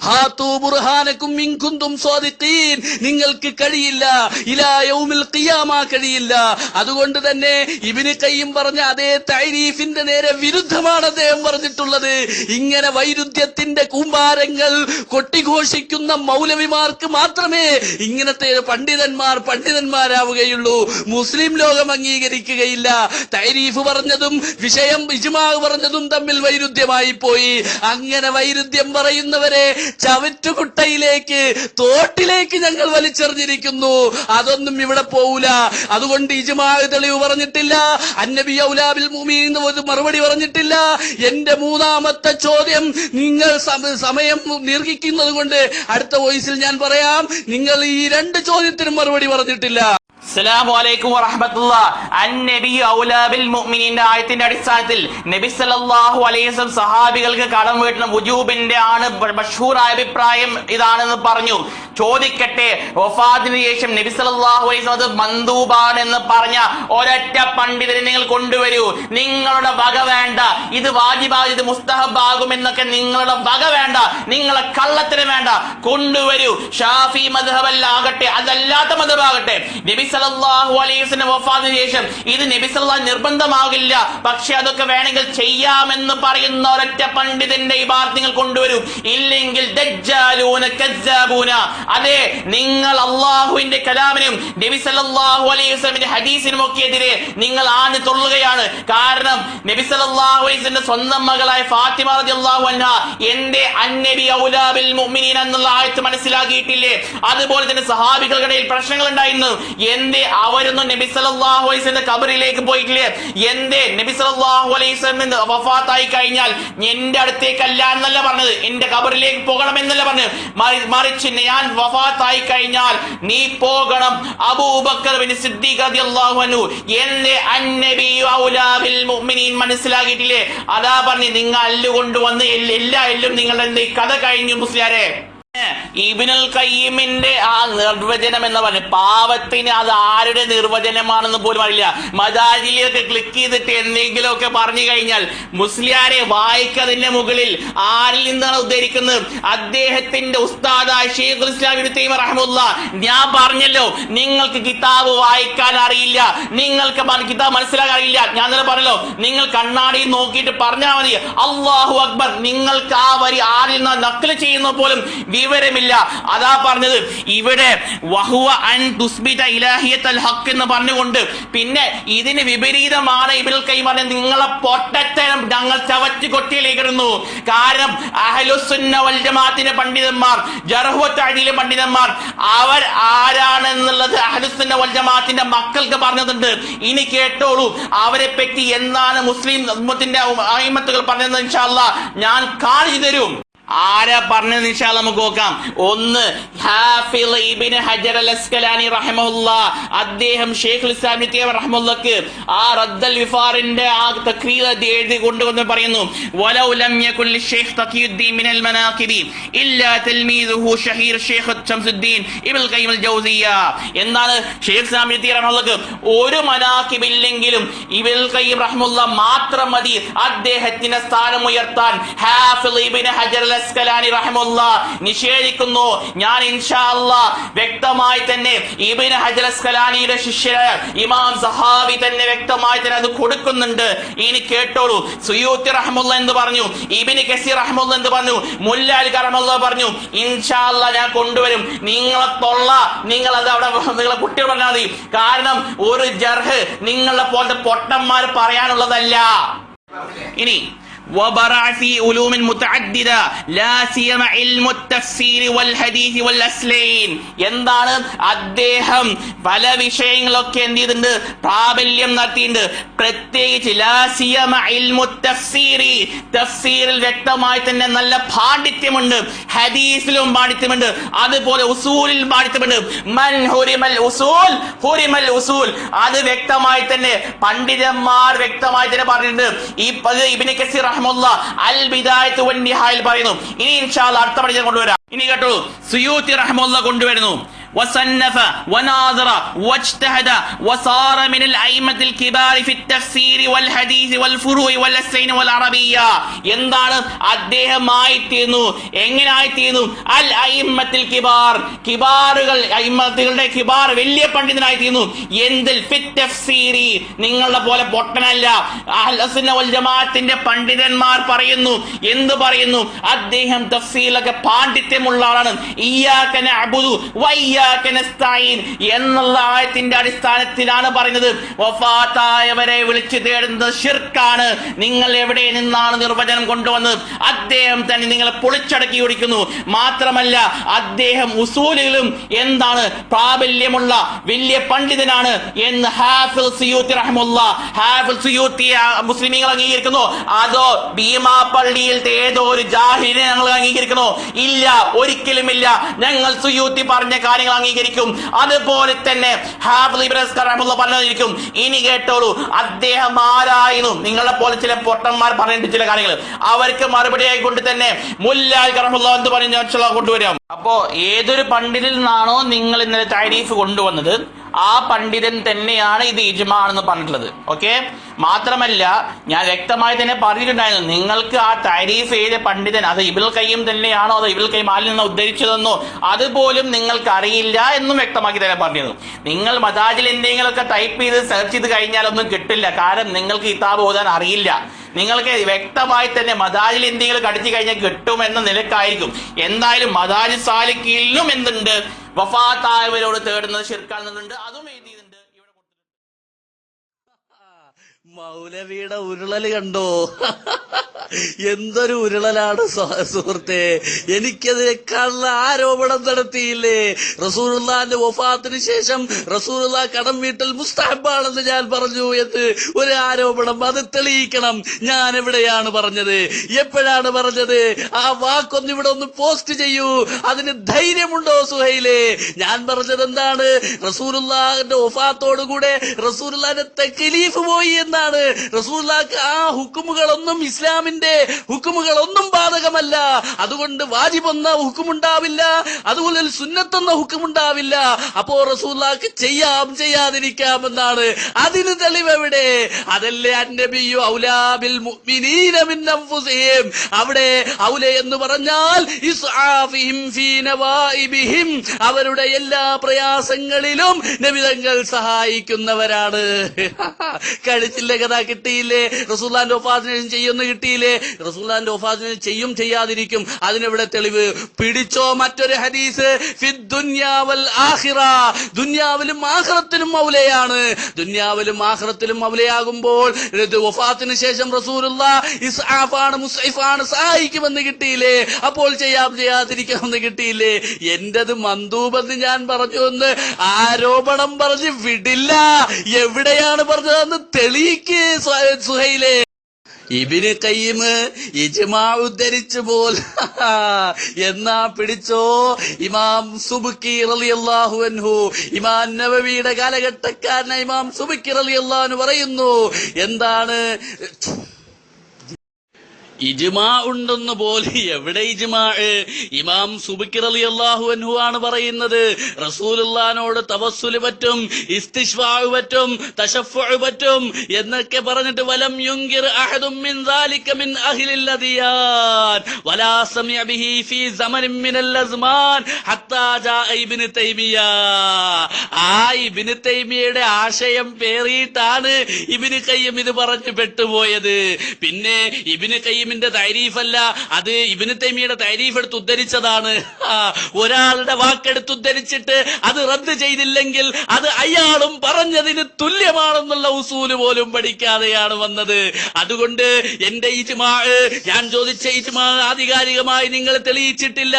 ഹാതു ബുർഹാനകും ഇൻ കുന്തും സ്വാദിഖീൻ, നിങ്ങൾക്ക് കഴിയില്ല. ഇലാ യൗമിൽ ഖിയാമ കഴിയില്ല. അതുകൊണ്ട് തന്നെ ഇബ്നു ഖയ്യിം പറഞ്ഞ അതേ തഅരീഫിന്റെ നേരെ വിരുദ്ധമാണ് അദ്ദേഹം പറഞ്ഞിട്ടുള്ളത്. ഇങ്ങനെ വൈരുദ്ധ്യത്തിന്റെ കൂമ്പാരങ്ങൾ കൊട്ടിഘോഷിക്കുന്ന മൗലവിമാർക്ക് മാത്രമേ ഇങ്ങനത്തെ പണ്ഡിതന്മാരാവുകയുള്ളൂ. മുസ്ലിം ലോകം അംഗീകരിക്കുകയില്ല. തഅരീഫ് പറഞ്ഞതും വിഷയം ഇജ്മാ പറഞ്ഞതും തമ്മിൽ വൈരുദ്ധ്യമായി പോയി. അങ്ങനെ വൈരുദ്ധ്യം പറയുന്നവരെ ചവറ്റുകുട്ടയിലേക്ക്, തോട്ടിലേക്ക് ഞങ്ങൾ വലിച്ചെറിഞ്ഞിരിക്കുന്നു. അതൊന്നും ഇവിടെ പോവൂല. അതുകൊണ്ട് ഇജ്മാ തെളിവ് പറഞ്ഞിട്ടില്ല, അന്നബി ഔലാ ബിൽ മുഅ്മിനീൻ എന്ന് മറുപടി പറഞ്ഞിട്ടില്ല. എന്റെ മൂന്നാമത്തെ ചോദ്യം, നിങ്ങൾ സമയം ദീർഘിക്കുന്നത് കൊണ്ട് അടുത്ത വോയിസിൽ ഞാൻ പറയാം. നിങ്ങൾ ഈ 2 ചോദ്യത്തിനും മറുപടി പറഞ്ഞിട്ടില്ല. അസ്സലാമു അലൈക്കും വറഹ്മത്തുള്ളാഹി. അന്നബി ഔലാ ബിൽ മുഅ്മിനീൻ ആയത്തിന്റെ അടിസ്ഥാനത്തിൽ നബി സല്ലല്ലാഹു അലൈഹി വസല്ലം സഹാബികൾക്ക് കടം വീട്ടുന്ന വുജൂബിന്റെ ആണ് മഷ്ഹൂറായ അഭിപ്രായം ഇതാണെന്ന് പറഞ്ഞു. ചോദിക്കട്ടെ, വഫാത്തിന് ശേഷം നബി സല്ലല്ലാഹു അലൈഹി വസല്ലം അത് മന്ദൂബാണ് എന്ന് പറഞ്ഞ ഒരൊറ്റ പണ്ഡിതനെ നിങ്ങൾ കൊണ്ടുവരൂ. നിങ്ങളുടെ വക വേണ്ട. ഇത് വാജിബാകും, ഇത് മുസ്തഹബാകും എന്നൊക്കെ നിങ്ങളുടെ വക വേണ്ട. നിങ്ങളെ കള്ളത്തിന് വേണ്ട. കൊണ്ടുവരൂ. ഷാഫി മദ്ഹബല്ലാകട്ടെ, അതല്ലാത്ത മദ്ഹബാകട്ടെ, നബി സല്ലല്ലാഹു അലൈഹി വസല്ലം വഫാത്തിന് ശേഷം ഇത് നബി സല്ലല്ലാഹു നിർബന്ധമാകില്ല, പക്ഷെ അതൊക്കെ വേണമെങ്കിൽ ചെയ്യാമെന്ന് പറയുന്ന ഒരൊറ്റ പണ്ഡിതന്റെ ഇബാറത്ത് നിങ്ങൾ കൊണ്ടുവരൂ. ഇല്ലെങ്കിൽ ദജ്ജാലൂന കസ്സാബൂന. അതെ, നിങ്ങൾ അള്ളാഹുവിന്റെ കലാമിനും നബി സല്ലല്ലാഹു അലൈഹി വസല്ലമിന്റെ ഹദീസിനും ഒക്കെ എതിരെ നിങ്ങൾ ആഞ്ഞു തൊള്ളുകയാണ്. കാരണം നബി സല്ലല്ലാഹു അലൈഹി വസല്ലമിന്റെ സ്വന്തം മകളായ ഫാത്തിമ റളിയല്ലാഹു അൻഹ എന്റെ അന്നബി ഔലാ ബിൽ മുഅ്മിനീൻ എന്നുള്ള ആയത്ത് മനസ്സിലാക്കിയിട്ടില്ലേ? അതുപോലെ തന്നെ സഹാബികൾക്കിടയിൽ പ്രശ്നങ്ങൾ ഉണ്ടായിരുന്നു. എന്തേ അവരൊന്നും നബി സല്ലല്ലാഹു അലൈഹി വസല്ലം ഖബറിലേക്ക് പോയിട്ടില്ലേ? എന്തേ നബി സല്ലല്ലാഹു അലൈഹി വസല്ലം വഫാത്തായി കഴിഞ്ഞാൽ എന്റെ അടുത്തേക്കല്ല എന്നല്ല പറഞ്ഞത്, എന്റെ ഖബറിലേക്ക് പോകണം എന്നല്ല പറഞ്ഞത്. മറിച്ച് ഞാൻ വഫാത്തായി കഴിഞ്ഞാൽ നീ പോകണം. അബൂബക്കർ ബിൻ സിദ്ദീഖ് റളിയല്ലാഹു അൻഹു എന്റെ അന്നബി ഔലാ ബിൽ മുഅ്മിനീൻ മനസ്സിലാക്കിയിട്ടില്ലേ? അതാ പറഞ്ഞു, നിങ്ങൾ അല്ലുകൊണ്ടുവന്ന് എല്ലാ എല്ലും നിങ്ങളുടെ കഥ കഴിഞ്ഞു മുസ്ലിയാരെ. ഇബ്നുൽ ഖയ്യിമിന്റെ ആ നിർവചനം എന്ന് പറഞ്ഞു, പാവത്തിന് അത് ആരുടെ നിർവചനമാണെന്ന് പോലും അറിയില്ല. മദാരിലൊക്കെ ക്ലിക്ക് ചെയ്തിട്ട് എന്തെങ്കിലുമൊക്കെ പറഞ്ഞു കഴിഞ്ഞാൽ മുസ്ലിയാരെ വായിക്കതിന്റെ മുകളിൽ ആരിൽ നിന്നാണ് ഉദ്ധരിക്കുന്നത്? അദ്ദേഹത്തിന്റെ ഉസ്താദായ ശൈഖുൽ ഇസ്ലാം ഇബ്നു തൈമിയ്യ റഹിമഹുല്ലാഹ്. ഞാൻ പറഞ്ഞല്ലോ, നിങ്ങൾക്ക് കിതാബ് വായിക്കാൻ അറിയില്ല, നിങ്ങൾക്ക് കിതാബ് മനസ്സിലാക്കാൻ അറിയില്ല. ഞാൻ തന്നെ പറഞ്ഞല്ലോ, നിങ്ങൾ കണ്ണാടി നോക്കിയിട്ട് പറഞ്ഞാൽ മതി അല്ലാഹു അക്ബർ. നിങ്ങൾക്ക് ആ വരി ആരിൽ നിന്ന് നഖ്ല് ചെയ്യുന്ന പോലും വിവരമില്ല. അതാ പറഞ്ഞത് ഇവിടെ വഹുവ അൻ തുസ്ബിത ഇലാഹിയത്തുൽ ഹഖ് എന്ന് പറഞ്ഞുകൊണ്ട് പിന്നെ ഇതിന് വിപരീതമാണ് ഇബ്നുൽ ഖയ്യിം പറഞ്ഞത്. നിങ്ങളെ പൊട്ടത്തരം ഞങ്ങൾ ചവറ്റ് കൊട്ടിയിലേക്കിടുന്നു. കാരണം അഹ്ലുസുന്ന വൽ ജമാഅത്തിന്റെ പണ്ഡിതന്മാർ, ജർഹ് വ തഅദീൽ പണ്ഡിതന്മാർ, അവർ ആരാണെന്നുള്ളത് അഹ്ലുസുന്ന വൽ ജമാഅത്തിന്റെ മക്കൾക്ക് പറഞ്ഞിട്ടുണ്ട്. ഇനി കേട്ടോളൂ, അവരെ പറ്റി എന്താണ് മുസ്ലിം ഉമ്മത്തിന്റെ അയിമത്തുകൾ പറഞ്ഞത് ഇൻഷാ അല്ലാഹ് ഞാൻ കാണിച്ചു തരും. ആരാ പറഞ്ഞത് ഇൻഷാ അല്ലാഹ് നമുക്ക് നോക്കാം. ഒന്ന്, ഹാഫിള് ഇബ്നു ഹജർ അൽ അസ്കലാനി റഹിമഹുല്ലാഹ്. അദ്ദേഹം ശൈഖുൽ ഇസ്ലാം ഇബ്നു തൈമിയ്യ റഹിമഹുല്ലാഹ്ക്ക് ആ റദ്ദൽ വിഫാറിന്റെ ആ തഖ്രീർ എഴുതി കൊണ്ടുവന്ന് പറയുന്നു, വലൗ ലം യകുൻ ലിശൈഖ് തഖിയുദ്ദീൻ മിനൽ മനാഖിബി ഇല്ലാ തൽമീദുഹു ഷഹീർ ശൈഖ് ശംസുദ്ദീൻ ഇബ്നുൽ ഖയ്യിം അൽ ജൗസിയ്യ. എന്താണ് ശൈഖ് ഇസ്ലാം ഇബ്നു തൈമിയ്യ റഹിമഹുല്ലാഹ്ക്ക് ഒരു മനാഖിബ് ഇല്ലെങ്കിലും ഇബ്നുൽ ഖയ്യിം റഹിമഹുല്ലാഹ് മാത്രം മതി അദ്ദേഹത്തിന്റെ സ്ഥാനം ഉയർത്താൻ. ഹാഫിള് ഇബ്നു ഹജർ അസ്കലാനി റഹിമഹുല്ലാഹ് നിഷേധിക്കുന്നു. ഞാൻ ഇൻഷാ അല്ലാഹ് വ്യക്തമായി തന്നെ ഇബ്നു ഹജർ അസ്കലാനിയുടെ ശിഷ്യരായ ഇമാം സഹാബി തന്നെ വ്യക്തമായി തന്നെ അത് കൊടുക്കുന്നുണ്ട്. ഇനി കേട്ടോളൂ, സുയൂത്തി റഹിമഹുല്ലാഹ് എന്ന് പറഞ്ഞു, ഇബ്നു കസീർ റഹിമഹുല്ലാഹ് എന്ന് പറഞ്ഞു, മുല്ല അലി റഹിമഹുല്ലാഹ് പറഞ്ഞു. ഇൻഷാ അല്ലാഹ് ഞാൻ കൊണ്ടുവരും. നിങ്ങളെ തൊള്ള നിങ്ങൾ അത് അവിടെ നിങ്ങളെ കുട്ടികൾ പറഞ്ഞാൽ മതി. കാരണം ഒരു ജർഹ് നിങ്ങളെ പോലത്തെ പൊട്ടന്മാർ പറയാനുള്ളതല്ല. ഇനി وبرع في علوم متعددة لا سيما علم التفسير والحديث والأصلين. എന്താണ് അദ്ദേഹം പല വിഷയങ്ങളൊക്കെ എന്ത് ചെയ്തിട്ടുണ്ട്? പ്രാബല്യം നടത്തിയിട്ടുണ്ട്. പ്രത്യേകിച്ച് ലാ സിയമ ഇൽമു തഫ്സീരി, തഫ്സീറിൽ വ്യക്തമായി തന്നെ നല്ല പാണ്ഡിത്യമുണ്ട്, ഹദീസിലും പാണ്ഡിത്യമുണ്ട്, അതുപോലെ ഉസൂലിൽ പാണ്ഡിത്യമുണ്ട്. മൻ ഹുരിമൽ ഉസൂൽ ഹുരിമൽ ഉസൂൽ, അത് വ്യക്തമായി തന്നെ പണ്ഡിതന്മാർ വ്യക്തമായി തന്നെ പറഞ്ഞിട്ടുണ്ട്. ഈ ഇബ്നു കസീർ അൽ ബിദായത്ത് വൻ നിഹായിൽ പറയുന്നു. ഇനി ഇൻഷാ അല്ലാഹ് അടുത്ത പഠിച്ചാൽ കൊണ്ടുവരാം. ഇനി കേട്ടോ, സുയൂത്തി റഹിമഹുല്ലാഹ് കൊണ്ടുവരുന്നു, وصنف وناظر واجتهد وصار من الأئمة الكبار في التفسير والحديث والفروع والأسئلة والعربية. എന്താണ് അദ്ദേഹമായിത്തീർന്നു? എങ്ങനായിത്തീർന്നു? അൽ അയിമ്മത്തിൽ കിബാർ, കിബാറുകൾ, അയിമ്മത്തുകളുടെ കിബാർ, വലിയ പണ്ഡിതനായിത്തീർന്നു. എന്തിൽ? ഫിറ്റ് തഫ്സീരി. നിങ്ങളുടെ പോലെ പൊട്ടനല്ല. അഹ്ലുസ് സുന്ന വൽ ജമാഅത്തിന്റെ പണ്ഡിതന്മാർ പറയുന്നു, എന്ത് പറയുന്നു? അദ്ദേഹം തഫ്സീറിലൊക്കെ പാണ്ഡിത്യമുള്ള ആളാണ്. ഇയ്യാക നഅ്ബുദു വ ഇയ്യാക നസ്തഈൻ എന്നുള്ള ആയത്തിന്റെ അടിസ്ഥാനത്തിലാണ് പറയുന്നത്. വഫാത്തായവരെ വിളിച്ചു തേടുന്നത് ശിർക്കാണ്. നിങ്ങൾ എവിടെ നിന്നാണ് നിർവചനം കൊണ്ടുവന്നത്? അദ്ദേഹം തന്നെ നിങ്ങളെ പൊളിച്ചടക്കി ഓടിക്കുന്നു. മാത്രമല്ല അദ്ദേഹം ഉസൂലുകളും എന്താണ് പ്രാബല്യമുള്ള വലിയ പണ്ഡിതനാണ് എന്ന് ഹാഫിൾ സുയൂത്തി റഹ്മത്തുള്ളാഹ്, ഹാഫിൾ സുയൂത്തി മുസ്ലിമീങ്ങൾ അംഗീകരിക്കുന്നു? അതോ ഭീമാ പള്ളിയിൽ ഏതോ ഒരു ജാഹിലിനെ ഞങ്ങൾ അംഗീകരിക്കുന്നു? ഇല്ല, ഒരിക്കലുമില്ല. ഞങ്ങൾ സുയൂത്തി പറഞ്ഞ കാര്യങ്ങൾ അംഗീകരിക്കും. അതുപോലെ തന്നെ ഹാഫിൾ ഇബ്നു അസ്കർ റഹ്മത്തുള്ളാഹി പറഞ്ഞിരിക്കും. ഇനി കേട്ടോളൂ, അദ്ദേഹം ആരായിരുന്നു? നിങ്ങളെ പോലെ ചില പൊട്ടന്മാർ പറഞ്ഞിട്ട് ചില കാര്യങ്ങൾ അവർക്ക് മറുപടിയായി കൊണ്ട് തന്നെ മുല്ലാഹി റഹ്മത്തുള്ളാഹി എന്ന് പറഞ്ഞ കൊണ്ടുവരാം. അപ്പോ ഏതൊരു പണ്ഡിതിൽ നിന്നാണോ നിങ്ങൾ ഇന്നലെ തഅരീഫ് കൊണ്ടുവന്നത്, ആ പണ്ഡിതൻ തന്നെയാണ് ഇത് ഇജ്മാ ആണെന്ന് പറഞ്ഞിട്ടുള്ളത്. ഓക്കെ, മാത്രമല്ല ഞാൻ വ്യക്തമായി തന്നെ പറഞ്ഞിട്ടുണ്ടായിരുന്നു, നിങ്ങൾക്ക് ആ തഅരീഫ് ചെയ്ത പണ്ഡിതൻ അത് ഇബ്നുൽ ഖയ്യിം തന്നെയാണോ അതോ ഇബ്നുൽ ഖയ്യിം ആലിൽ നിന്ന് ഉദ്ധരിച്ചതെന്നോ അതുപോലും നിങ്ങൾക്ക് അറിയില്ല എന്നും വ്യക്തമാക്കി തന്നെ പറഞ്ഞിരുന്നു. നിങ്ങൾ മദാജിൽ എന്തെങ്കിലുമൊക്കെ ടൈപ്പ് ചെയ്ത് സെർച്ച് ചെയ്ത് കഴിഞ്ഞാലൊന്നും കിട്ടില്ല. കാരണം നിങ്ങൾക്ക് കിതാബ് ഓതാൻ അറിയില്ല. നിങ്ങൾക്ക് വ്യക്തമായി തന്നെ മദാജിൽ എന്തെങ്കിലും കടിച്ചു കഴിഞ്ഞാൽ കിട്ടുമെന്ന നിലക്കായിരിക്കും. എന്തായാലും മദാജി സാലിക്കിലും എന്തുണ്ട്? വഫാത്തായവരോട് തേടുന്നത് ശിർക്കാണെന്നുണ്ട്. അതും എഴുതിയിട്ടുണ്ട്. മൗലവിയുടെ ഉരുളല് കണ്ടോ? എന്തൊരു ഉരുളലാണ് സുഹൃത്തെ. എനിക്കെതിരെ കള്ള ആരോപണം നടത്തിയില്ലേ? റസൂലുള്ളാഹിന്റെ വഫാത്തിന് ശേഷം റസൂലുള്ളാഹി കടം വീട്ടൽ മുസ്തഹബാണെന്ന് ഞാൻ പറഞ്ഞു എന്ന് ഒരു ആരോപണം. അത് തെളിയിക്കണം. ഞാൻ എവിടെയാണ് പറഞ്ഞത്? എപ്പോഴാണ് പറഞ്ഞത്? ആ വാക്കൊന്ന് ഇവിടെ ഒന്ന് പോസ്റ്റ് ചെയ്യൂ. അതിന് ധൈര്യമുണ്ടോ സുഹൈലേ? ഞാൻ പറഞ്ഞത് എന്താണ്? റസൂലുള്ളാഹിന്റെ വഫാത്തോടുകൂടെ റസൂലുള്ളാഹിന്റെ തക്ലീഫ് പോയി എന്നാണ്. റസൂലുള്ളാഹിക്ക് ആ ഹുക്കുമുകളൊന്നും, ഇസ്ലാമിന്റെ ഹുക്കുമുകളൊന്നും ബാധകമല്ല. അതുകൊണ്ട് വാജിബെന്ന ഹുക്കുമുണ്ടാവില്ല, അതുപോലെ സുന്നത്തെന്ന ഹുക്കുമുണ്ടാവില്ല. അപ്പോ റസൂലുള്ളാഹിക്ക് ചെയ്യാം ചെയ്യാതിരിക്കാമെന്നാണ്. അതിന് തെളിവെവിടെ? അതല്ലേ അന്നബിയു ഔലാ ബിൽ മുഅ്മിനീന മിൻ അൻഫുസിഹിം. അവിടെ ഔല എന്ന് പറഞ്ഞാൽ ഇസ്ആഫിഹിം ഫീ നവാഇബിഹിം, അവരുടെ എല്ലാ പ്രയാസങ്ങളിലും നബി തങ്ങൾ സഹായിക്കുന്നവരാണ്. കഴിച്ചില്ല കഥ കിട്ടിയില്ലേ? റസൂലുള്ളാഹിന്റെ വഫാത്തിന് ചെയ്യുന്ന കിട്ടിയില്ലേ? റസൂലുള്ളാഹിന്റെ വഫാത്തിന് ചെയ്യും ചെയ്യാതിരിക്കും. അതിനെവിടെ തെളിവ്? പിടിച്ചോ മറ്റൊരു ഹദീസ്, ഫിദ് ദുനിയാ വൽ ആഖിറ, ദുനിയാവിലും ആഖിറത്തിലും മൗലയാണ്. ദുനിയാവിലും ആഖിറത്തിലും മൗലയാകുമ്പോൾ വഫാത്തിന് ശേഷം റസൂലുള്ളാഹി ഇസ്ആഫാണ്, മുസ്ഇഫാണ്, സഹായിക്കുമെന്ന് കിട്ടിയില്ലേ? അപ്പോൾ ചെയ്യാതിരിക്കാമെന്ന് കിട്ടിയില്ലേ? എന്റേത് മന്ദൂബെന്ന് ഞാൻ പറഞ്ഞു എന്ന് ആരോപണം പറഞ്ഞ് വിടില്ല. എവിടെയാണ് പറഞ്ഞതെന്ന് തെളിയിക്ക് സുഹൈലേ. ഇബ്നു ഖയ്യിം ഇജ്മാ ഉദ്ധരിച്ചു പോൽ എന്നാ പിടിച്ചോ. ഇമാം സുബ്കി റളിയല്ലാഹു അൻഹു, ഇമാം നവവിയുടെ കാലഘട്ടക്കാരനായ ഇമാം സുബ്കി റളിയല്ലാഹു അൻഹു പറയുന്നു, എന്താണ് ഇജ്മാ ഉണ്ടെന്ന് പോലെ. എവിടെ ഇജ്മാ? ഇമാം സുബ്കി റളിയല്ലാഹു അൻഹു ആണ് പറയുന്നത്, റസൂലുള്ളാഹിനോട് തവസ്സുൽ പറ്റും, ഇസ്തിശ്ഫാ പറ്റും, തശഫ്ഫു പറ്റും എന്നൊക്കെ പറഞ്ഞിട്ട് വലം യുൻകിർ അഹദും മിൻ ദാലിക മിൻ അഹ്ലിൽ അദിയാൻ വലാ സമിഅ ബിഹി ഫീ സമനിൻ മിനൽ അസ്മാൻ ഹത്താ ജാ ഇബ്നു തൈമിയ. ആ ഇബ്നു തൈമിയയുടെ ആശയം പേറിയിട്ടാണ് ഇബ്നു ഖയ്യിം ഇത് പറഞ്ഞു പെട്ടുപോയത്. പിന്നെ ഇബ്നു ഖയ്യിം തൈരീഫല്ല, അത് ഇബ്നു തൈമിയുടെ തൈരീഫ് എടുത്ത് ഉദ്ധരിച്ചതാണ്. ഒരാളുടെ വാക്കെടുത്ത് ഉദ്ധരിച്ചിട്ട് അത് റദ്ദ് ചെയ്തില്ലെങ്കിൽ അത് അയാളും പറഞ്ഞതിന് തുല്യമാണെന്നുള്ള ഉസൂല് പോലും പഠിക്കാതെയാണ് വന്നത്. അതുകൊണ്ട് എന്റെ ഇജ്മാ, ഞാൻ ചോദിച്ച ഇജ്മാ ആധികാരികമായി നിങ്ങൾ തെളിയിച്ചിട്ടില്ല.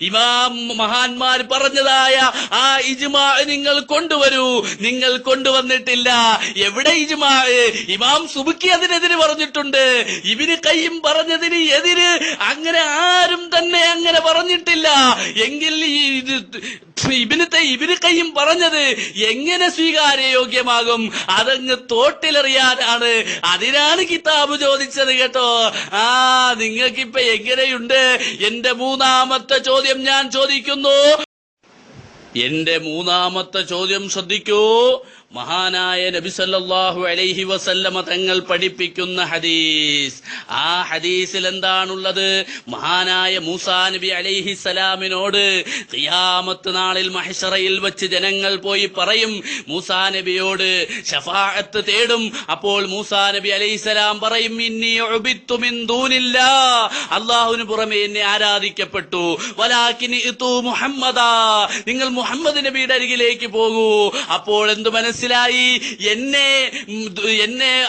ഇമാം മഹാന്മാർ പറഞ്ഞതായ ആ ഇജ്മാ നിങ്ങൾ കൊണ്ടുവരൂ. നിങ്ങൾ കൊണ്ടുവന്നിട്ടില്ല. എവിടെ ഇജ്മാ? ഇമാം സുബ്കി അതിനെതിരെ പറഞ്ഞിട്ടുണ്ട്. ഇബ്നു ഖയ്യിം പറഞ്ഞതിന് എതിര് അങ്ങനെ ആരും തന്നെ അങ്ങനെ പറഞ്ഞിട്ടില്ല. എങ്കിൽ ഇബ്നു ഖയ്യിം പറഞ്ഞത് എങ്ങനെ സ്വീകാര്യയോഗ്യമാകും? അതങ്ങ് തോട്ടിലെറിയാനാണ്. അതിനാണ് കിതാബ് ചോദിച്ചത് കേട്ടോ. നിങ്ങൾക്കിപ്പോ എങ്ങനെയുണ്ട്? എന്റെ മൂന്നാമത്തെ ചോദ്യം ഞാൻ ചോദിക്കുന്നു. എന്റെ മൂന്നാമത്തെ ചോദ്യം ശ്രദ്ധിക്കൂ. മഹാനായ നബി സല്ലല്ലാഹു അലൈഹി വസല്ലമ തങ്ങൾ പഠിപ്പിക്കുന്ന ഹദീസ്. ആ ഹദീസിൽ എന്താണുള്ളത്? മഹാനായ മൂസാ നബി അലൈഹിസ്സലാമിനോട് ഖിയാമത്ത് നാളിൽ മഹ്ശറയിൽ വെച്ച് ജനങ്ങൾ പോയി പറയും, മൂസാ നബിയോട് ശഫാഅത്ത് തേടും. അപ്പോൾ മൂസാ നബി അലൈഹിസ്സലാം പറയും, ഇന്നി ഉബിത്തു മിൻ ദൂനില്ലാ, അല്ലാഹുവിന് പുറമെ എന്നെ ആരാധിക്കപ്പെട്ടു. വലാകിൻ ഇതു മുഹമ്മദാ, നിങ്ങൾ മുഹമ്മദ് നബിയുടെ അരികിലേക്ക് പോകൂ. അപ്പോൾ എന്ത് മനസ്സിലായി? എന്നെ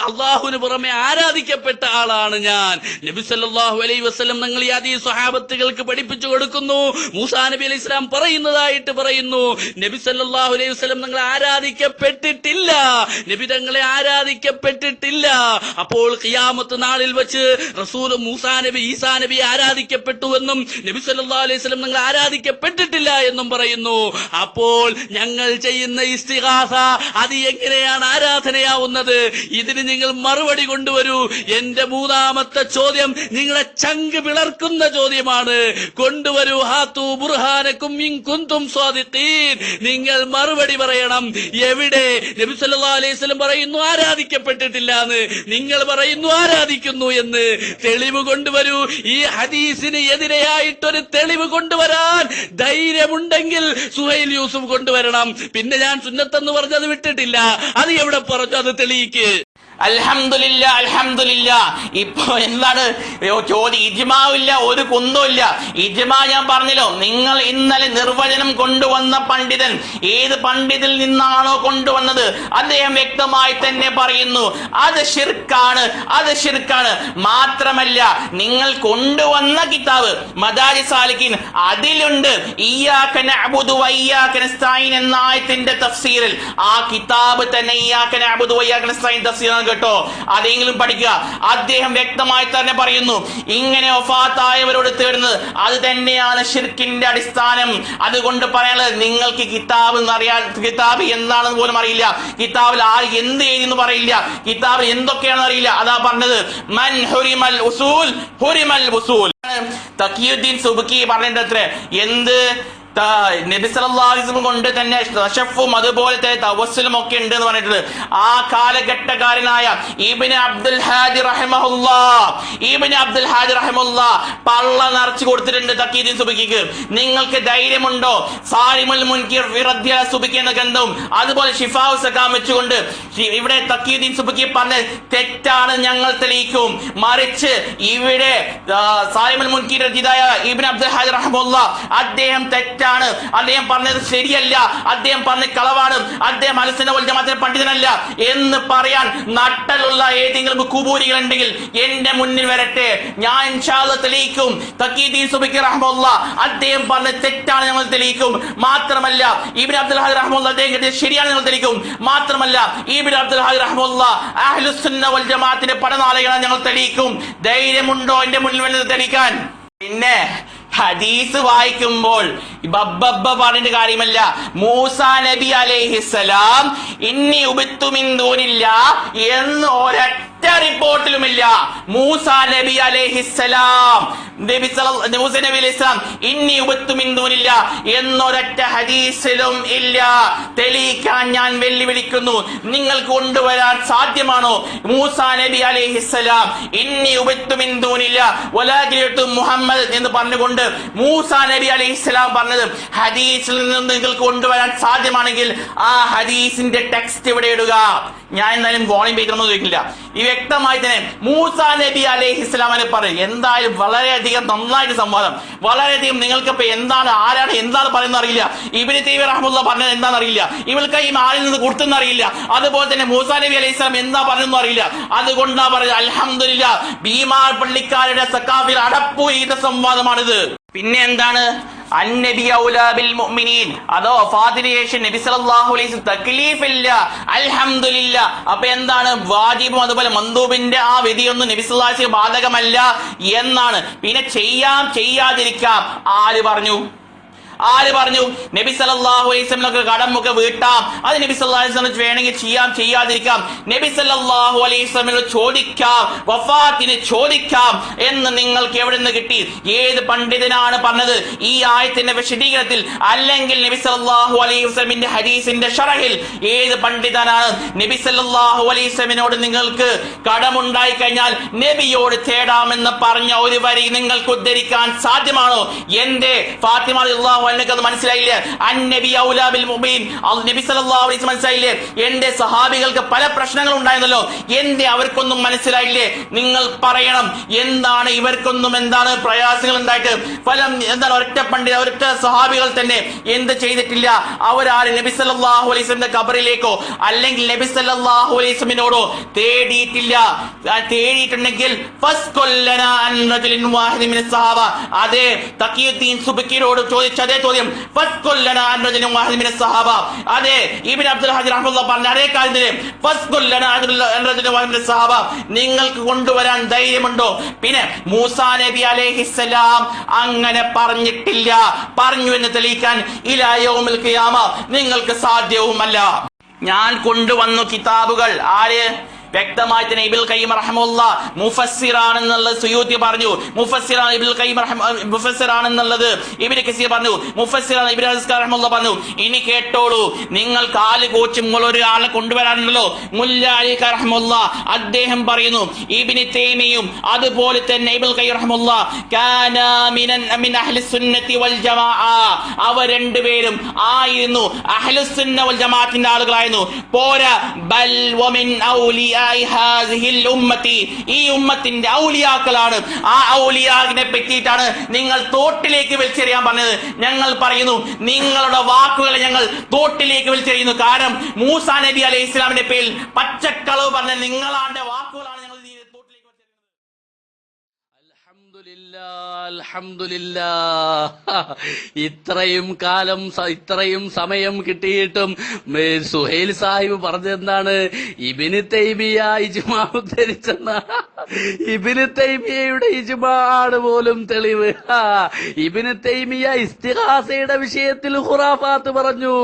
അള്ളാഹുവിന് പുറമെ ആരാധിക്കപ്പെട്ട ആളാണ് ഞാൻ. നബി സല്ലല്ലാഹു അലൈഹി വസല്ലം നിങ്ങൾ ഈ ഹദീസ് സ്വഹാബത്തുകൾക്ക് പഠിപ്പിച്ചു കൊടുക്കുന്നു. മൂസാ നബി അലൈഹി സ്വലാം പറയുന്നതായിട്ട് പറയുന്നു, നബി സല്ലല്ലാഹു അലൈഹി വസല്ലം നിങ്ങൾ ആരാധിക്കപ്പെട്ടിട്ടില്ല, നബി തങ്ങളെ ആരാധിക്കപ്പെട്ടിട്ടില്ല. അപ്പോൾ ഖിയാമത്ത് നാളിൽ വെച്ച് റസൂൽ മൂസാ നബി ഈസാ നബി ആരാധിക്കപ്പെട്ടുവെന്നും നബി സല്ലല്ലാഹു അലൈഹി വസല്ലം നിങ്ങൾ ആരാധിക്കപ്പെട്ടിട്ടില്ല എന്നും പറയുന്നു. അപ്പോൾ ഞങ്ങൾ ചെയ്യുന്ന ഇസ്തിഗാസ അത് എങ്ങനെയാണ് ആരാധനയാവുന്നത്? ഇതിന് നിങ്ങൾ മറുപടി കൊണ്ടുവരൂ. എന്റെ മൂന്നാമത്തെ ചോദ്യം നിങ്ങളെ ചങ്ക് പിളർക്കുന്ന ചോദ്യമാണ്. കൊണ്ടുവരൂ. ഹാത്തു ബുർഹാനക്കും ഇൻ കുന്തും സ്വാദിഖീൻ. നിങ്ങൾ മറുപടി പറയണം. എവിടെ? നബി സല്ലല്ലാഹു അലൈഹി വസല്ലം പറയുന്നു ആരാധിക്കപ്പെട്ടിട്ടില്ല എന്ന്, നിങ്ങൾ പറയുന്നു ആരാധിക്കുന്നു എന്ന്. തെളിവ് കൊണ്ടുവരൂ. ഈ ഹദീസിന് എതിരെയായിട്ടൊരു തെളിവ് കൊണ്ടുവരാൻ ധൈര്യമുണ്ടെങ്കിൽ സുഹൈൽ യൂസുഫ് കൊണ്ടുവരണം. പിന്നെ ഞാൻ സുന്നത്തെന്ന് പറഞ്ഞത് വിട്ടിട്ടില്ല. അത് എവിടെ പറഞ്ഞു? അത് തെളിയിക്ക്. അൽഹംദുലില്ലാ, അൽഹംദുലില്ലാ. ഇപ്പൊ എന്താണ് ചോദ്യം? ഇജ്മാവില്ല, ഒരു കുന്തമില്ല. ഇജ്മാ ഞാൻ പറഞ്ഞല്ലോ. നിങ്ങൾ ഇന്നലെ നിർവചനം കൊണ്ടുവന്ന പണ്ഡിതൻ ഏത് പണ്ഡിതിൽ നിന്നാണോ കൊണ്ടുവന്നത് അദ്ദേഹം വ്യക്തമായി തന്നെ പറയുന്നു അത് ശിർക്കാണ്, അത് ശിർക്കാണ്. മാത്രമല്ല നിങ്ങൾ കൊണ്ടുവന്ന കിതാബ് മദാരി സാലിഖീൻ, അതിലുണ്ട് ഇയ്യാക നഅ്ബുദു വ ഇയ്യാക നസ്തഈൻ എന്ന ആയത്തിന്റെ തഫ്സീറിൽ ആ കിതാബ് തന്നെ ഇയ്യാക നഅ്ബുദു വ ഇയ്യാക നസ്തഈൻ തഫ്സീറാണ് കേട്ടോ. അതെങ്കിലും പഠിക്കുക. അദ്ദേഹം വ്യക്തമായി തന്നെ പറയുന്നു ഇങ്ങനെ വഫാത്തായവരോട് തേടുന്നത് അത് തന്നെയാണ് ശിർക്കിന്റെ അടിസ്ഥാനം. അതുകൊണ്ട് പറയാനുള്ളത് നിങ്ങൾക്ക് കിതാബ് കിതാബ് എന്താണെന്ന് പോലും അറിയില്ല, കിതാബിൽ ആര് എന്ത് എഴുതിയെന്ന് പറയില്ല, കിതാബിൽ എന്തൊക്കെയാണെന്ന് അറിയില്ല. അതാ പറഞ്ഞത് മൻ ഹുരിമൽ ഉസൂൽ ഹുരിമൽ ഉസൂൽ. തഖിയുദ്ദീൻ സുബ്കി പറഞ്ഞിട്ടത്രേ എന്ത് നബി സല്ലല്ലാഹു അലൈഹി വസല്ലം കൊണ്ട് തന്നെ തശഫും അതുപോലത്തെ തവസ്സുലും ഒക്കെ ഉണ്ട് എന്ന് പറഞ്ഞിട്ടുണ്ട്. ആ കാലഘട്ടക്കാരനായ ഇബ്നു അബ്ദുൽ ഹാദി റഹിമഹുല്ലാഹ് പള്ള നിറച്ചു കൊടുത്തിട്ടുണ്ട് തഖിയുദ്ദീൻ സുബ്കിക്ക്. നിങ്ങൾക്ക് ധൈര്യമുണ്ടോ സാലിമുൽ മുൻകിർ ഫി റദ്ദിയ സുബ്കി എന്ന ഗ്രന്ഥവും അതുപോലെ ശിഫാഉ സഖാം വെച്ചുകൊണ്ട് ഇവിടെ തഖിയുദ്ദീൻ സുബ്കി പറഞ്ഞ തെറ്റാണ് ഞങ്ങൾ തെളിയിക്കും. മറിച്ച് ഇവിടെ സാലിമുൽ മുൻകിർ രചിതായ ഇബ്നു അബ്ദുൽ ഹാദി റഹിമഹുല്ലാഹ് അദ്ദേഹം തെറ്റാണ്, അദ്ദേഹം പറഞ്ഞത് ശരിയല്ല, അദ്ദേഹം പറഞ്ഞ കളവാണ്, അദ്ദേഹം അഹ്ലുസുന്ന വൽ ജമാഅത്തിന്റെ പണ്ഡിതനല്ല എന്ന് പറയാൻ നട്ടലുള്ള ഏതെങ്കിലും കുബൂരികൾ ഉണ്ടെങ്കിൽ എന്റെ മുന്നിൽ വരട്ടെ, ഞാൻ ഇൻഷാ അല്ലാഹ് തെളിയിക്കും. തഖിയുദ്ദീൻ സുബ്കി റഹിമഹുല്ലാഹ് അദ്ദേഹം പറഞ്ഞ തെറ്റാണ് ഞങ്ങൾ തെളിയിക്കും. മാത്രമല്ല ഇബ്നു അബ്ദുൽ ഹാദി റഹിമഹുല്ലാഹ് അദ്ദേഹം ശരിയാണ് ഞങ്ങൾ തെളിയിക്കും. മാത്രമല്ല ഇബ്നു അബ്ദുൽ ഹാദി റഹിമഹുല്ലാഹ് അഹ്ലുസുന്ന വൽ ജമാഅത്തിന്റെ പടനായകനാണ് ഞങ്ങൾ തെളിയിക്കും. ധൈര്യമുണ്ടോ എന്റെ മുന്നിൽ വന്ന് തെളിയിക്കാൻ? പിന്നെ ഹദീസ് വായിക്കുമ്പോൾ ബബ്ബബ്ബ പറഞ്ഞിട്ട് കാര്യമല്ല. മൂസാ നബി അലൈഹിസ്സലാം ഇന്നി ഉബിത്തു മിൻ ദൂനില്ലാഹ് എന്ന് ഒരൊറ്റ റിപ്പോർട്ടിലുമില്ല. മൂസാ നബി അലൈഹിസ്സലാം മൂസ നബി അലൈഹിസ്സലാം ഇന്നി ഉബിത്തു മിൻ ദൂനില്ലാഹ് എന്നൊരൊറ്റ ഹദീസിലും ഇല്ല. തെളിയിക്കാൻ ഞാൻ വെല്ലുവിളിക്കുന്നു. നിങ്ങൾ കൊണ്ടുവരാൻ സാധ്യമാണോ? മൂസാ നബി അലൈഹിസ്സലാം ഇന്നി ഉബിത്തു മിൻ ദൂനില്ലാഹ് വലാകിഅതു മുഹമ്മദ് എന്ന് പറഞ്ഞുകൊണ്ട് മൂസാ നബി അലൈഹിസ്സലാം പറഞ്ഞത് ഹദീസിൽ നിന്ന് നിങ്ങൾക്ക് കൊണ്ടുവരാൻ സാധ്യമാണെങ്കിൽ ആ ഹദീസിന്റെ ടെക്സ്റ്റ് ഇവിടെ ഇടുക. ഞാൻ എന്തായാലും വോളിയം പേജൊന്നും ചോദിക്കില്ല. ഈ വ്യക്തമായി തന്നെ മൂസാ നബി അലൈഹിസ്സലാമിനെ പറയും. എന്തായാലും വളരെയധികം നന്നായിട്ട് സംവാദം, വളരെയധികം നിങ്ങൾക്കിപ്പോ ആരാണ് എന്താണ് പറയുന്നത് അറിയില്ല. ഇബ്നു തൈമിയ്യ റഹ്മത്തുള്ളാഹി പറഞ്ഞത് എന്താണെന്ന് അറിയില്ല. ഇവൾക്ക് ഈ ആരിൽ നിന്ന് കൊടുത്തെന്ന് അറിയില്ല. അതുപോലെ തന്നെ മൂസാ നബി അലൈഹിസ്സലാം എന്താ പറഞ്ഞതെന്ന് അറിയില്ല. അതുകൊണ്ടാ പറയുന്നത് അൽഹംദുലില്ലാ ബീമാർ പള്ളിക്കാരുടെ സഖാഫിൽ അടപ്പു ചെയ്ത സംവാദമാണിത്. പിന്നെ എന്താണ് അന്നബി ഔലാ ബിൽ മുഅ്മിനീൻ, അതോ ഫാദിലിയേഷൻ നബി സല്ലല്ലാഹു അലൈഹി വസല്ലം തക്ലീഫില്ല അൽഹംദുലില്ലാ. അപ്പൊ എന്താണ് വാജിബും അതുപോലെ മന്ദൂബിന്റെ ആ വിധിയൊന്നും നബി സല്ലല്ലാഹു അലൈഹി വസല്ലം ബാധകമല്ല എന്നാണ്. പിന്നെ ചെയ്യാതിരിക്കാം ആര് പറഞ്ഞു? ആര് പറഞ്ഞു? നബി സല്ലല്ലാഹു അലൈഹി വസല്ലം കടമൊക്കെ വീട്ടാം, അത് നബി സല്ലല്ലാഹു അലൈഹി വസല്ലം വേണമെങ്കിൽ ചെയ്യാതിരിക്കാം. നബി സല്ലല്ലാഹു അലൈഹി വസല്ലം ചോദിക്കാം, വഫാത്തിന് ചോദിക്കാം എന്ന് നിങ്ങൾക്ക് എവിടെ നിന്ന് കിട്ടി? ഏത് പണ്ഡിതനാണ് പറഞ്ഞത് ഈ ആയത്തിന്റെ വിശദീകരണത്തിൽ? അല്ലെങ്കിൽ നബി സല്ലല്ലാഹു അലൈഹി വസല്ലമിന്റെ ഹദീസിന്റെ ശറഹിൽ ഏത് പണ്ഡിതനാണ്? നബി സല്ലല്ലാഹു അലൈഹി വസല്ലമിനോട് നിങ്ങൾക്ക് കടമുണ്ടായി കഴിഞ്ഞാൽ നബിയോട് തേടാമെന്ന് പറഞ്ഞ ഒരു വരി നിങ്ങൾക്ക് ഉദ്ധരിക്കാൻ സാധ്യമാണോ? എന്റെ ഫാത്തിമ റളിയല്ലാഹു അൻഹയ്ക്ക് അത് മനസ്സിലായില്ലേ? അന്നബി ഔലാ ബിൽ മുഅ്മിനീൻ, നബി സല്ലല്ലാഹു അലൈഹി വസല്ലം മനസ്സിലായില്ലേ? എന്റെ സഹാബികൾക്ക് പല പ്രശ്നങ്ങൾ ഉണ്ടായിരുന്നല്ലോ, എന്റെ അവർക്കൊന്നും മനസ്സിലായില്ലേ? നിങ്ങൾ പറയണം, എന്താണ് ഇവർക്കൊന്നും എന്താണ് പ്രയാസങ്ങൾ ഉണ്ടായിട്ട്? ഫലം എന്താണ്? ഒരൊറ്റ സഹാബികൾ തന്നെ എന്ത് ചെയ്തിട്ടില്ല? അവരാരും നബി സല്ലല്ലാഹു അലൈഹി വസല്ലമിന്റെ ഖബറിലേക്കോ അല്ലെങ്കിൽ നബി സല്ലല്ലാഹു അലൈഹി വസല്ലമിനോടോ തേടിയിട്ടില്ല. തേടിയിട്ടുണ്ടെങ്കിൽ ഫസ്കൊല്ലനാ അൻ റജുലിൻ വാഹിദിൻ മിനസ് സഹാബ, അതേ തഖിയുദ്ദീൻ സുബ്കിയോട് ചോദിച്ച അതേ ചോദ്യം, ഫസ്കൊല്ലനാ അൻ റജുലിൻ വാഹിദിൻ മിനസ് സഹാബ, അതേ ഇബ്നു അബ്ദുൽ ഹദീർ റഹ്മത്തുള്ളാഹി പറഞ്ഞ അതേ കാര്യം തന്നെ, ഫസ്കൊല്ലനാ അൻ റജുലിൻ വാഹിദിൻ മിനസ് സഹാബ. നിങ്ങൾക്ക് കൊണ്ടുവരാൻ ധൈര്യമുണ്ടോ? പിന്നെ മൂസാ നബി അലൈഹിസ്സലാം അങ്ങനെ പറഞ്ഞിട്ടില്ല. പറഞ്ഞു എന്ന് തെളിയിക്കാൻ ഇലാ യൗമിൽ ഖിയാമ നിങ്ങൾക്ക് സാധ്യവുമല്ല. ഞാൻ കൊണ്ടുവന്നു കിതാബുകൾ. ആര്? വ്യക്തമായി തന്നെ ഇബ്നുൽ ഖയ്യിം റഹ്മത്തുള്ളാഹി മുഫസ്സിറാണെന്നുള്ളത് സുയൂത്തി പറഞ്ഞു. മുഫസ്സിറാണ് ഇബ്നുൽ ഖയ്യിം മുഫസ്സിറാണെന്നുള്ളത് ഇബ്നു കസീർ പറഞ്ഞു. മുഫസ്സിറാണ് ഇബ്നു ഹസ്കർ റഹ്മത്തുള്ളാഹി പറഞ്ഞു. ഇനി കേട്ടോളൂ, നിങ്ങൾ കാല് കോച്ചും ഒരാളെ കൊണ്ടുവരാനുണ്ടല്ലോ. മുല്ല അലി റഹ്മത്തുള്ളാഹി അദ്ദേഹം പറയുന്നു, ഇബ്നു തൈമിയും അതുപോലെ തന്നെ ഇബ്നുൽ ഖയ്യിം റഹ്മത്തുള്ളാഹി കാന മിൻ അഹ്ലിസ് സുന്നത്തി വൽ ജമാഅ, അവർ രണ്ടുപേരും ആയിരുന്നു അഹ്ലുസ് സുന്ന വൽ ജമാഅത്തിന്റെ ആളുകളായിരുന്നു. പോരാ, ബൽ വമിൻ ഔലിയ ഈ ഉമ്മത്തിന്റെ ഔലിയാക്കളാണ്. ആ ഔലിയാക്കിനെ പറ്റിയിട്ടാണ് നിങ്ങൾ തോട്ടിലേക്ക് വലിച്ചെറിയാൻ പറഞ്ഞത്. ഞങ്ങൾ പറയുന്നു, നിങ്ങളുടെ വാക്കുകളെ ഞങ്ങൾ തോട്ടിലേക്ക് വലിച്ചെറിയുന്നു. കാരണം മൂസാ നബി അലൈഹി ഇസ്ലാമിന്റെ പേരിൽ പച്ചക്കളവ് പറഞ്ഞ നിങ്ങളുടെ വാക്കുകളാണ് ഞങ്ങൾ തോട്ടിലേക്ക് വലിച്ചെറിയുന്നത്. അൽഹംദുലില്ലാഹ്, ഇത്രയും സമയം കിട്ടിയിട്ടും സുഹൈൽ സാഹിബ് പറഞ്ഞെന്താണ്? ഇബ്നു തൈമിയ ഇജ്മാ ഉദ്ധരിച്ചെന്ന. ഇബ്നു തൈമിയയുടെ ഇജ്മാ ആണ് പോലും തെളിവ്. ഇബ്നു തൈമിയ ഇസ്തിഗാസയുടെ വിഷയത്തിൽ ഖുറാഫാത്ത് പറഞ്ഞു.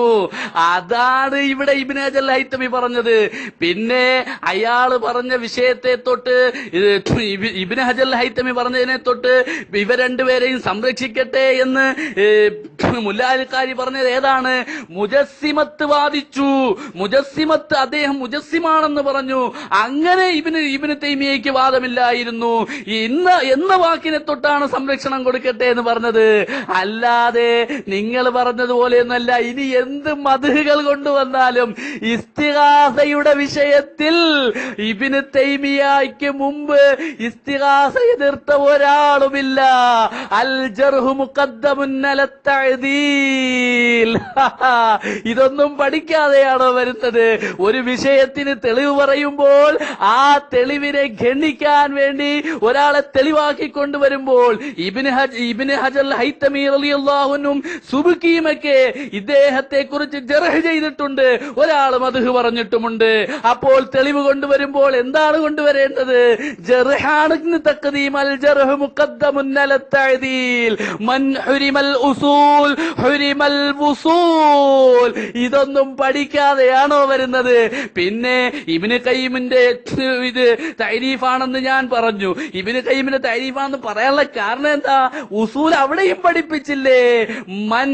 അതാണ് ഇവിടെ ഇബ്നു ഹജർ ഹൈതമി പറഞ്ഞത്. പിന്നെ അയാള് പറഞ്ഞ വിഷയത്തെ തൊട്ട് ഇബ്നു ഹജർ ഹൈതമി പറഞ്ഞതിനെ തൊട്ട് ഇവർ രണ്ടുപേരെയും സംരക്ഷിക്കട്ടെ എന്ന് മുല്ലാലിക്കാരി പറഞ്ഞത് ഏതാണ്? മുജസ്സിമത്ത് വാദിച്ചു. മുജസ്സിമത്ത്, അദ്ദേഹം മുജസ്സിമാണെന്ന് പറഞ്ഞു. അങ്ങനെ ഇബ്നു തൈമിയയ്ക്ക് വാദമില്ലായിരുന്നു. എന്ന വാക്കിനെ തൊട്ടാണ് സംരക്ഷണം കൊടുക്കട്ടെ എന്ന് പറഞ്ഞത്. അല്ലാതെ നിങ്ങൾ പറഞ്ഞതുപോലെയൊന്നല്ല. ഇനി എന്ത് മദ്ഹുകൾ കൊണ്ടുവന്നാലും ഇസ്തിഗാസയുടെ വിഷയത്തിൽ ഇബ്നു തൈമിയയ്ക്ക് മുമ്പ് ഇസ്തിഗാസ എതിർത്ത ഒരാളുമില്ല. അൽ ജർഹു മുഖദ്ദമുൻ അല തഅദീൽ. ഇതൊന്നും പഠിക്കാതെയാണോ വരുന്നത്? ഒരു വിഷയത്തിന് തെളിവ് പറയുമ്പോൾ ആ തെളിവിനെ ഖണ്ഡിക്കാൻ വേണ്ടി ഒരാളെ തെളിവാക്കി കൊണ്ടുവരുമ്പോൾ ഇബ്നു ഹജർ ഹൈതമി റളിയല്ലാഹു അൻഹും സുബ്കിയുമൊക്കെ ഇദ്ദേഹത്തെ കുറിച്ച് ജർഹ് ചെയ്തിട്ടുണ്ട്, ഒരാൾ മദ്ഹ് പറഞ്ഞിട്ടുമുണ്ട്. അപ്പോൾ തെളിവ് കൊണ്ടുവരുമ്പോൾ എന്താണ് കൊണ്ടുവരേണ്ടത്? ജർഹാണ് തഖദീം. അൽ ജർഹു മുഖദ്ദമുൻ അല തഅദീൽ. മൻ ഹുരിമൽ ഉസൂൽ ഹുരിമൽ വുസൂൽ. ഇതൊന്നും പഠിക്കാതെയാണോ വരുന്നത്? പിന്നെ ഇബ്നു ഖയ്യിമിന്റെ ഇത് തഅരീഫാണെന്ന് ഞാൻ പറഞ്ഞു. ഇബ്നു ഖയ്യിമിന്റെ തഅരീഫാണെന്ന് പറയാനുള്ള കാരണം എന്താ? ഉസൂൽ അവിടെയും പഠിപ്പിച്ചില്ലേ? മൻ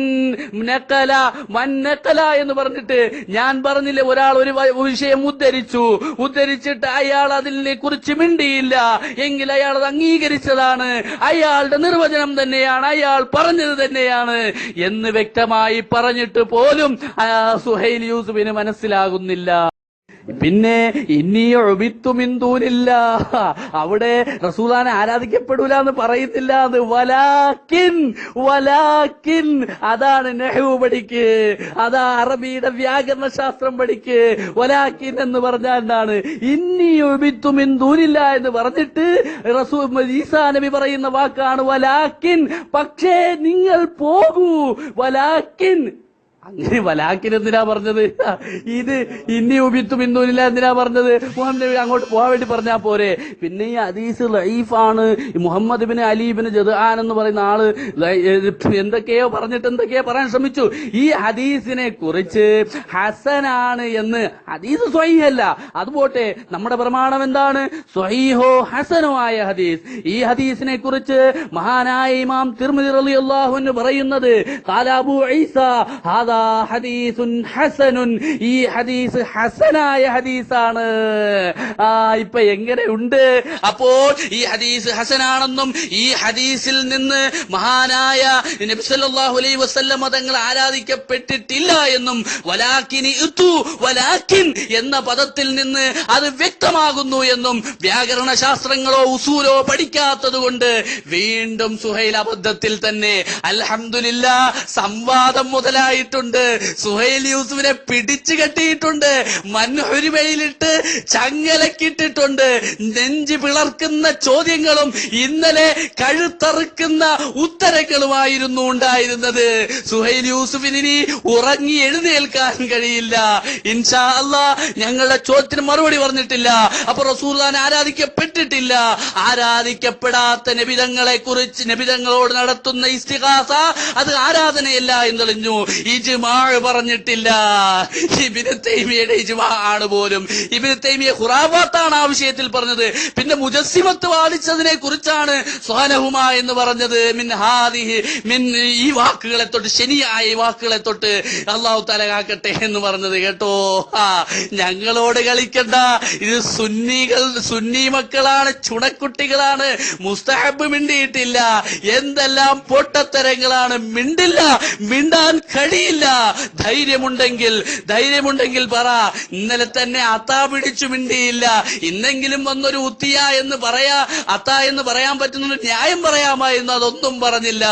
നഖല എന്ന് പറഞ്ഞിട്ട് ഞാൻ പറഞ്ഞില്ലേ, ഒരാൾ ഒരു വിഷയം ഉദ്ധരിച്ചിട്ട് അയാൾ അതിനെ കുറിച്ച് മിണ്ടിയില്ല എങ്കിൽ അയാൾ അത് അംഗീകരിച്ചതാണ്, അയാളുടെ നിർവചനം തന്നെയാണ്, അയാൾ പറഞ്ഞത് തന്നെയാണ് എന്ന് വ്യക്തമായി പറഞ്ഞിട്ട് പോലും സുഹൈൽ യൂസുഫിന് മനസ്സിലാകുന്നില്ല. പിന്നെ അവിടെ റസൂലാനെ ആരാധിക്കപ്പെടൂല എന്ന് പറയുന്നില്ല. അത് വലാക്കിൻ അതാണ് നെഹ്വു പഠിക്ക്, അതാ അറബിയുടെ വ്യാകരണ ശാസ്ത്രം പഠിക്ക്. വലാക്കിൻ എന്ന് പറഞ്ഞാൽ എന്താണ്? എന്ന് പറഞ്ഞിട്ട് റസൂൽ ഈസാ നബി പറയുന്ന വാക്കാണ് വലാക്കിൻ. പക്ഷേ നിങ്ങൾ പോകൂ, വലാക്കിൻ അങ്ങനെ വലാക്കിന് എന്തിനാ പറഞ്ഞത്? ഇത് ഇന്നി ഉബിത്തും ഇന്നൂനില്ല എന്തിനാ പറഞ്ഞത്? മുഹമ്മദ് നബി അങ്ങോട്ട് പോകാൻ വേണ്ടി പറഞ്ഞാൽ പോരെ? പിന്നെ ഈ ഹദീസ് ലഈഫാണ്. മുഹമ്മദ് ബിൻ അലി ബിൻ ജദ്ആൻ എന്ന് പറയുന്ന ആള് എന്തൊക്കെയോ പറഞ്ഞിട്ട് എന്തൊക്കെയോ പറയാൻ ശ്രമിച്ചു. ഈ ഹദീസിനെ കുറിച്ച് ഹസനാണ് എന്ന്, ഹദീസ് സ്വഹീഹല്ല, അതുപോട്ടെ, നമ്മുടെ പ്രമാണം എന്താണ്? സ്വഹീഹോ ഹസനോ ആയ ഹദീസ്. ഈ ഹദീസിനെ കുറിച്ച് മഹാനായ ഇമാം തിർമിദി റളിയല്ലാഹു അൻഹു പറയുന്നത്, ഖാല അബൂ ഈസാ ഹാദാ ഹദീസുൻ ഹസനുൻ, ഈ ഹദീസ് ഹസനായ ഹദീസാണ്. ഇപ്പൊ എങ്ങനെയുണ്ട്? അപ്പോൾ ഈ ഹദീസ് ഹസനാണെന്നും ഈ ഹദീസിൽ നിന്ന് മഹാനായ നബി സല്ലല്ലാഹു അലൈഹി വസല്ലം തങ്ങൾ ആരാധിക്കപ്പെട്ടിട്ടില്ല എന്നും വലാകിൻ എന്ന പദത്തിൽ നിന്ന് അത് വ്യക്തമാകുന്നു എന്നും വ്യാകരണ ശാസ്ത്രങ്ങളോ ഉസൂലോ പഠിക്കാത്തത് കൊണ്ട് വീണ്ടും സുഹൈൽ അബദ്ധത്തിൽ തന്നെ അൽഹംദുലില്ലാ സംവാദം മുതലായിട്ടുണ്ട്. സുഹൈൽ യൂസുഫിനെ പിടിച്ചു കെട്ടിയിട്ടുണ്ട്, മൻഹുരിമയിലിട്ട് ചങ്ങലക്കിട്ടിട്ടുണ്ട്. നെഞ്ചു പിളർക്കുന്ന ചോദ്യങ്ങളും ഇന്നലെ കഴുത്തറുക്കുന്ന ഉത്തരങ്ങളുമായിരുന്നു ഉണ്ടായിരുന്നത്. സുഹൈൽ യൂസുഫിന് ഇനി ഉറങ്ങി എഴുന്നേൽക്കാൻ കഴിയില്ല. ഇൻഷാ അല്ലാഹ് ഞങ്ങളുടെ ചോദ്യത്തിന് മറുപടി പറഞ്ഞിട്ടില്ല. അപ്പൊ റസൂലുള്ളാഹിനെ ആരാധിക്കപ്പെട്ടിട്ടില്ല. ആരാധിക്കപ്പെടാത്ത നബിതങ്ങളെ കുറിച്ച്, നബിതങ്ങളോട് നടത്തുന്ന ഇസ്തിഗാസ അത് ആരാധനയല്ല എന്ന് തെളിഞ്ഞു. ഇജ്മാ പറഞ്ഞിട്ടില്ല. ഇബ്നു തൈമിയയുടെ ഇജ്മാ ആണ് പോലും. ഇബ്നു തൈമിയ ഖുറാഫാത്താണ് ആ വിഷയത്തിൽ പറഞ്ഞത്. പിന്നെ മുജസ്സിമത്ത് വാദിച്ചതിനെ കുറിച്ചാണ് സ്വഹനഹുമാ എന്ന് പറഞ്ഞത്. ഈ വാക്കുകളെ തൊട്ട്, ശനിയായ ഈ വാക്കുകളെ തൊട്ട് അല്ലാഹു തആല കാക്കട്ടെ എന്ന് പറഞ്ഞത് കേട്ടോ. ഞങ്ങളോട് കളിക്കണ്ട, ഇത് സുന്നി മക്കളാണ്, ചുണക്കുട്ടികളാണ്. മുസ്തഹബ് മിണ്ടിയിട്ടില്ല, എന്തെല്ലാം പൊട്ടത്തരങ്ങളാണ്. മിണ്ടില്ല, മിണ്ടാൻ കഴിയില്ല. ധൈര്യമുണ്ടെങ്കിൽ പറ. ഇന്നലെ തന്നെ അത്താ പിടിച്ചു മിണ്ടിയില്ല, ഇന്നെങ്കിലും വന്നൊരു ഉത്തിയ എന്ന് പറയാ, അത്ത എന്ന് പറയാൻ പറ്റുന്ന ന്യായം പറയാമായിരുന്നു. അതൊന്നും പറഞ്ഞില്ല.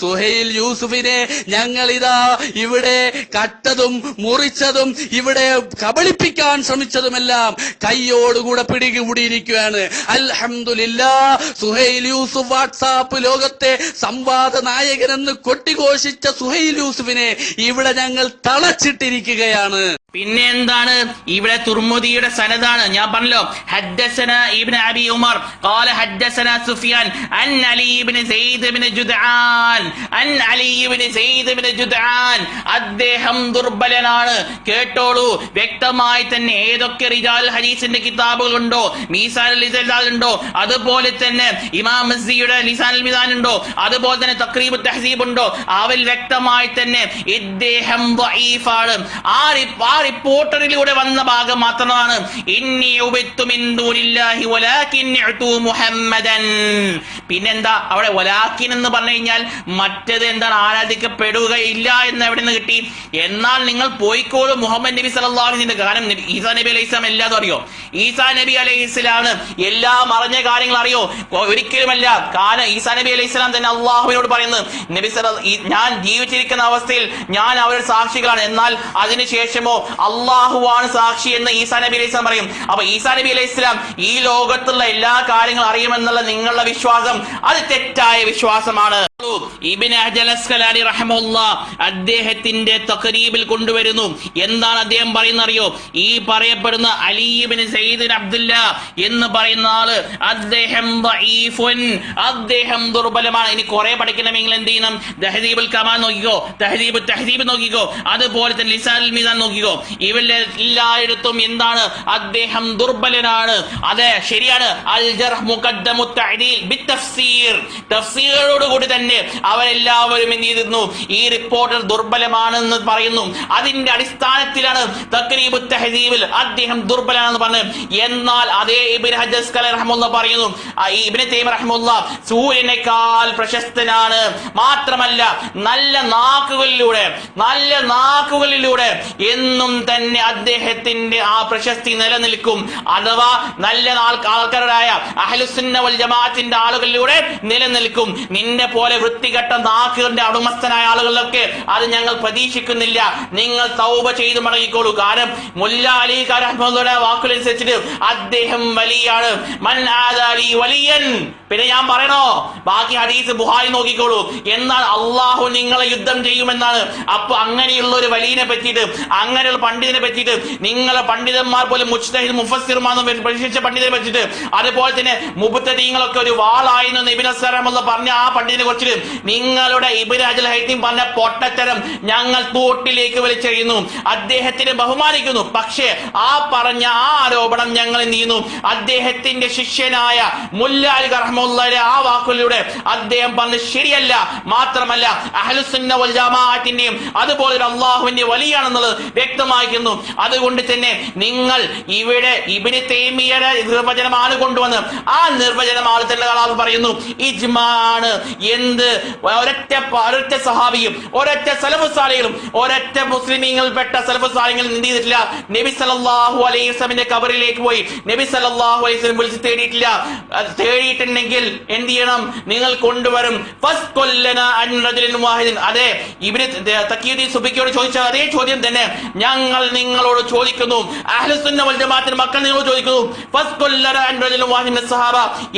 സുഹൈൽ യൂസുഫിനെ ഞങ്ങൾ ഇതാ ഇവിടെ കട്ടതും മുറിച്ചതും ഇവിടെ കബളിപ്പിക്കാൻ ശ്രമിച്ചതുമെല്ലാം കയ്യോടുകൂടെ പിടികൂടിയിരിക്കുകയാണ്. അൽഹംദുലില്ലാഹ്, സുഹൈൽ യൂസുഫ് വാട്സാപ്പ് ലോകത്തെ സംവാദ നായകനെന്ന് കൊട്ടിഘോഷിച്ച സുഹൈൽ യൂസുഫിനെ ഇവിടെ ഞങ്ങൾ തളച്ചിട്ടിരിക്കുകയാണ്. പിന്നെ എന്താണ്? ഇവിടെ തുർമുദിയുടെ സനദാണ്. ഞാൻ പറഞ്ഞല്ലോ, ഹദ്ദസന ഇബ്നു അബി ഉമർ ഖാല ഹദ്ദസന സുഫിയാൻ അൻ അലി ഇബ്നു സയ്യിദ് ഇബ്നു ജുദ്ആൻ അൻ അലി ഇബ്നു സയ്യിദ് ഇബ്നു ജുദ്ആൻ. അദ്ദേഹം ദുർബലനാണ്. കേട്ടോളൂ, വ്യക്തമായി തന്നെ ഏതൊക്കെ റിജാൽ ഹദീസിന്റെ കിതാബുകൾ ഉണ്ടോ, മീസാനുൽ ഇസ്തിദാൽ ഉണ്ടോ, അതുപോലെ തന്നെ ഇമാം മസ്സിയുടെ ലിസാനുൽ മിസാൻ ഉണ്ടോ, അതുപോലെ തന്നെ തഖ്രീബുൽ തഹ്സീബ് ഉണ്ടോ, അവൽ വ്യക്തമായി തന്നെ ഇദ്ദേഹം ദഈഫാണ്. ആ റിപ്പോർട്ടറിലൂടെ വന്ന ഭാഗം മാത്രമാണ് ഇന്നി ഉബിത്തു മിൻ ദൂനില്ലാഹി വലാകിൻ ഉതു മുഹമ്മദൻ. പിന്നെന്താ അവിടെ വലാകിൻ എന്ന് പറഞ്ഞു കഴിഞ്ഞാൽ മറ്റേത് എന്താണ്? ആരാധിക്കപ്പെടുകയില്ല എന്ന് എവിടെ നിന്ന് കിട്ടി? എന്നാൽ നിങ്ങൾ പോയിക്കോളൂ, മുഹമ്മദ് നബി സല്ലല്ലാഹു അലൈഹി വസല്ലം. കാരണം ഈസാ നബി അലൈഹി സ്വലാം എല്ലാതും അറിയോ? ഈസാ നബി അലൈഹി സ്വലാമിന് എല്ലാം അറിഞ്ഞ കാര്യങ്ങൾ അറിയോ? ഒരിക്കലുമല്ല. കാരണം ഈസാ നബി അലൈഹി സ്വലാം തന്നെ അള്ളാഹുവിനോട് പറയുന്നത്, നബി ഞാൻ ജീവിച്ചിരിക്കുന്ന അവസ്ഥയിൽ ഞാൻ അവരുടെ സാക്ഷികളാണ്, എന്നാൽ അതിനുശേഷമോ അള്ളാഹുവാണ് സാക്ഷി എന്ന് ഈസാ നബി അലൈഹി സ്വലാം പറയും. അപ്പൊ ഈസാ നബി അലൈഹി സ്വലാം ഈ ലോകത്തുള്ള എല്ലാ കാര്യങ്ങളും അറിയുമെന്നുള്ള നിങ്ങളുടെ വിശ്വാസം അത് തെറ്റായ വിശ്വാസമാണ്. ഇബ്നു ഹജർ അസ്ഖലാനി റഹിമഹുല്ലാഹ് അദ്ദേഹത്തിന്റെ തഖരീബിൽ കൊണ്ടുവരുന്നു. എന്താണ് അദ്ദേഹം പറയുന്നത് അറിയോ? ഈ പറയപ്പെടുന്ന അലി ഇബ്നു സയ്യിദ് അബ്ദുല്ലാ എന്ന് പറയുന്ന ആള് അദ്ദേഹം ദഈഫുൻ, അദ്ദേഹം ദുർബലമാണ്. ഇനി കുറെ പഠിക്കണമെങ്കിൽ എന്ത് ചെയ്യണം? തഹ്ദീബുൽ കമാൽ നോക്കിക്കോ, തഹ്ദീബുൽ തഹ്ദീബ് നോക്കിക്കോ, അതുപോലെ തന്നെ ലിസാനുൽ മീസാൻ നോക്കിക്കോ. ഇവരുടെ എല്ലായിടത്തും എന്താണ്? അദ്ദേഹം ദുർബലനാണ്. അതെ, ശരിയാണ്. അൽ ജർഹ് മുഖദ്ദമു തഅദീൽ ബിത്തഫ്സീർ, തഫ്സീറോടുകൂടി തന്നെ അവരെല്ലാവരും എന്ത് ചെയ്തിരുന്നു? ഈ റിപ്പോർട്ടർ ദുർബലമാണെന്ന് പറയുന്നു. അതിന്റെ അടിസ്ഥാനത്തിലാണ് തഖ്രീബുൽ തഹ്ദീബിൽ അദ്ദേഹം ദുർബലനാണെന്ന് പറഞ്ഞത്. എന്നാൽ അതേ ഇബ്നു ഹജർ അസ്ഖലാനി റഹിമഹുല്ലാഹ് പറയുന്നു, ഇബ്നു തൈമിയ്യ റഹിമഹുല്ലാഹ് സൂര്യനേക്കാൾ പ്രശസ്തനാണ്. മാത്രമല്ല നല്ല നാക്കുകളിലൂടെ എന്നും തന്നെ അദ്ദേഹത്തിന്റെ ആ പ്രശസ്തി നിലനിൽക്കും. അഥവാ നല്ല ആൾക്കാരായ അഹ്ലുസുന്ന വൽ ജമാഅത്തിന്റെ ആളുകളിലൂടെ നിലനിൽക്കും. നിന്നെ പോലെ വൃത്തികെട്ട നാക്കുകളുടെ ഉടമസ്ഥനായ ആളുകളിലൊക്കെ അത് ഞങ്ങൾ പ്രതീക്ഷിക്കുന്നില്ല. നിങ്ങൾ തൗബ ചെയ്ത് മടങ്ങിക്കോളൂ. കാരണം മുല്ല അലി റഹ്മത്തുള്ളാഹിയുടെ വാക്കുകളനുസരിച്ചിട്ട് അദ്ദേഹം വലിയാണ്. മൻ ആദാലി വലിയൻ. പിന്നെ ഞാൻ പറയണോ? ബാക്കി ഹദീസ് ബുഖാരി നോക്കിക്കോളൂ. എന്നാൽ അള്ളാഹു നിങ്ങളെ യുദ്ധം ചെയ്യുമെന്നാണ്. അപ്പൊ അങ്ങനെയുള്ള ഒരു വലിയനെ പറ്റിയിട്ട്, അങ്ങനെയുള്ള പണ്ഡിതനെ പറ്റിയിട്ട്, നിങ്ങളെ പണ്ഡിതന്മാർ പോലും മുജ്തഹിദ് മുഫസ്സിറുമാണെന്ന് പ്രശംസിച്ച പണ്ഡിതനെ പറ്റിയിട്ട്, അതുപോലെ തന്നെ മുബ്തദീങ്ങളൊക്കെ ഒരു വാളായിരുന്നു ഇബ്നു സറഹമുള്ള പറഞ്ഞ ആ പണ്ഡിതനെ കുറിച്ചിട്ട് നിങ്ങളുടെ ഇബ്നു ഹജർ ഹൈതമി പറഞ്ഞ പൊട്ടത്തരം ഞങ്ങൾ തോട്ടിലേക്ക് വലിച്ചെറിയുന്നു, അദ്ദേഹത്തിനെ ബഹുമാനിക്കുന്നു. പക്ഷേ ആ പറഞ്ഞ ആ ആരോപണം ഞങ്ങൾ എന്ത് ചെയ്യുന്നു? അദ്ദേഹത്തിന്റെ ശിഷ്യനായ മുല്ല അലി റഹ്മത്തുള്ളാഹിയുടെ ആ വാക്കുകളിലൂടെ അദ്ദേഹം പറഞ്ഞത് ശരിയല്ല. മാത്രമല്ല അഹ്ലുസുന്ന വൽ ജമാഅത്തിന്റെയും അതുപോലെ അള്ളാഹുവിന്റെ വലിയാണെന്നുള്ളത് വ്യക്തമാക്കുന്നു. അതുകൊണ്ട് തന്നെ നിങ്ങൾ ഇവിടെ ഇബ്നു തൈമിയ്യയുടെ നിർവചനമാണ് കൊണ്ടുവന്ന് ആ നിർവചനം ആൾ തന്നെ പറയുന്നു ഇജ്മാ ആണ്. എന്ത് ഒരൊറ്റ സഹാബിയും ഒരൊറ്റ സലഫു സാലിഹും ഒരൊറ്റ മുസ്ലിമീങ്ങളിൽപ്പെട്ട സലഫു സാലിഹും എന്ത് ചെയ്തിട്ടില്ല? നബി സല്ലല്ലാഹു അലൈഹി വസല്ലമിന്റെ ഖബറിലേക്ക് പോയി നബി സല്ലല്ലാഹു അലൈഹി വസല്ലം വിളിച്ച് തേടിയിട്ടില്ല. തേടിയിട്ടുണ്ടെങ്കിൽ എന്ത് ചെയ്യണം? നിങ്ങൾ കൊണ്ടുവരും. അതെ, ഇബ്നു തഖിയുദ്ദീൻ സുബ്കിയോട് ചോദിച്ച അതേ ചോദ്യം തന്നെ ഞങ്ങൾ നിങ്ങളോട് ചോദിക്കുന്നു. അഹ്ലുസുന്ന വൽ ജമാഅത്തിന്റെ മക്കൾ നിങ്ങളോട് ചോദിക്കുന്നു.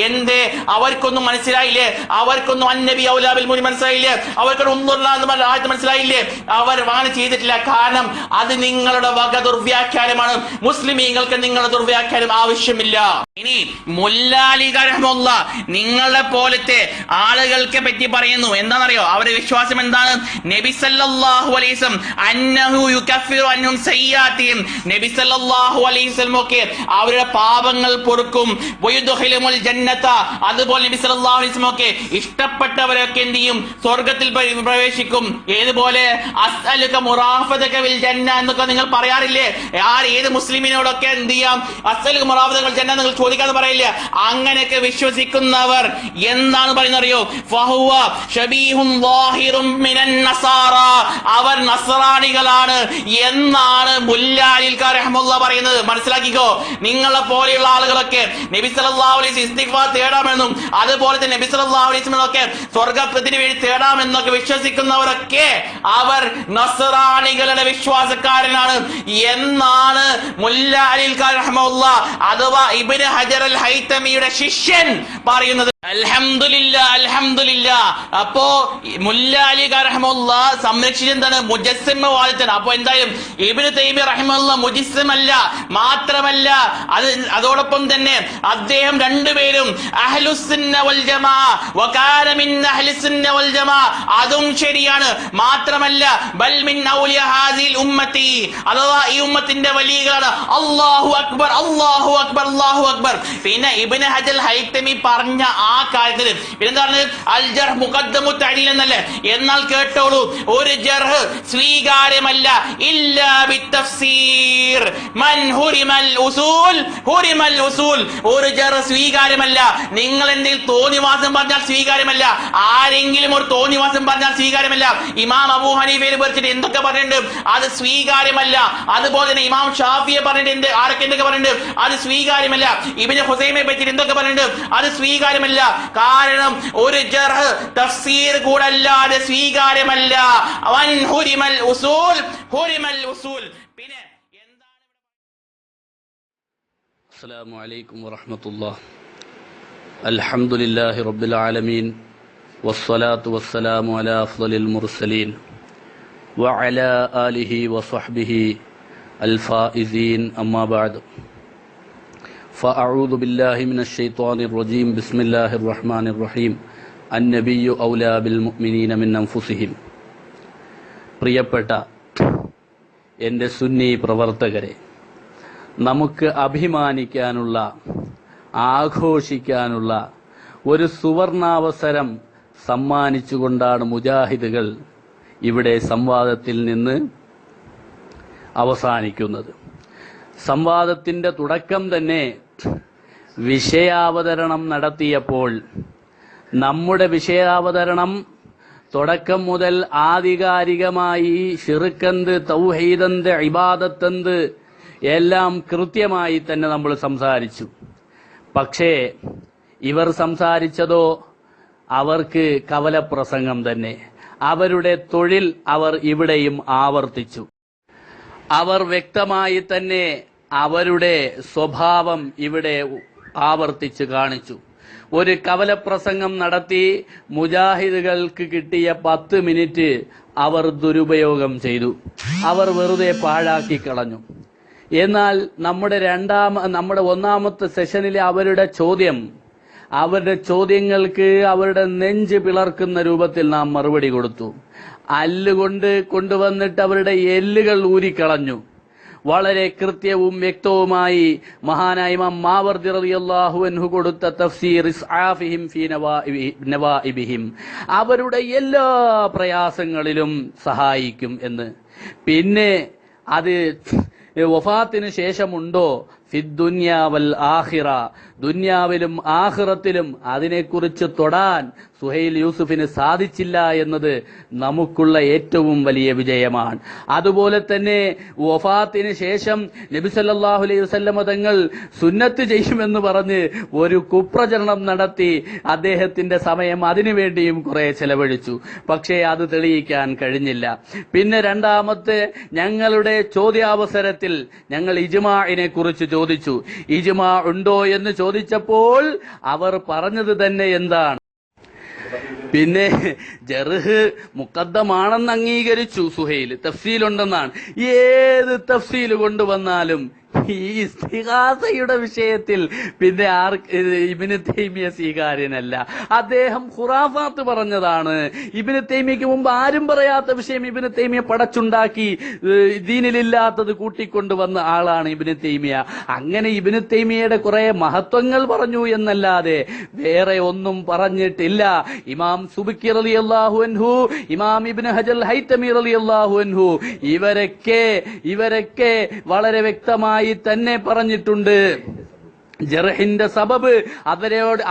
എന്തേ അവർക്കൊന്നും മനസ്സിലായില്ലേ? അവർക്കൊന്നും അന്നബി ഔലാ ബിൽ മുഅ്മിനീൻ മനസ്സിലായില്ലേ? അവർക്കൊന്നും മനസ്സിലായില്ലേ? അവർ അങ്ങനെ ചെയ്തിട്ടില്ല. കാരണം അത് നിങ്ങളുടെ വക ദുർവ്യാഖ്യാനമാണ്. മുസ്ലിമീങ്ങൾക്ക് നിങ്ങളുടെ ദുർവ്യാഖ്യാനം ആവശ്യമില്ല. ഇനി മുല്ല അലി റഹ്മത്തുള്ളാഹി നിങ്ങളെ പോലത്തെ ആളുകൾക്ക് പറ്റി പറയുന്നു. എന്താണെന്നറിയോ? അവരുടെ വിശ്വാസം എന്താണ്? നബി സല്ലല്ലാഹു അലൈഹി വസല്ലം അന്നഹു യുകഫിറു അൻഹും സയ്യാത്തിഹിം. നബി സല്ലല്ലാഹു അലൈഹി വസല്ലം ഒക്കെ അവരുടെ പാപങ്ങൾ പൊറുക്കും. വയുദ്ഖിലുൽ ജന്നത. അതുപോലെ നബി സല്ലല്ലാഹു അലൈഹി വസല്ലം ഒക്കെ ഇഷ്ടപ്പെട്ടവരൊക്കെ എന്ത് ചെയ്യും? സ്വർഗ്ഗത്തിൽ പ്രവേശിക്കും. ഏതുപോലെ അസ്അലുക മുറാഫതക വിൽ ജന്ന എന്നൊക്കെ നിങ്ങൾ പറയാറില്ലേ? ഏത് മുസ്ലിമിനോടൊക്കെ എന്ത് ചെയ്യാം? അസ്അലുക മുറാഫതക വിൽ ജന്ന നിങ്ങൾ ചോദിക്കാതെ പറയില്ല. അങ്ങനെയൊക്കെ വിശ്വസിക്കുന്നവർ എന്താണ് പറയുന്നത് അറിയോ? ഫഹുവ ശബീഹുൻ ളാഹിറുൻ മിനൻ നസാറ. അവർ നസ്രാനികളാണ് എന്നാണ് മുല്ല അലി റഹ്മത്തുള്ളാഹി പറയുന്നത്. മനസ്സിലാക്കിക്കോ. നിങ്ങളെ പോലെയുള്ള ആളുകളൊക്കെ നബി സല്ലല്ലാഹു അലൈഹി വസല്ലം ഇസ്തിഗ്ഫാർ തേടാമെന്നും അതുപോലെ തന്നെ നബി സല്ലല്ലാഹു അലൈഹി വസല്ലം ഒക്കെ സ്വർഗ്ഗത്തിന് വേണ്ടി തേടാമെന്നൊക്കെ വിശ്വസിക്കുന്നവരൊക്കെ അവർ നസ്രാനികളുടെ വിശ്വാസക്കാരനാണ് എന്നാണ് മുല്ല അലി റഹ്മത്തുള്ളാഹി അഥവാ ഇബ്നു ഹജർ അൽ ഹൈതമിയുടെ ശിഷ്യൻ പറയുന്നത്. അൽഹംദുലില്ലാഹ്, അൽഹംദുലില്ലാഹ്. അപ്പോ മുല്ല അലി റഹ്മത്തുള്ളാഹി സംരക്ഷിച്ചെന്താണ്? മുജസ്സിമവാദത്തിന്. അപ്പൊ എന്തായാലും ഇബ്നു തൈമിയ്യ റഹിമഹുല്ലാഹ് മുജസ്സിമല്ല. മാത്രമല്ല അതോടൊപ്പം തന്നെ അദ്ദേഹം രണ്ടുപേരും അഹ്ലുസുന്ന വൽ ജമാഅ വകാന മിൻ അഹ്ലിസുന്ന വൽ ജമാഅ. അതും ശരിയാണ്. മാത്രമല്ല ബൽ മിൻ ഔലിയ ഹാദിൽ ഉമ്മത്തി. അഥവാ ഈ ഉമ്മത്തിന്റെ വലിയകളാണ്. അല്ലാഹു അക്ബർ, അല്ലാഹു അക്ബർ, അല്ലാഹു അക്ബർ. പിന്നെ ഇബ്നു ഹജർ ഹൈതമി പറഞ്ഞ ആ കാര്യത്തിൽ പിന്നെന്താ പറഞ്ഞത്? അൽ ജർഹ് മുഖദ്ദമു തഅദീൽ എന്നല്ലേ? എന്നാൽ കേട്ടോളൂ, ഒരു ജർഹ് സ്വീകാര്യമല്ല ഇല്ലാ ബിത്തഫ്സീർ. മൻ ഹുരിമൽ ഉസൂൽ ഹുരിമൽ ഉസൂൽ. ഒരു ജർഹ് സ്വീകാര്യമല്ല. നിങ്ങൾ എന്തെങ്കിലും തോന്നിവാസം പറഞ്ഞാൽ സ്വീകാര്യമല്ല. ആരെങ്കിലും ഒരു തോന്നിവാസം പറഞ്ഞാൽ സ്വീകാര്യമല്ല. ഇമാം അബൂ ഹനീഫയെ കുറിച്ചിട്ട് എന്തൊക്കെ പറഞ്ഞിട്ടുണ്ട്? അത് സ്വീകാര്യമല്ല. അതുപോലെ തന്നെ ഇമാം ഷാഫിയെ പറഞ്ഞിട്ടുണ്ട്. ആരൊക്കെ എന്തൊക്കെ പറഞ്ഞിട്ടുണ്ട്? അത് സ്വീകാര്യമല്ല. ഇബ്നു ഹുസൈമയെ പറ്റിയിട്ട് എന്തൊക്കെ പറഞ്ഞിട്ടുണ്ട്? അത് സ്വീകാര്യമല്ല. കാരണം ഒരു ജർഹ് തഫ്സീർ കൂടല്ലാതെ സ്വീകാര്യമല്ല. വൻ ഹുരിമൽ ഉസൂൽ ഹുരിമൽ ഉസൂൽ. പിന്നെ എന്താണ്? അസ്സലാമു അലൈക്കും വറഹ്മത്തുള്ളാഹി. അൽഹംദുലില്ലാഹി റബ്ബിൽ ആലമീൻ വസ്സലാത്തു വസ്സലാമു അലാ അഫ്ളലിൽ മുർസലീൻ വഅലാ ആലിഹി വസ്വഹ്ബിഹി അൽ ഫായിസീൻ. അമ്മാ ബഅദ്. فأعوذ بالله من الشيطان الرجيم. بسم الله الرحمن الرحيم. النبي أولى بالمؤمنين من أنفسهم. പ്രിയപ്പെട്ട എൻ്റെ സുന്നി പ്രവർത്തകരെ, നമുക്ക് അഭിമാനിക്കാനുള്ള ആഘോഷിക്കാനുള്ള ഒരു സുവർണാവസരം സമ്മാനിച്ചുകൊണ്ടാണ് മുജാഹിദുകൾ ഇവിടെ സംവാദത്തിൽ നിന്ന് അവസാനിക്കുന്നത്. സംവാദത്തിൻ്റെ തുടക്കം തന്നെ വിഷയാവതരണം നടത്തിയപ്പോൾ നമ്മുടെ വിഷയാവതരണം തുടക്കം മുതൽ ആധികാരികമായി ശിർക്കെന്ത്, തൗഹീദെന്ത്, ഇബാദത്തെന്ത് എല്ലാം കൃത്യമായി തന്നെ നമ്മൾ സംസാരിച്ചു. പക്ഷേ ഇവർ സംസാരിച്ചതോ അവർക്ക് കവലപ്രസംഗം തന്നെ. അവരുടെ തൊഴിൽ അവർ ഇവിടെയും ആവർത്തിച്ചു. അവർ വ്യക്തമായി തന്നെ അവരുടെ സ്വഭാവം ഇവിടെ ആവർത്തിച്ച് കാണിച്ചു. ഒരു കവലപ്രസംഗം നടത്തി മുജാഹിദുകൾക്ക് കിട്ടിയ 10 മിനിറ്റ് അവർ ദുരുപയോഗം ചെയ്തു. അവർ വെറുതെ പാഴാക്കി കളഞ്ഞു. എന്നാൽ നമ്മുടെ ഒന്നാമത്തെ സെഷനിലെ അവരുടെ ചോദ്യങ്ങൾക്ക് അവരുടെ നെഞ്ച് പിളർക്കുന്ന രൂപത്തിൽ നാം മറുപടി കൊടുത്തു. അല്ലുകൊണ്ട് കൊണ്ടുവന്നിട്ട് അവരുടെ എല്ലുകൾ ഊരിക്കളഞ്ഞു. വളരെ കൃത്യവും വ്യക്തവുമായി മഹാനായ ഇമാം മാവർദി റളിയല്ലാഹു അൻഹു കൊടുത്ത തഫ്സീർ ഇസ്ആഫിഹിം ഫീ നവാഇബിഹിം, അവരുടെ എല്ലാ പ്രയാസങ്ങളിലും സഹായിക്കും എന്ന്. പിന്നെ അത് വഫാത്തിന് ശേഷമുണ്ടോ? ഫിദ്ദുനിയ വൽ ആഖിറ, ദുന്യാവിലും ആഖിറത്തിലും അതിനെക്കുറിച്ച് തൊടാൻ സുഹൈൽ യൂസുഫിന് സാധിച്ചില്ല എന്നത് നമുക്കുള്ള ഏറ്റവും വലിയ വിജയമാണ്. അതുപോലെ തന്നെ വഫാത്തിന് ശേഷം നബി സല്ലല്ലാഹു അലൈഹി വസല്ലമ തങ്ങൾ സുന്നത്ത് ചെയ്യുമെന്ന് പറഞ്ഞ് ഒരു കുപ്രചരണം നടത്തി അദ്ദേഹത്തിന്റെ സമയം അതിനുവേണ്ടിയും കുറെ ചെലവഴിച്ചു. പക്ഷേ അത് തെളിയിക്കാൻ കഴിഞ്ഞില്ല. പിന്നെ രണ്ടാമത്തെ ഞങ്ങളുടെ ചോദ്യാവസരത്തിൽ ഞങ്ങൾ ഇജ്മാഇനെ കുറിച്ച് ചോദിച്ചു. ഇജ്മാ ഉണ്ടോ എന്ന് ചോദിച്ചപ്പോൾ അവർ പറഞ്ഞത് തന്നെ എന്താണ്? പിന്നെ ജർഹ് മുഖദ്ദമാണെന്ന് അംഗീകരിച്ചു സുഹൈൽ, തഫ്സീലുണ്ടെന്നാണ്. ഏത് തഫ്സീൽ കൊണ്ടുവന്നാലും ഈ ഇസ്തിഗാസയുടെ വിഷയത്തിൽ പിന്നെ ഇബ്നു തൈമിയ സ്വീകാര്യനല്ല. അദ്ദേഹം ഖുറാഫാത്ത് പറഞ്ഞതാണ്. ഇബ്നു തൈമിയയ്ക്ക് മുമ്പ് ആരും പറയാത്ത വിഷയം ഇബ്നു തൈമിയ പടച്ചുണ്ടാക്കി ദീനിലില്ലാത്തത് കൂട്ടിക്കൊണ്ടുവന്ന ആളാണ് ഇബ്നു തൈമിയ. അങ്ങനെ ഇബ്നു തൈമിയയുടെ കുറെ മഹത്വങ്ങൾ പറഞ്ഞു എന്നല്ലാതെ വേറെ ഒന്നും പറഞ്ഞിട്ടില്ല. ഇമാം സുബ്കി റളിയല്ലാഹു അൻഹു, ഇമാം ഇബ്നു ഹജർ ഹൈതമി റളിയല്ലാഹു അൻഹു ഇവരൊക്കെ വളരെ വ്യക്തമായി തന്നെ പറഞ്ഞിട്ടുണ്ട്. ജർഹിന്റെ സബബ്,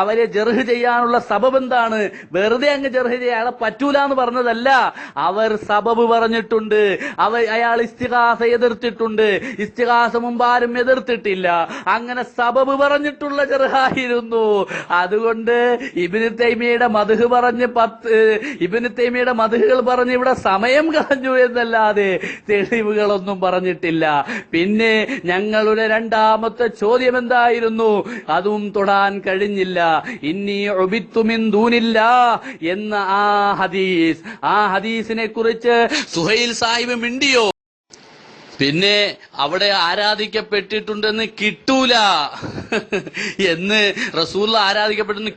അവരെ ജർഹ് ചെയ്യാനുള്ള സബബ് എന്താണ്? വെറുതെ അങ്ങ് ജർഹ് ചെയ്യാൻ അയാളെ പറ്റൂല എന്ന് പറഞ്ഞതല്ല, അവർ സബബ് പറഞ്ഞിട്ടുണ്ട്. അയാൾ ഇസ്തിഗാസ എതിർത്തിട്ടുണ്ട്. ഇസ്തിഗാസ മുമ്പ് ആരും എതിർത്തിട്ടില്ല. അങ്ങനെ സബബ് പറഞ്ഞിട്ടുള്ള ജർഹായിരുന്നു. അതുകൊണ്ട് ഇബ്നു തൈമിയയുടെ മദ്ഹ് പറഞ്ഞ് ഇബ്നു തൈമിയയുടെ മദ്ഹുകൾ പറഞ്ഞ് ഇവിടെ സമയം കളഞ്ഞു എന്നല്ലാതെ തെളിവുകളൊന്നും പറഞ്ഞിട്ടില്ല. പിന്നെ ഞങ്ങളുടെ രണ്ടാമത്തെ ചോദ്യം എന്തായിരുന്നു? അതും തൊടാൻ കഴിഞ്ഞില്ല. ഇന്നി ഉബിത്തു മിൻ ദൂനില്ലാഹ് എന്ന ആ ഹദീസിനെ കുറിച്ച് സുഹൈൽ സാഹിബ് മിണ്ടിയോ? പിന്നെ അവിടെ ആരാധിക്കപ്പെട്ടിട്ടുണ്ടെന്ന് കിട്ടൂല എന്ന് റസൂൽ ആരാധിക്കപ്പെട്ടെന്ന്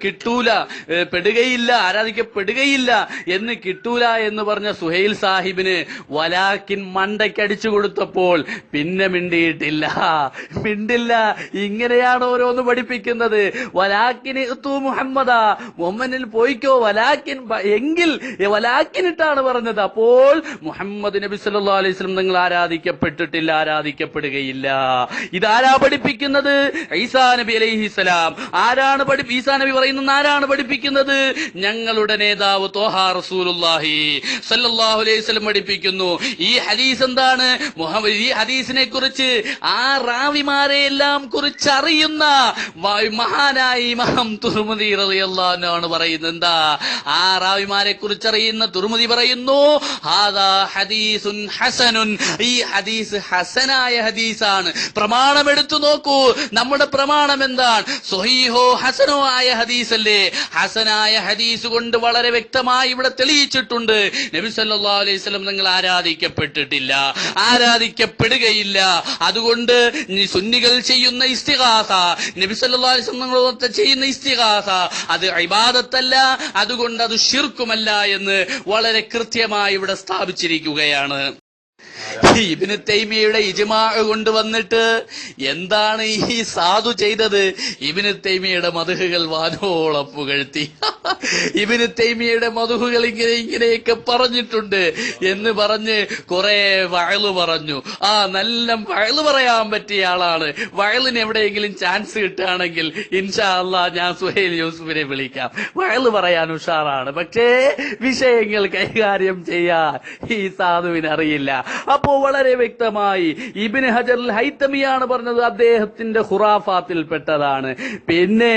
ആരാധിക്കപ്പെടുകയില്ല എന്ന് കിട്ടൂല എന്ന് പറഞ്ഞ സുഹൈൽ സാഹിബിന് വലാക്കിൻ മണ്ടയ്ക്കടിച്ചു കൊടുത്തപ്പോൾ പിന്നെ മിണ്ടിയിട്ടില്ല. ഇങ്ങനെയാണ് ഓരോന്ന് പഠിപ്പിക്കുന്നത്. വലാക്കിന് മുഹമ്മദിൽ പോയിക്കോ, വലാക്കിനിട്ടാണ് പറഞ്ഞത്. അപ്പോൾ മുഹമ്മദ് നബി സല്ലല്ലാഹു അലൈഹി വസല്ലം നിങ്ങൾ ആരാധിക്കപ്പെടുകയില്ല. ഇതാരാ പഠിപ്പിക്കുന്നത്? ഈസാ നബി അലൈഹിസ്സലാം. ഈസാ നബി പറയുന്നത് ആരാണ് പഠിപ്പിക്കുന്നത്? ഞങ്ങളുടെ നേതാവ് ത്വഹ റസൂലുള്ളാഹി സല്ലല്ലാഹു അലൈഹി വസല്ലം പഠിപ്പിക്കുന്നു. ഈ ഹദീസ് എന്താണ്? ഈ ഹദീസിനെ കുറിച്ച് ആ റാവിമാരെ എല്ലാം കുറിച്ചറിയുന്ന മഹാനായ ഇമാം തുർമുദി റളിയല്ലാഹു അൻഹു ആണ് പറയുന്നത്. എന്താ? ആ റാവിമാരെ കുറിച്ചറിയുന്ന തുർമുദി പറയുന്നു, ഹാദാ ഹദീസുൻ ഹസനുൻ, ഈ ഹദീസ് ഹസനായ ഹദീസാണ്. പ്രമാണം എടുത്തു നോക്കൂ. നമ്മുടെ പ്രമാണം എന്താണ്? സ്വഹീഹോ ഹസനോ ആയ ഹദീസല്ലേ? ഹസനായ ഹദീസ് കൊണ്ട് വളരെ വ്യക്തമായി ഇവിടെ തെളിയിച്ചിട്ടുണ്ട്. നബി സല്ലല്ലാഹു അലൈഹി വസല്ലം നിങ്ങൾ ആരാധിക്കപ്പെട്ടിട്ടില്ല, ആരാധിക്കപ്പെടുകയില്ല. അതുകൊണ്ട് സുന്നികൾ ചെയ്യുന്ന ഇസ്തിഗാസ, നബി സല്ലല്ലാഹു അലൈഹി വസല്ലം ചെയ്യുന്ന ഇസ്തിഗാസ അത് ഇബാദത്തല്ല, അതുകൊണ്ട് അത് ശിർക്കുമല്ല എന്ന് വളരെ കൃത്യമായി ഇവിടെ സ്ഥാപിച്ചിരിക്കുകയാണ്. ഇബ്നു തൈമിയയുടെ ഇജ്മാ കൊണ്ടുവന്നിട്ട് എന്താണ് ഈ സാധു ചെയ്തത്? ഇബ്നു തൈമിയയുടെ മദ്ഹുകൾ വാനോളം പുകഴ്ത്തി. ഇബ്നു തൈമിയയുടെ മദ്ഹുകൾ ഇങ്ങനെയൊക്കെ പറഞ്ഞിട്ടുണ്ട് എന്ന് പറഞ്ഞ് കുറെ വഅള് പറഞ്ഞു. നല്ല വഅള് പറയാൻ പറ്റിയ ആളാണ്. വഅളിന് എവിടെയെങ്കിലും ചാൻസ് കിട്ടുകയാണെങ്കിൽ ഇൻഷാ അല്ലാഹ് ഞാൻ സുഹൈൽ യൂസുഫിനെ വിളിക്കാം. വഅള് പറയാൻ ഉഷാറാണ്. പക്ഷേ വിഷയങ്ങൾ കൈകാര്യം ചെയ്യാൻ ഈ സാധുവിന് അറിയില്ല. അപ്പോ വളരെ വ്യക്തമായി ഇബ്നു ഹജറുൽ ഹൈതമിയാണ് പറഞ്ഞത് അദ്ദേഹത്തിന്റെ ഖുറാഫാത്തിൽ പെട്ടതാണ്. പിന്നെ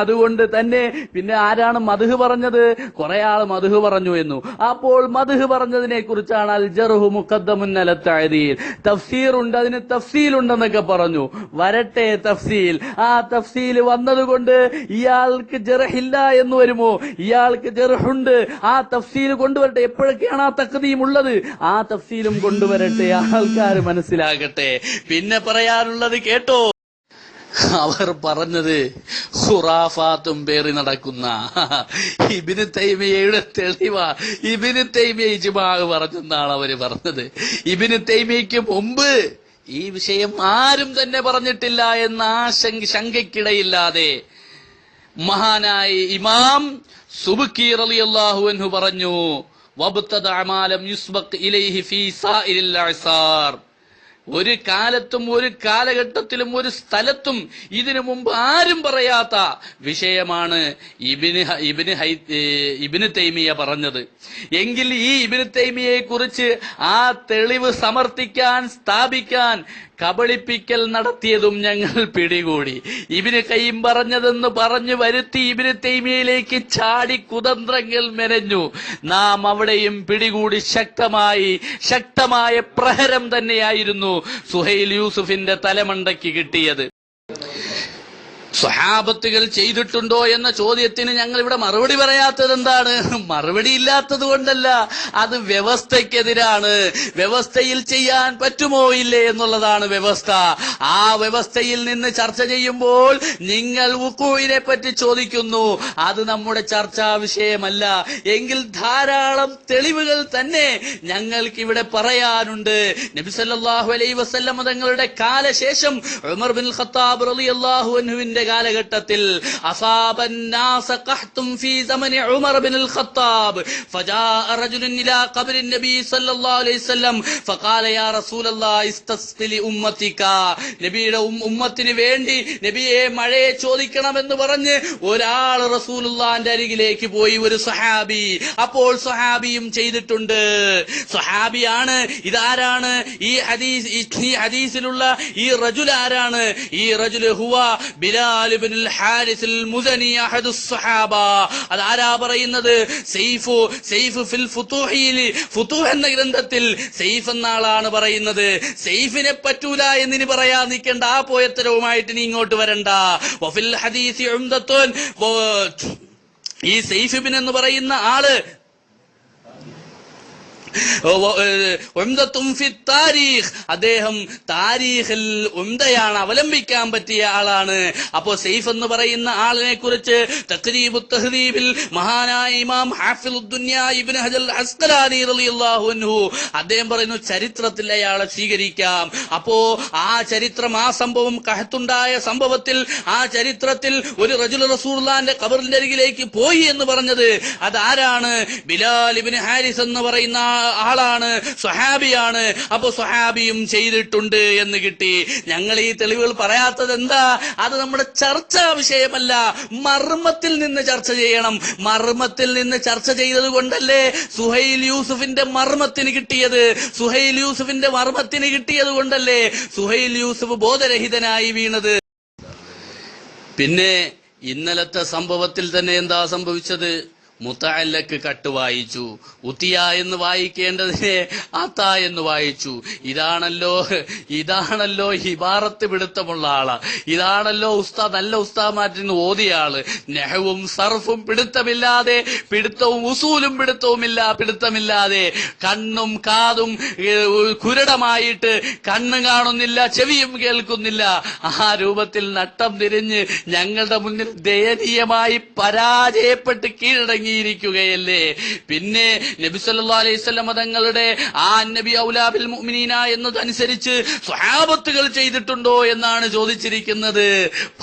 അതുകൊണ്ട് തന്നെ പിന്നെ ആരാണ് മദ്ഹ് പറഞ്ഞത്? കുറെ ആൾ മദ്ഹ് പറഞ്ഞു എന്നു. അപ്പോൾ മദ്ഹ് പറഞ്ഞതിനെ കുറിച്ചാണ് അൽ ജർഹു മുഖദ്ദമുൻ അല തഅദീൽ, തഫ്സീർ ഉണ്ട്, അതിന് തഫ്സീൽ ഉണ്ടെന്നൊക്കെ പറഞ്ഞു. വരട്ടെ തഫ്സീൽ. ആ തഫ്സീൽ വന്നതുകൊണ്ട് ഇയാൾക്ക് ജർഹില്ല എന്ന് വരുമോ? ഇയാൾക്ക് ജർഹുണ്ട്, ആ തഫ്സീൽ കൊണ്ടുവരട്ടെ. എപ്പോഴൊക്കെയാണ് ആ തഖ്ദീം ഉള്ളത്? ആ തഫ്സീലും കൊണ്ടുവരട്ടെ, ആൾക്കാർ മനസ്സിലാകട്ടെ. പിന്നെ പറയാനുള്ളത് കേട്ടോ. അവർ പറഞ്ഞത് ഖുറാഫാത്തും പേറി നടക്കുന്ന ഇബ്നു തൈമിയയുടെ തെളിവാ. ഇബ്നു തൈമിയ ഇജ്മാ പറഞ്ഞെന്നാണ് അവര് പറഞ്ഞത്. ഇബ്നു തൈമിയയ്ക്ക് മുമ്പ് ഈ വിഷയം ആരും തന്നെ പറഞ്ഞിട്ടില്ല എന്ന ശങ്കയ്ക്കിടയില്ലാതെ മഹാനായ ഇമാം സുബ്കി റളിയല്ലാഹു അൻഹു പറഞ്ഞു, വബ്തദഅ മാ ലം യുസ്ബഖ് ഇലൈഹി ഫീ സാഇരിൽ അഅ്സാർ. ഒരു കാലത്തും ഒരു കാലഘട്ടത്തിലും ഒരു സ്ഥലത്തും ഇതിനു മുമ്പ് ആരും പറയാത്ത വിഷയമാണ് ഇബ്നു തൈമിയ പറഞ്ഞത്. എങ്കിൽ ഈ ഇബ്നു തൈമിയയെ കുറിച്ച് ആ തെളിവ് സമർത്ഥിക്കാൻ, സ്ഥാപിക്കാൻ കബളിപ്പിക്കൽ നടത്തിയതും ഞങ്ങൾ പിടികൂടി. ഇബ്നു ഖയ്യിം പറഞ്ഞതെന്ന് പറഞ്ഞു വരുത്തി ഇബ്നു തൈമിയയിലേക്ക് ചാടി കുതന്ത്രങ്ങൾ മെനഞ്ഞു. നാം അവിടെയും പിടികൂടി ശക്തമായ പ്രഹരം തന്നെയായിരുന്നു സുഹൈൽ യൂസുഫിന്റെ തലമണ്ടയ്ക്ക് കിട്ടിയത്. സ്വഹാബത്തുകൾ ചെയ്തിട്ടുണ്ടോ എന്ന ചോദ്യത്തിന് ഞങ്ങൾ ഇവിടെ മറുപടി പറയാത്തത് എന്താണ്? മറുപടി ഇല്ലാത്തത് കൊണ്ടല്ല, അത് വ്യവസ്ഥയ്ക്കെതിരാണ്. വ്യവസ്ഥയിൽ ചെയ്യാൻ പറ്റുമോ ഇല്ലേ എന്നുള്ളതാണ് വ്യവസ്ഥ. ആ വ്യവസ്ഥയിൽ നിന്ന് ചർച്ച ചെയ്യുമ്പോൾ നിങ്ങൾ വുഖൂഇനെ പറ്റി ചോദിക്കുന്നു. അത് നമ്മുടെ ചർച്ചാ വിഷയമല്ല. എങ്കിൽ ധാരാളം തെളിവുകൾ തന്നെ ഞങ്ങൾക്ക് ഇവിടെ പറയാനുണ്ട്. നബി സല്ലല്ലാഹു അലൈഹി വസല്ലം തങ്ങളുടെ കാലശേഷം ഉമർ ബിൻ ഖത്താബ് റളിയല്ലാഹു അൻഹുവിന്റെ കാലഘട്ടത്തിൽ അസാബൻ നാസ ഖഹ്തും ഫീ സമനി ഉമർ ബിനുൽ ഖത്താബ് ഫജാഅ റജുലുൻ ഇലാ ഖബ്രി നബി സല്ലല്ലാഹു അലൈഹി വസല്ലം ഫഖാല യാ റസൂലല്ലാഹ് ഇസ്തസ്ഖി ലി ഉമ്മതിക. നബിയുടെ ഉമ്മത്തിന് വേണ്ടി നബിയെ മഴയെ ചോദിക്കണമെന്ന് പറഞ്ഞ് ഒരാൾ റസൂലുള്ളാഹിന്റെ അരികിലേക്ക് പോയി, ഒരു സ്വഹാബി. അപ്പോൾ സ്വഹാബിയും ചെയ്തിട്ടുണ്ട്. സ്വഹാബിയാണ്. ഇതാരാണ്? ഈ ഹദീസിലുള്ള ഈ റജുൽ ആരാണ്? ഈ റജുൽ ഹുവ ബിലാൽ ഇബ്നുൽ ഹാരിസ് അൽ മുസനി അഹദു സ്വഹാബ. അതാരാ പറയുന്നത്? സൈഫ് ഫിൽ ഫുതൂഹ് എന്ന ഗ്രന്ഥത്തിൽ സൈഫ് എന്ന ആളാണ് പറയുന്നത്. സൈഫിനെ പറ്റൂല എന്നിനി പറയാൻ നിൽക്കണ്ട. ആ പോയത്തരവുമായിട്ട് നീ ഇങ്ങോട്ട് വരണ്ട. വഫിൽ ഹദീസി ഉംദത്തുൻ. ഈ സൈഫ് ഇബ്ൻ എന്ന് പറയുന്ന ആള് അദ്ദേഹം താരീഖിൽ ഉംദയാണ്, അവലംബിക്കാൻ പറ്റിയ ആളാണ്. അപ്പോ സൈഫ് എന്ന് പറയുന്ന ആളിനെ കുറിച്ച് തഖ്രീബുത് തഹ്ദീബിൽ മഹാനായ ഇമാം ഹാഫിളുദ്ദുനിയ ഇബ്നു ഹജർ അസ്ഖലാനി റളിയല്ലാഹു അൻഹു അദ്ദേഹം പറയുന്നു, ചരിത്രത്തിൽ അയാളെ സ്വീകരിക്കാം. അപ്പോ ആ ചരിത്രം, ആ സംഭവം, കഹത്തുണ്ടായ സംഭവത്തിൽ, ആ ചരിത്രത്തിൽ ഒരു റജുൽ റസൂലുള്ളാഹിന്റെ ഖബറിന്റെ അരികിലേക്ക് പോയി എന്ന് പറഞ്ഞത് അതാരാണ്? ബിലാൽ ഇബ്നു ഹാരിസ് എന്ന് പറയുന്ന ആളാണ്, സ്വഹാബിയാണ്. അപ്പൊ സ്വഹാബിയും ചെയ്തിട്ടുണ്ട് എന്ന് കിട്ടി. ഞങ്ങൾ ഈ തെളിവുകൾ പറയാത്തത് എന്താ? അത് നമ്മുടെ ചർച്ചാ വിഷയമല്ല. മർമ്മത്തിൽ നിന്ന് ചർച്ച ചെയ്യണം. മർമ്മത്തിൽ നിന്ന് ചർച്ച ചെയ്തത് കൊണ്ടല്ലേ സുഹൈൽ യൂസുഫിന്റെ മർമ്മത്തിന് കിട്ടിയത്. സുഹൈൽ യൂസുഫിന്റെ മർമ്മത്തിന് കിട്ടിയത് കൊണ്ടല്ലേ സുഹൈൽ യൂസുഫ് ബോധരഹിതനായി വീണത്. പിന്നെ ഇന്നലത്തെ സംഭവത്തിൽ തന്നെ എന്താ സംഭവിച്ചത്? മുത്തഅല്ലക്ക് കട്ട് വായിച്ചു. ഉത്തിയ എന്ന് വായിക്കേണ്ടതിനെ അത്ത എന്ന് വായിച്ചു. ഇതാണല്ലോ ഇബാറത്ത് പിടുത്തമുള്ള ആള്. ഇതാണല്ലോ ഉസ്താദ്, നല്ല ഉസ്താദ്മാരിൽ നിന്ന് ഓതിയ ആള്. നെഹവും സർഫും പിടുത്തമില്ലാതെ, പിടുത്തവും ഉസൂലും പിടുത്തമില്ലാതെ, കണ്ണും കാതും കുരുടമായിട്ട്, കണ്ണ് കാണുന്നില്ല, ചെവിയും കേൾക്കുന്നില്ല, ആ രൂപത്തിൽ നട്ടം തിരിഞ്ഞ് ഞങ്ങളുടെ മുന്നിൽ ദയനീയമായി പരാജയപ്പെട്ട് കീഴടങ്ങി ിരിക്കുകയല്ലേ. പിന്നെ നബി സല്ലല്ലാഹു അലൈഹി വസല്ലം തങ്ങളുടെ ആ നബി ഔലാ ബിൽ മുഅ്മിനീന എന്നതനുസരിച്ച് സ്വഹാബത്തുകൾ ചെയ്തിട്ടുണ്ടോ എന്നാണ് ചോദിച്ചിരിക്കുന്നത്.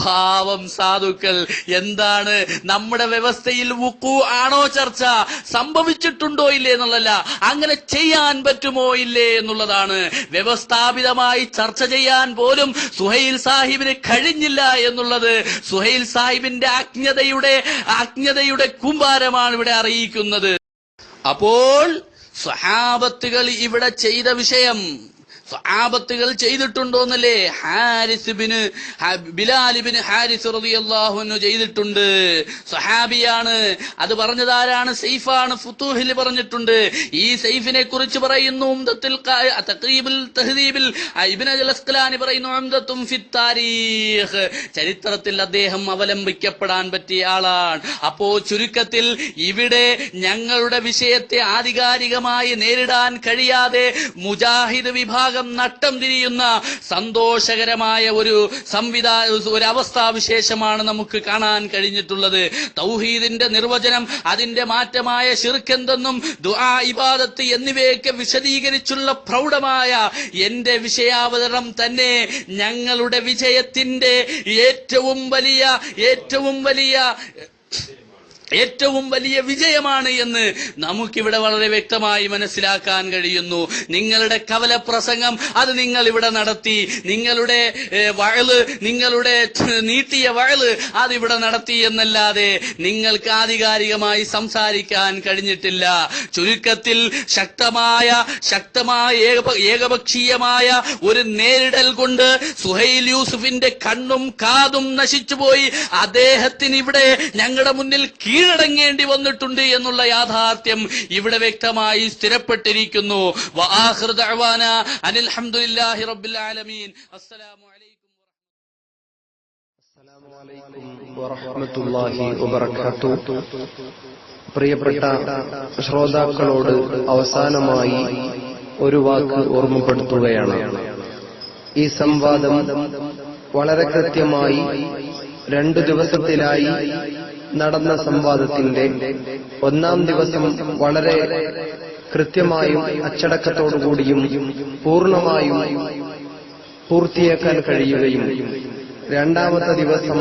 പാവം സാധുക്കൾ. എന്താണ് നമ്മുടെ വ്യവസ്ഥയിൽ വുഖൂ ആണോ ചർച്ച? സംഭവിച്ചിട്ടുണ്ടോ ഇല്ലേ എന്നുള്ളതല്ല, അങ്ങനെ ചെയ്യാൻ പറ്റുമോ ഇല്ലേ എന്നുള്ളതാണ്. വ്യവസ്ഥാപിതമായി ചർച്ച ചെയ്യാൻ പോലും സുഹൈൽ സാഹിബിന് കഴിഞ്ഞില്ല എന്നുള്ളത് സുഹൈൽ സാഹിബിന്റെ അജ്ഞതയുടെ കൂമ്പാരമാണ് ഇവിടെ അറിയിക്കുന്നത്. അപ്പോൾ സ്വഹാബത്തുകൾ ഇവിടെ ചെയ്ത വിഷയം സ്വഹാബത്തുകൾ ചെയ്തിട്ടുണ്ടോന്നല്ലേ? ബിലാൽ ഇബ്നു ഹാരിസ് റളിയല്ലാഹു അൻഹു ചെയ്തിട്ടുണ്ട്. സ്വഹാബിയാണ്. അത് പറഞ്ഞതാരാണ്? സൈഫാണ്. ഫുതൂഹിൽ പറഞ്ഞിട്ടുണ്ട്. ഈ സൈഫിനെ കുറിച്ച് പറയുന്നു തഖ്രീബുൽ തഹ്ദീബിൽ ഇബ്നു അസ്ഖലാനി പറയുന്നു ഉംദത്തും ഫിത് താരീഖ്, ചരിത്രത്തിൽ അദ്ദേഹം അവലംബിക്കപ്പെടാൻ പറ്റിയ ആളാണ്. അപ്പോ ചുരുക്കത്തിൽ ഇവിടെ ഞങ്ങളുടെ വിഷയത്തെ ആധികാരികമായി നേരിടാൻ കഴിയാതെ മുജാഹിദ് വിഭാഗം നട്ടം തിരിയുന്ന സന്തോഷകരമായ ഒരു അവസ്ഥാവിശേഷമാണ് നമുക്ക് കാണാൻ കഴിഞ്ഞിട്ടുള്ളത്. തൗഹീദിന്റെ നിർവചനം, അതിന്റെ മാറ്റമായ ശിർക്ക് എന്തെന്നും ദുആ, ഇബാദത്ത് എന്നിവയൊക്കെ വിശദീകരിച്ചുള്ള പ്രൗഢമായ എന്റെ വിഷയാവതരണം തന്നെ ഞങ്ങളുടെ വിജയത്തിന്റെ ഏറ്റവും വലിയ വിജയമാണ് എന്ന് നമുക്കിവിടെ വളരെ വ്യക്തമായി മനസ്സിലാക്കാൻ കഴിയുന്നു. നിങ്ങളുടെ കവലപ്രസംഗം അത് നിങ്ങൾ ഇവിടെ നടത്തി, നിങ്ങളുടെ വഴല്, നിങ്ങളുടെ നീട്ടിയ വഴല് അതിവിടെ നടത്തി എന്നല്ലാതെ നിങ്ങൾക്ക് ആധികാരികമായി സംസാരിക്കാൻ കഴിഞ്ഞിട്ടില്ല. ചുരുക്കത്തിൽ ശക്തമായ ഏകപക്ഷീയമായ ഒരു നേരിടൽ കൊണ്ട് സുഹൈൽ യൂസുഫിന്റെ കണ്ണും കാതും നശിച്ചുപോയി. അദ്ദേഹത്തിന് ഇവിടെ ഞങ്ങളുടെ മുന്നിൽ കീഴടങ്ങേണ്ടി വന്നിട്ടുണ്ട് എന്നുള്ള യാഥാർത്ഥ്യം ഇവിടെ വ്യക്തമായി സ്ഥിരപ്പെട്ടിരിക്കുന്നു. വആഖിറു ദഅവാനാ അനിൽ ഹംദുലില്ലാഹി റബ്ബിൽ ആലമീൻ. അസ്സലാമു അലൈക്കും വറഹ്മത്തുള്ളാഹി വബറകാതുഹു. പ്രിയപ്പെട്ട ശ്രോതാക്കളോട് അവസാനമായി ഒരു വാക്ക് ഓർമ്മപ്പെടുത്തുകയാണ്. ഈ സംവാദം വളരെ കൃത്യമായി 2 ദിവസത്തിലായി നടന്ന സംവാദത്തിന്റെ 1-ാം ദിവസം വളരെ കൃത്യമായും അച്ചടക്കത്തോടുകൂടിയും പൂർണ്ണമായും പൂർത്തിയാക്കാൻ കഴിയുകയും 2-ാമത്തെ ദിവസം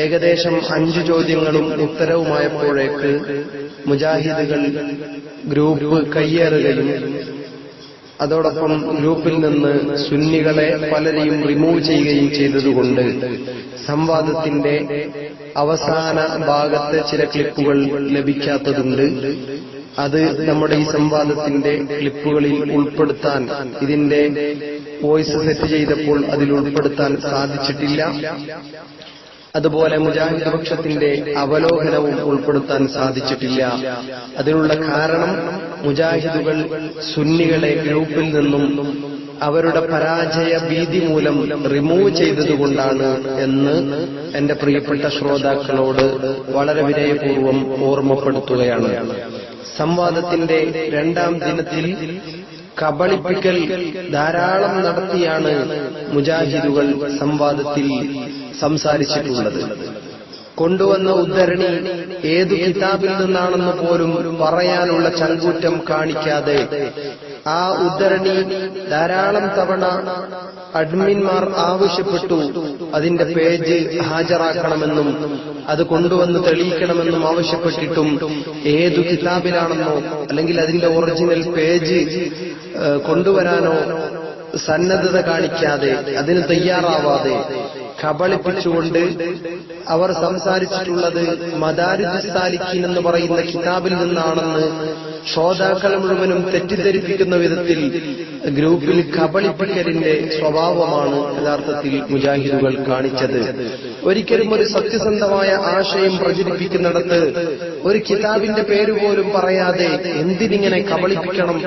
ഏകദേശം 5 ചോദ്യങ്ങളും ഉത്തരവുമായപ്പോഴേക്ക് മുജാഹിദുകൾ ഗ്രൂപ്പ് കയ്യേറുകയും അതോടൊപ്പം ഗ്രൂപ്പിൽ നിന്ന് സുന്നികളെ പലരെയും റിമൂവ് ചെയ്യുകയും ചെയ്തതുകൊണ്ട് സംവാദത്തിന്റെ അവസാന ഭാഗത്ത് ചില ക്ലിപ്പുകൾ ലഭിക്കാത്തതുണ്ട്. അത് നമ്മുടെ ഈ സംവാദത്തിന്റെ ക്ലിപ്പുകളിൽ ഉൾപ്പെടുത്താൻ, ഇതിന്റെ വോയിസ് സെറ്റ് ചെയ്തപ്പോൾ അതിൽ ഉൾപ്പെടുത്താൻ സാധിച്ചിട്ടില്ല. അതുപോലെ മുജാഹിദ് പക്ഷത്തിന്റെ അവലോകനവും ഉൾപ്പെടുത്താൻ സാധിച്ചിട്ടില്ല. അതിനുള്ള കാരണം മുജാഹിദുകൾ സുന്നികളെ ഗ്രൂപ്പിൽ നിന്നും അവരുടെ പരാജയ ഭീതി മൂലം റിമൂവ് ചെയ്തതുകൊണ്ടാണ് എന്ന് എന്റെ പ്രിയപ്പെട്ട ശ്രോതാക്കളോട് വളരെ വിനയപൂർവ്വം ഓർമ്മപ്പെടുത്തുകയാണ്. സംവാദത്തിന്റെ 2-ാം ദിനത്തിൽ കബളിപ്പിക്കൽ ധാരാളം നടത്തിയാണ് മുജാഹിദുകൾ സംവാദത്തിൽ സംസാരിച്ചിട്ടുള്ളത്. കൊണ്ടുവന്ന ഉദ്ധരണി ഏതു കിതാബിൽ നിന്നാണെന്ന് പോലും പറയാനുള്ള ചങ്കൂറ്റം കാണിക്കാതെ ആ ഉദ്ധരണി ധാരാളം തവണ അഡ്മിന്മാർ ആവശ്യപ്പെട്ടു അതിന്റെ പേജ് ഹാജരാക്കണമെന്നും അത് കൊണ്ടുവന്ന് തെളിയിക്കണമെന്നും ആവശ്യപ്പെട്ടിട്ടും ഏതു കിതാബിലാണെന്നോ അല്ലെങ്കിൽ അതിന്റെ ഒറിജിനൽ പേജ് കൊണ്ടുവരാനോ സന്നദ്ധത കാണിക്കാതെ, അതിന് തയ്യാറാവാതെ കബളിപ്പിച്ചുകൊണ്ട് അവർ സംസാരിച്ചിട്ടുള്ളത് മദാരിജുസ് സാലിക്കീൻ എന്ന് പറയുന്ന കിതാബിൽ നിന്നാണെന്ന് ശ്രോതാക്കൾ മുഴുവനും തെറ്റിദ്ധരിപ്പിക്കുന്ന വിധത്തിൽ ഗ്രൂപ്പിൽ കബളിപ്പിക്കലിന്റെ സ്വഭാവമാണ് യഥാർത്ഥത്തിൽ മുജാഹിദുകൾ കാണിച്ചത്. ഒരിക്കലും ഒരു സത്യസന്ധമായ ആശയം പ്രചരിപ്പിക്കുന്നിടത്ത് ഒരു കിതാബിന്റെ പേര് പോലും പറയാതെ എന്തിനിങ്ങനെ കബളിപ്പിക്കണം?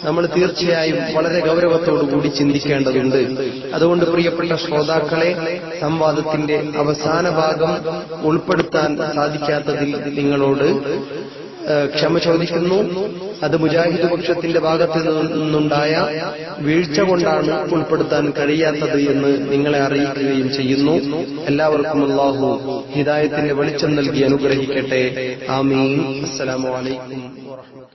നമ്മൾ തീർച്ചയായും വളരെ ഗൗരവത്തോടുകൂടി ചിന്തിക്കേണ്ടതുണ്ട്. അതുകൊണ്ട് പ്രിയപ്പെട്ട ശ്രോതാക്കളെ, സംവാദത്തിന്റെ അവസാന ഭാഗം ഉൾപ്പെടുത്താൻ സാധിക്കാത്തതിൽ നിങ്ങളോട് ക്ഷമ ചോദിക്കുന്നു. അത് മുജാഹിദ് പക്ഷത്തിന്റെ ഭാഗത്ത് നിന്നുണ്ടായ വീഴ്ച കൊണ്ടാണ് ഉൾപ്പെടുത്താൻ കഴിയാത്തത് എന്ന് നിങ്ങളെ അറിയിക്കുകയും ചെയ്യുന്നു. എല്ലാവർക്കും അല്ലാഹു ഹിദായത്തിന്റെ വെളിച്ചം നൽകി അനുഗ്രഹിക്കട്ടെ. ആമീൻ. അസ്സലാമു അലൈക്കും വറഹ്മത്തുള്ളാഹി.